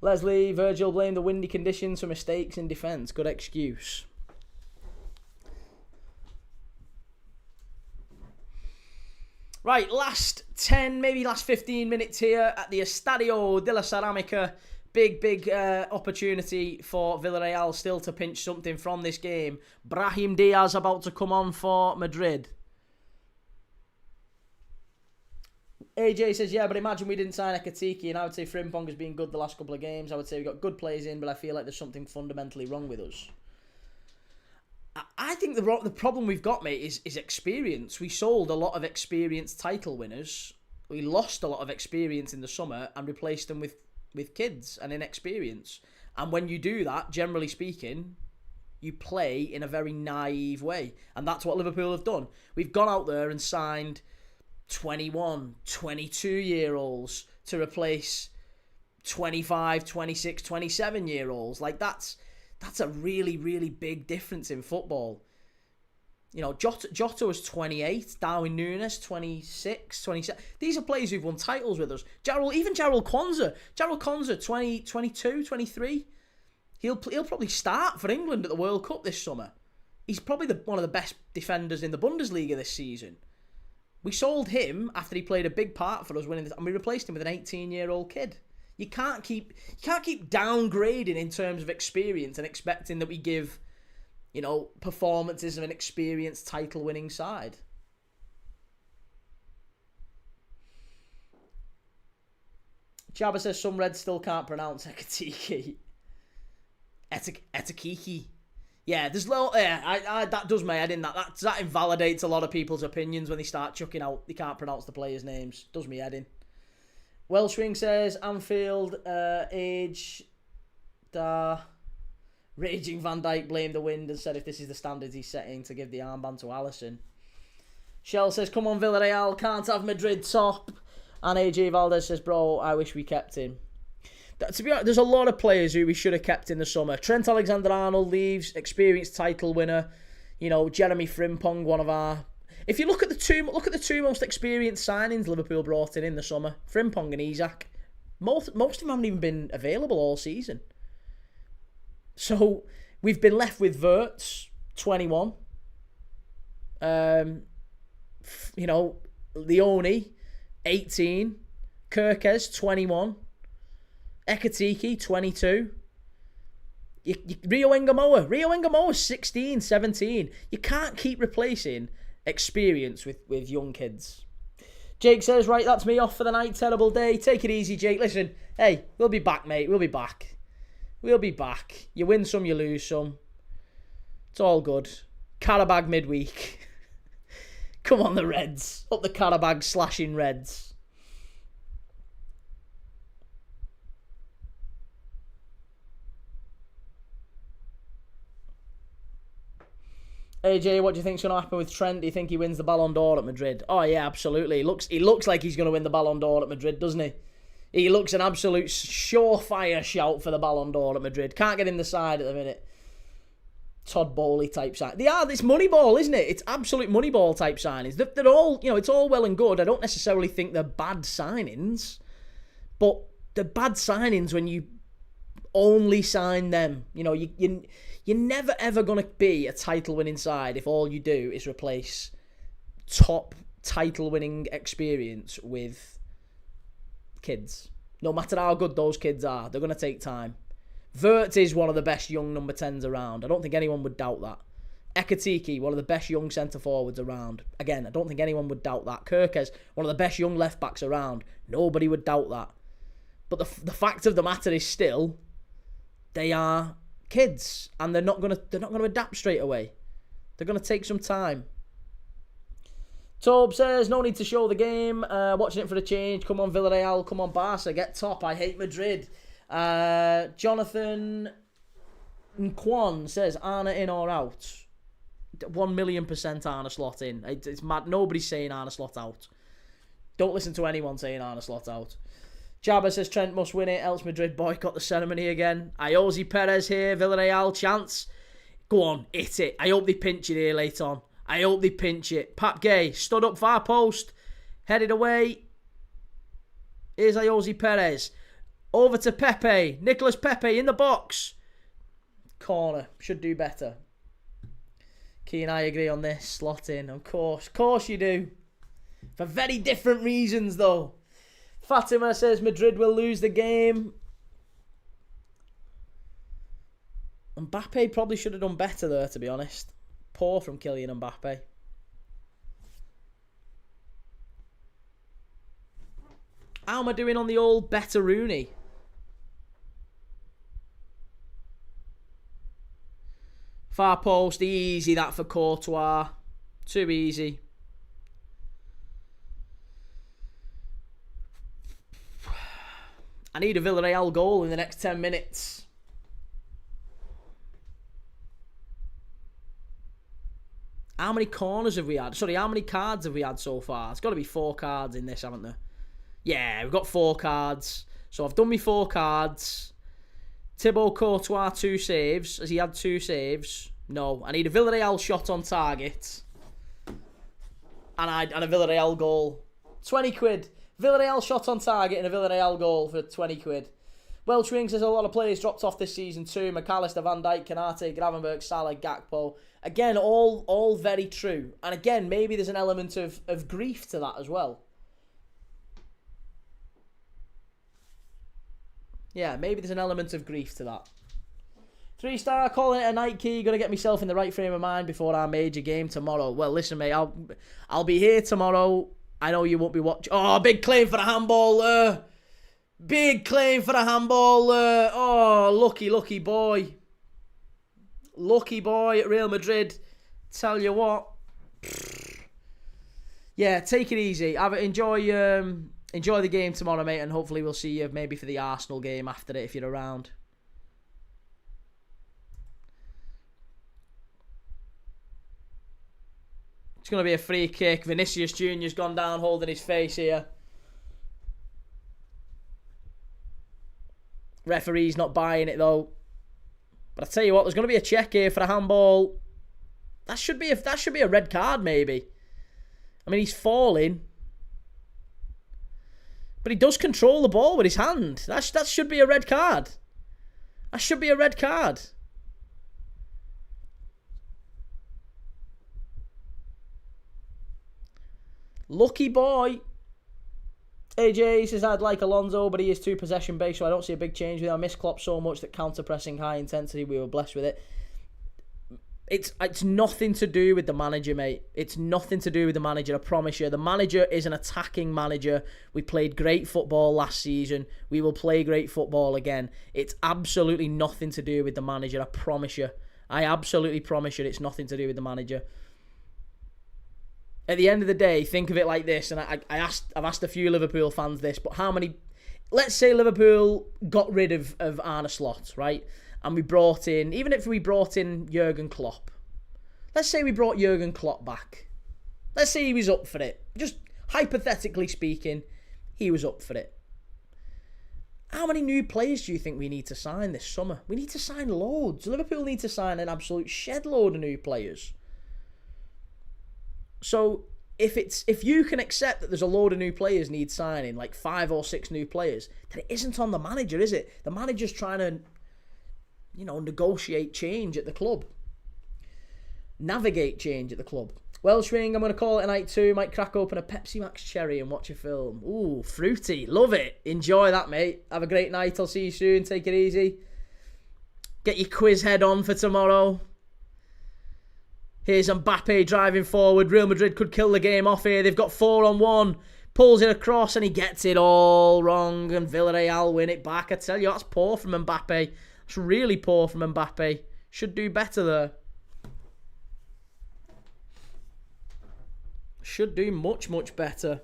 Leslie, Virgil blamed the windy conditions for mistakes in defence. Good excuse. Right, last 10, maybe last 15 minutes here at the Estadio La Cerámica. Big opportunity for Villarreal still to pinch something from this game. Brahim Diaz about to come on for Madrid. AJ says, yeah, but imagine we didn't sign Ekatike, and I would say Frimpong has been good the last couple of games. I would say we've got good players in, but I feel like there's something fundamentally wrong with us. I think the problem we've got, mate, is experience. We sold a lot of experienced title winners. We lost a lot of experience in the summer and replaced them with kids and inexperience. And when you do that, generally speaking, you play in a very naive way. And that's what Liverpool have done. We've gone out there and signed 21, 22-year-olds to replace 25, 26, 27-year-olds. Like, that's a really, really big difference in football. Jota was 28, Darwin Núñez 26, 27. These are players who've won titles with us. Jarell Quansah, 20, 22, 23. He'll probably start for England at the World Cup this summer. He's probably one of the best defenders in the Bundesliga this season. We sold him after he played a big part for us winning this, and we replaced him with an 18-year-old kid. You can't keep downgrading in terms of experience and expecting that we give, performances of an experienced title-winning side. Jabba says some Reds still can't pronounce Ekatike. Etakiki. Yeah, there's that does my head in. That invalidates a lot of people's opinions when they start chucking out they can't pronounce the players' names. Does me head in. Welshwing says Anfield age raging Van Dijk blamed the wind and said if this is the standards he's setting to give the armband to Alisson. Shell says come on Villarreal, can't have Madrid top. And AJ Valdez says bro, I wish we kept him. To be honest, there's a lot of players who we should have kept in the summer. Trent Alexander-Arnold leaves, experienced title winner. Jeremy Frimpong, one of our. If you look at the two most experienced signings Liverpool brought in the summer, Frimpong and Isak. Most of them haven't even been available all season. So we've been left with Wirtz, 21. Leone, 18. Kirkes, 21. Ekatike, 22. Rio Engamoa, 16, 17. You can't keep replacing experience with young kids. Jake says, right, that's me off for the night. Terrible day. Take it easy, Jake. Listen, hey, we'll be back, mate. We'll be back. You win some, you lose some. It's all good. Carabag midweek. Come on, the Reds. Up the Carabag slashing Reds. AJ, what do you think's going to happen with Trent? Do you think he wins the Ballon d'Or at Madrid? Oh yeah, absolutely. He looks like he's going to win the Ballon d'Or at Madrid, doesn't he? He looks an absolute surefire shout for the Ballon d'Or at Madrid. Can't get in the side at the minute. Todd Bowley type sign. They are. It's Moneyball, isn't it? It's absolute Moneyball type signings. They're all, it's all well and good. I don't necessarily think they're bad signings, but they're bad signings when you only sign them. You're never ever gonna be a title-winning side if all you do is replace top title-winning experience with kids. No matter how good those kids are, they're gonna take time. Wirtz is one of the best young number 10s around. I don't think anyone would doubt that. Ekatike, one of the best young centre-forwards around. Again, I don't think anyone would doubt that. Kirkes, one of the best young left-backs around. Nobody would doubt that. But the fact of the matter is still, they are kids, and they're not gonna adapt straight away. They're gonna take some time. Tobe says, no need to show the game. Watching it for a change. Come on, Villarreal. Come on, Barca. Get top. I hate Madrid. Jonathan Nkwon says, Arna in or out? 1,000,000% Arna Slot in. It's mad. Nobody's saying Arna Slot out. Don't listen to anyone saying Arna Slot out. Jabba says Trent must win it, else Madrid boycott the ceremony again. Iosi Perez here, Villarreal chance. Go on, hit it. I hope they pinch it here late on. I hope they pinch it. Pap Gay, stood up far post. Headed away. Here's Iosi Perez. Over to Pepe. Nicolas Pepe in the box. Corner. Should do better. Key and I agree on this. Slot in. Of course. Of course you do. For very different reasons, though. Fatima says Madrid will lose the game. Mbappe probably should have done better there, to be honest. Poor from Kylian Mbappe. How am I doing on the old better Rooney? Far post, easy that for Courtois. Too easy. I need a Villarreal goal in the next 10 minutes. How many corners have we had? Sorry, how many cards have we had so far? It's got to be 4 cards in this, haven't there? Yeah, we've got 4 cards. So I've done me 4 cards. Thibaut Courtois, 2 saves. Has he had 2 saves? No. I need a Villarreal shot on target. And a Villarreal goal. 20 quid. Villarreal shot on target and a Villarreal goal for 20 quid. Welsh Wings says a lot of players dropped off this season too. McAllister, Van Dijk, Kanate, Gravenberch, Salah, Gakpo. Again, all very true. And again, maybe there's an element of grief to that as well. Yeah, maybe there's an element of grief to that. 3-star, calling it a night key. Got to get myself in the right frame of mind before our major game tomorrow. Well, listen, mate, I'll be here tomorrow. I know you won't be watching. Oh, big claim for the handball. Big claim for the handball. Oh, lucky boy. Lucky boy at Real Madrid. Tell you what. Yeah, take it easy. Enjoy the game tomorrow, mate, and hopefully we'll see you maybe for the Arsenal game after it if you're around. It's going to be a free kick. Vinicius Jr.'s gone down holding his face here. Referee's not buying it, though. But I tell you what, there's going to be a check here for a handball. That should be a red card, maybe. I mean, he's falling. But he does control the ball with his hand. That should be a red card. That should be a red card. Lucky boy. AJ says, I'd like Alonso, but he is too possession-based, so I don't see a big change with him. I miss Klopp so much that counter-pressing high intensity, we were blessed with it. It's nothing to do with the manager, mate. It's nothing to do with the manager, I promise you. The manager is an attacking manager. We played great football last season. We will play great football again. It's absolutely nothing to do with the manager, I promise you. I absolutely promise you it's nothing to do with the manager. At the end of the day, think of it like this, and I've asked a few Liverpool fans this, but how many... Let's say Liverpool got rid of Arne Slot, right? And we brought in... Even if we brought in Jurgen Klopp. Let's say we brought Jurgen Klopp back. Let's say he was up for it. Just hypothetically speaking, he was up for it. How many new players do you think we need to sign this summer? We need to sign loads. Liverpool need to sign an absolute shed load of new players. So if you can accept that there's a load of new players need signing, like 5 or 6 new players, then it isn't on the manager, is it? The manager's trying to, negotiate change at the club. Navigate change at the club. Welsh Ring, I'm going to call it a night too. Might crack open a Pepsi Max Cherry and watch a film. Ooh, fruity. Love it. Enjoy that, mate. Have a great night. I'll see you soon. Take it easy. Get your quiz head on for tomorrow. Here's Mbappe driving forward. Real Madrid could kill the game off here. They've got 4-on-1. Pulls it across and he gets it all wrong. And Villarreal win it back. I tell you, that's poor from Mbappe. That's really poor from Mbappe. Should do better there. Should do much, much better.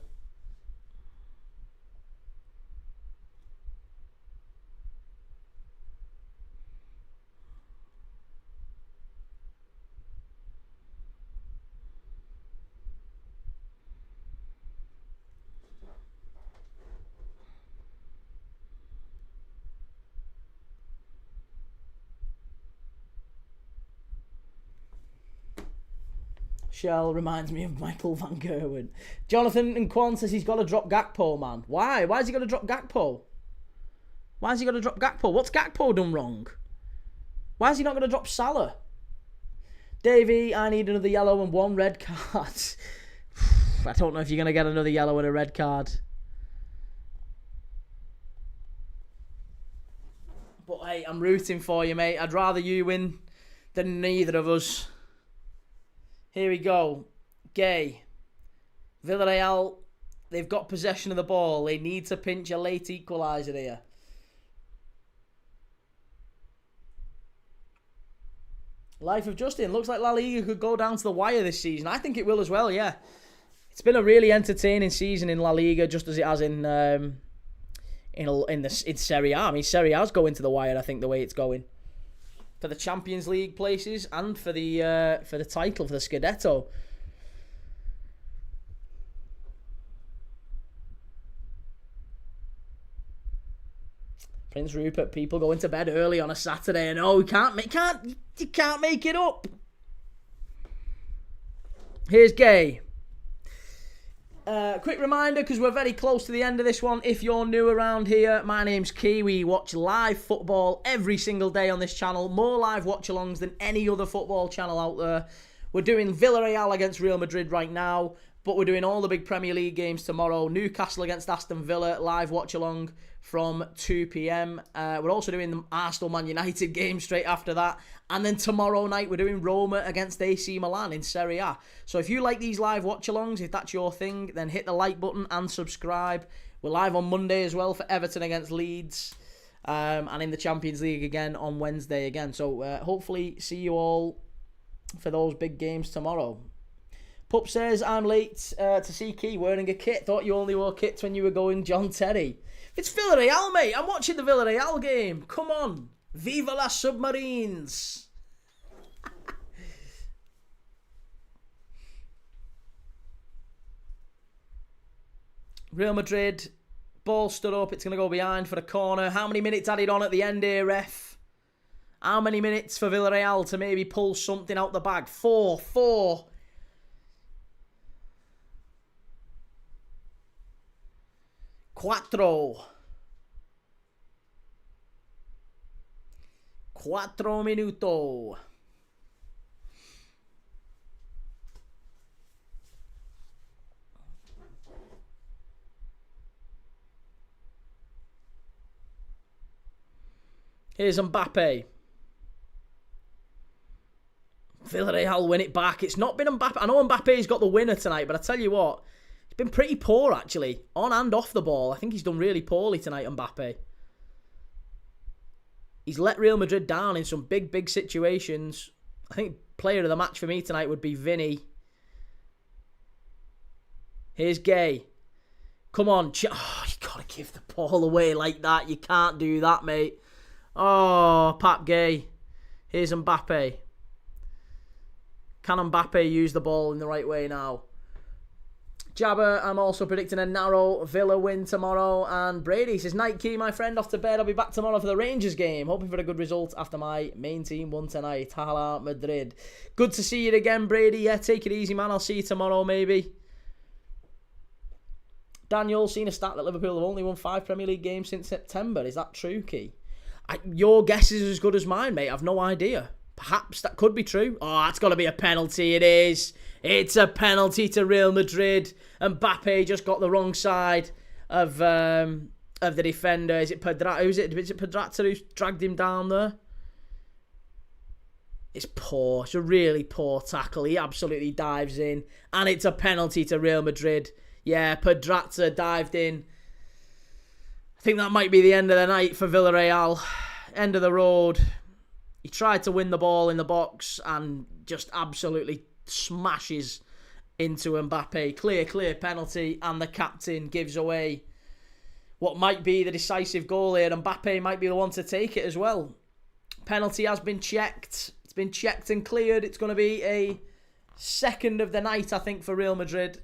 Shell reminds me of Michael Van Gerwen. Jonathan and Quan says he's got to drop Gakpo, man. Why? Why has he got to drop Gakpo? Why has he got to drop Gakpo? What's Gakpo done wrong? Why is he not going to drop Salah? Davey, I need another yellow and 1 red card. I don't know if you're going to get another yellow and a red card. But hey, I'm rooting for you, mate. I'd rather you win than neither of us. Here we go. Gay. Villarreal, they've got possession of the ball. They need to pinch a late equaliser here. Life of Justin. Looks like La Liga could go down to the wire this season. I think it will as well, yeah. It's been a really entertaining season in La Liga, just as it has in Serie A. I mean, Serie A's going to the wire, I think, the way it's going. For the Champions League places and for the title, for the Scudetto. Prince Rupert, people going to bed early on a Saturday. No, you can't make it up. Here's Gay. Quick reminder, because we're very close to the end of this one. If you're new around here, my name's Key. We watch live football every single day on this channel. More live watch-alongs than any other football channel out there. We're doing Villarreal against Real Madrid right now, but we're doing all the big Premier League games tomorrow. Newcastle against Aston Villa, live watch-along from 2 p.m. We're also doing the Arsenal-Man United game straight after that. And then tomorrow night, we're doing Roma against AC Milan in Serie A. So if you like these live watch-alongs, if that's your thing, then hit the like button and subscribe. We're live on Monday as well for Everton against Leeds. And in the Champions League again on Wednesday again. So hopefully see you all for those big games tomorrow. Pup says, I'm late to see Key wearing a kit. Thought you only wore kits when you were going John Terry. It's Villarreal, mate. I'm watching the Villarreal game. Come on. Viva la Submarines. Real Madrid. Ball stood up. It's going to go behind for a corner. How many minutes added on at the end here, ref? How many minutes for Villarreal to maybe pull something out the bag? 4. 4 minutos. Here's Mbappe. Villarreal win it back. It's not been Mbappe. I know Mbappe's got the winner tonight, but I tell you what, he's been pretty poor actually, on and off the ball. I think he's done really poorly tonight, Mbappe. He's let Real Madrid down in some big situations. I think player of the match for me tonight would be Vinny. Here's Gay. Come on. Oh, you got to give the ball away like that. You can't do that, mate. Oh, Pat Gay. Here's Mbappe. Can Mbappe use the ball in the right way now? Jabba, I'm also predicting a narrow Villa win tomorrow. And Brady says, night key, my friend, off to bed. I'll be back tomorrow for the Rangers game. Hoping for a good result after my main team won tonight. Hala Madrid. Good to see you again, Brady. Yeah, take it easy, man. I'll see you tomorrow, maybe. Daniel, seen a stat that Liverpool have only won 5 Premier League games since September. Is that true, Key? Your guess is as good as mine, mate. I've no idea. Perhaps that could be true. Oh, that's got to be a penalty. It is. It's a penalty to Real Madrid. Mbappe just got the wrong side of the defender. Is it Pedraza? Is it Pedraza who's dragged him down there? It's poor. It's a really poor tackle. He absolutely dives in. And it's a penalty to Real Madrid. Yeah, Pedraza dived in. I think that might be the end of the night for Villarreal. End of the road. He tried to win the ball in the box and just absolutely smashes into Mbappe. Clear penalty, and the captain gives away what might be the decisive goal here. Mbappe might be the one to take it as well. Penalty has been checked. It's been checked and cleared. It's going to be a second of the night, I think, for Real Madrid.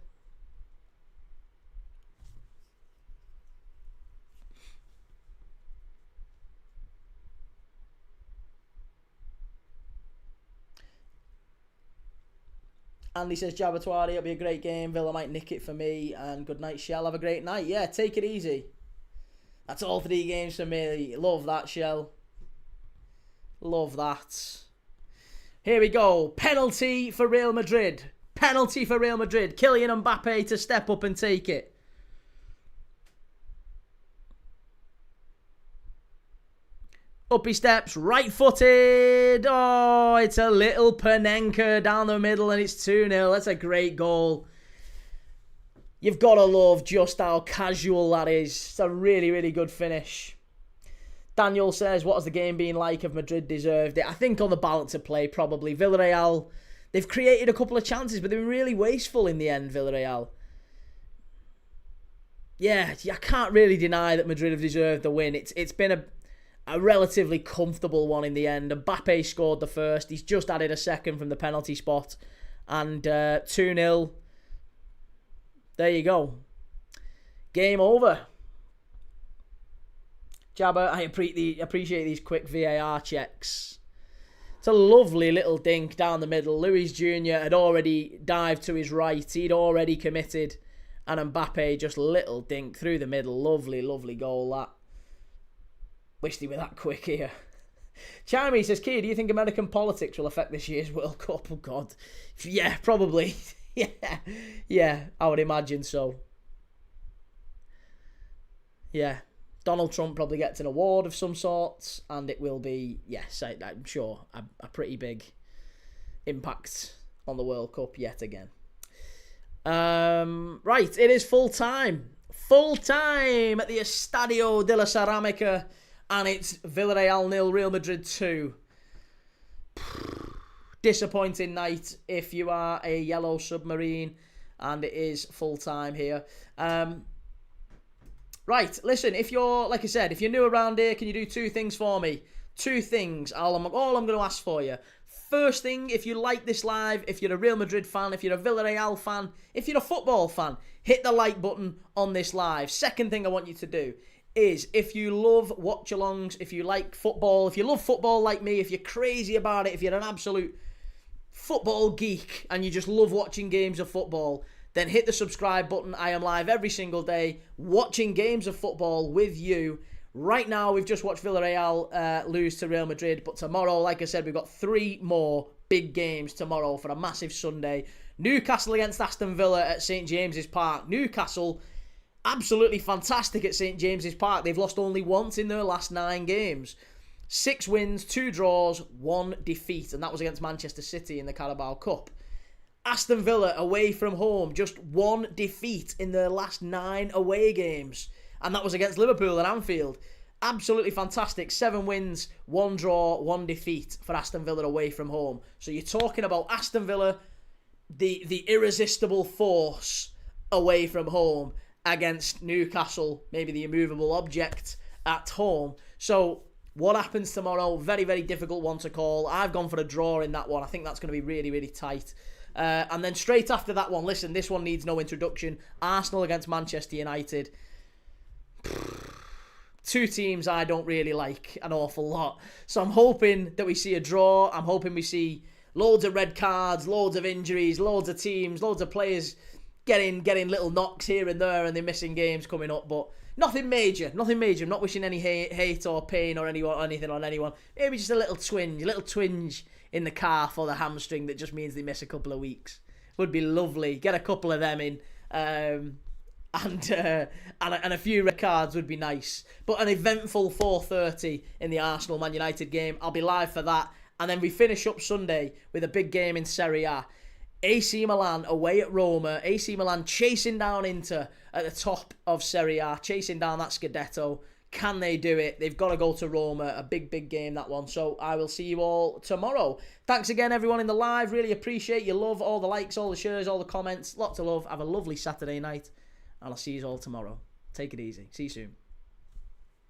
Andy says, Jabatuari, it'll be a great game. Villa might nick it for me. And good night, Shell. Have a great night. Yeah, take it easy. That's all 3 games for me. Love that, Shell. Love that. Here we go. Penalty for Real Madrid. Penalty for Real Madrid. Kylian Mbappe to step up and take it. Up he steps, right-footed. Oh, it's a little Panenka down the middle and it's 2-0. That's a great goal. You've got to love just how casual that is. It's a really, really good finish. Daniel says, what has the game been like if Madrid deserved it? I think on the balance of play, probably. Villarreal, they've created a couple of chances, but they've been really wasteful in the end, Villarreal. Yeah, I can't really deny that Madrid have deserved the win. It's been a relatively comfortable one in the end. Mbappe scored the first. He's just added a second from the penalty spot. And 2-0. There you go. Game over. Jabba, I appreciate these quick VAR checks. It's a lovely little dink down the middle. Luis Jr. had already dived to his right. He'd already committed. And Mbappe just little dink through the middle. Lovely, lovely goal, that. Wish they were that quick here. Charmy says, Key, do you think American politics will affect this year's World Cup? Oh, God. Yeah, probably. Yeah, I would imagine so. Yeah. Donald Trump probably gets an award of some sort, and it will be, yes, I'm sure, a pretty big impact on the World Cup yet again. Right, it is full time. Full time at the Estadio La Cerámica. And it's Villarreal 0, Real Madrid 2. Disappointing night if you are a Yellow Submarine. And it is full time here. Right, listen, if you're, like I said, if you're new around here, can you do 2 things for me? 2 things, all I'm going to ask for you. First thing, if you like this live, if you're a Real Madrid fan, if you're a Villarreal fan, if you're a football fan, hit the like button on this live. Second thing I want you to do is, if you love watch-alongs, if you like football, if you love football like me, if you're crazy about it, if you're an absolute football geek and you just love watching games of football, then hit the subscribe button. I am live every single day watching games of football with you. Right now, we've just watched Villarreal lose to Real Madrid, but tomorrow, like I said, we've got 3 more big games tomorrow for a massive Sunday. Newcastle against Aston Villa at St James's Park. Newcastle, absolutely fantastic at St James's Park. They've lost only once in their last 9 games. 6 wins, 2 draws, 1 defeat, and that was against Manchester City in the Carabao Cup. Aston Villa away from home, just 1 defeat in their last 9 away games, and that was against Liverpool at Anfield. Absolutely fantastic. 7 wins, 1 draw, 1 defeat for Aston Villa away from home. So you're talking about Aston Villa, the irresistible force away from home, against Newcastle, maybe the immovable object at home. So What happens tomorrow? Very, very difficult one to call. I've gone for a draw in that one. I think that's going to be really, really tight. And then straight after that one, listen, this one needs no introduction. Arsenal against Manchester United. Two teams I don't really like an awful lot. So I'm hoping that we see a draw. I'm hoping we see loads of red cards, loads of injuries, loads of teams, loads of players getting little knocks here and there, and they're missing games coming up. But nothing major. I'm not wishing any hate or pain or anything on anyone. Maybe just a little twinge in the calf or the hamstring that just means they miss a couple of weeks. Would be lovely. Get a couple of them in. And a few red cards would be nice. But an eventful 4:30 in the Arsenal Man United game. I'll be live for that. And then we finish up Sunday with a big game in Serie A. AC Milan away at Roma. AC Milan chasing down Inter at the top of Serie A, chasing down that Scudetto. Can they do it? They've got to go to Roma. A big, big game, that one. So I will see you all tomorrow. Thanks again, everyone in the live. Really appreciate your love, all the likes, all the shares, all the comments. Lots of love. Have a lovely Saturday night. And I'll see you all tomorrow. Take it easy. See you soon.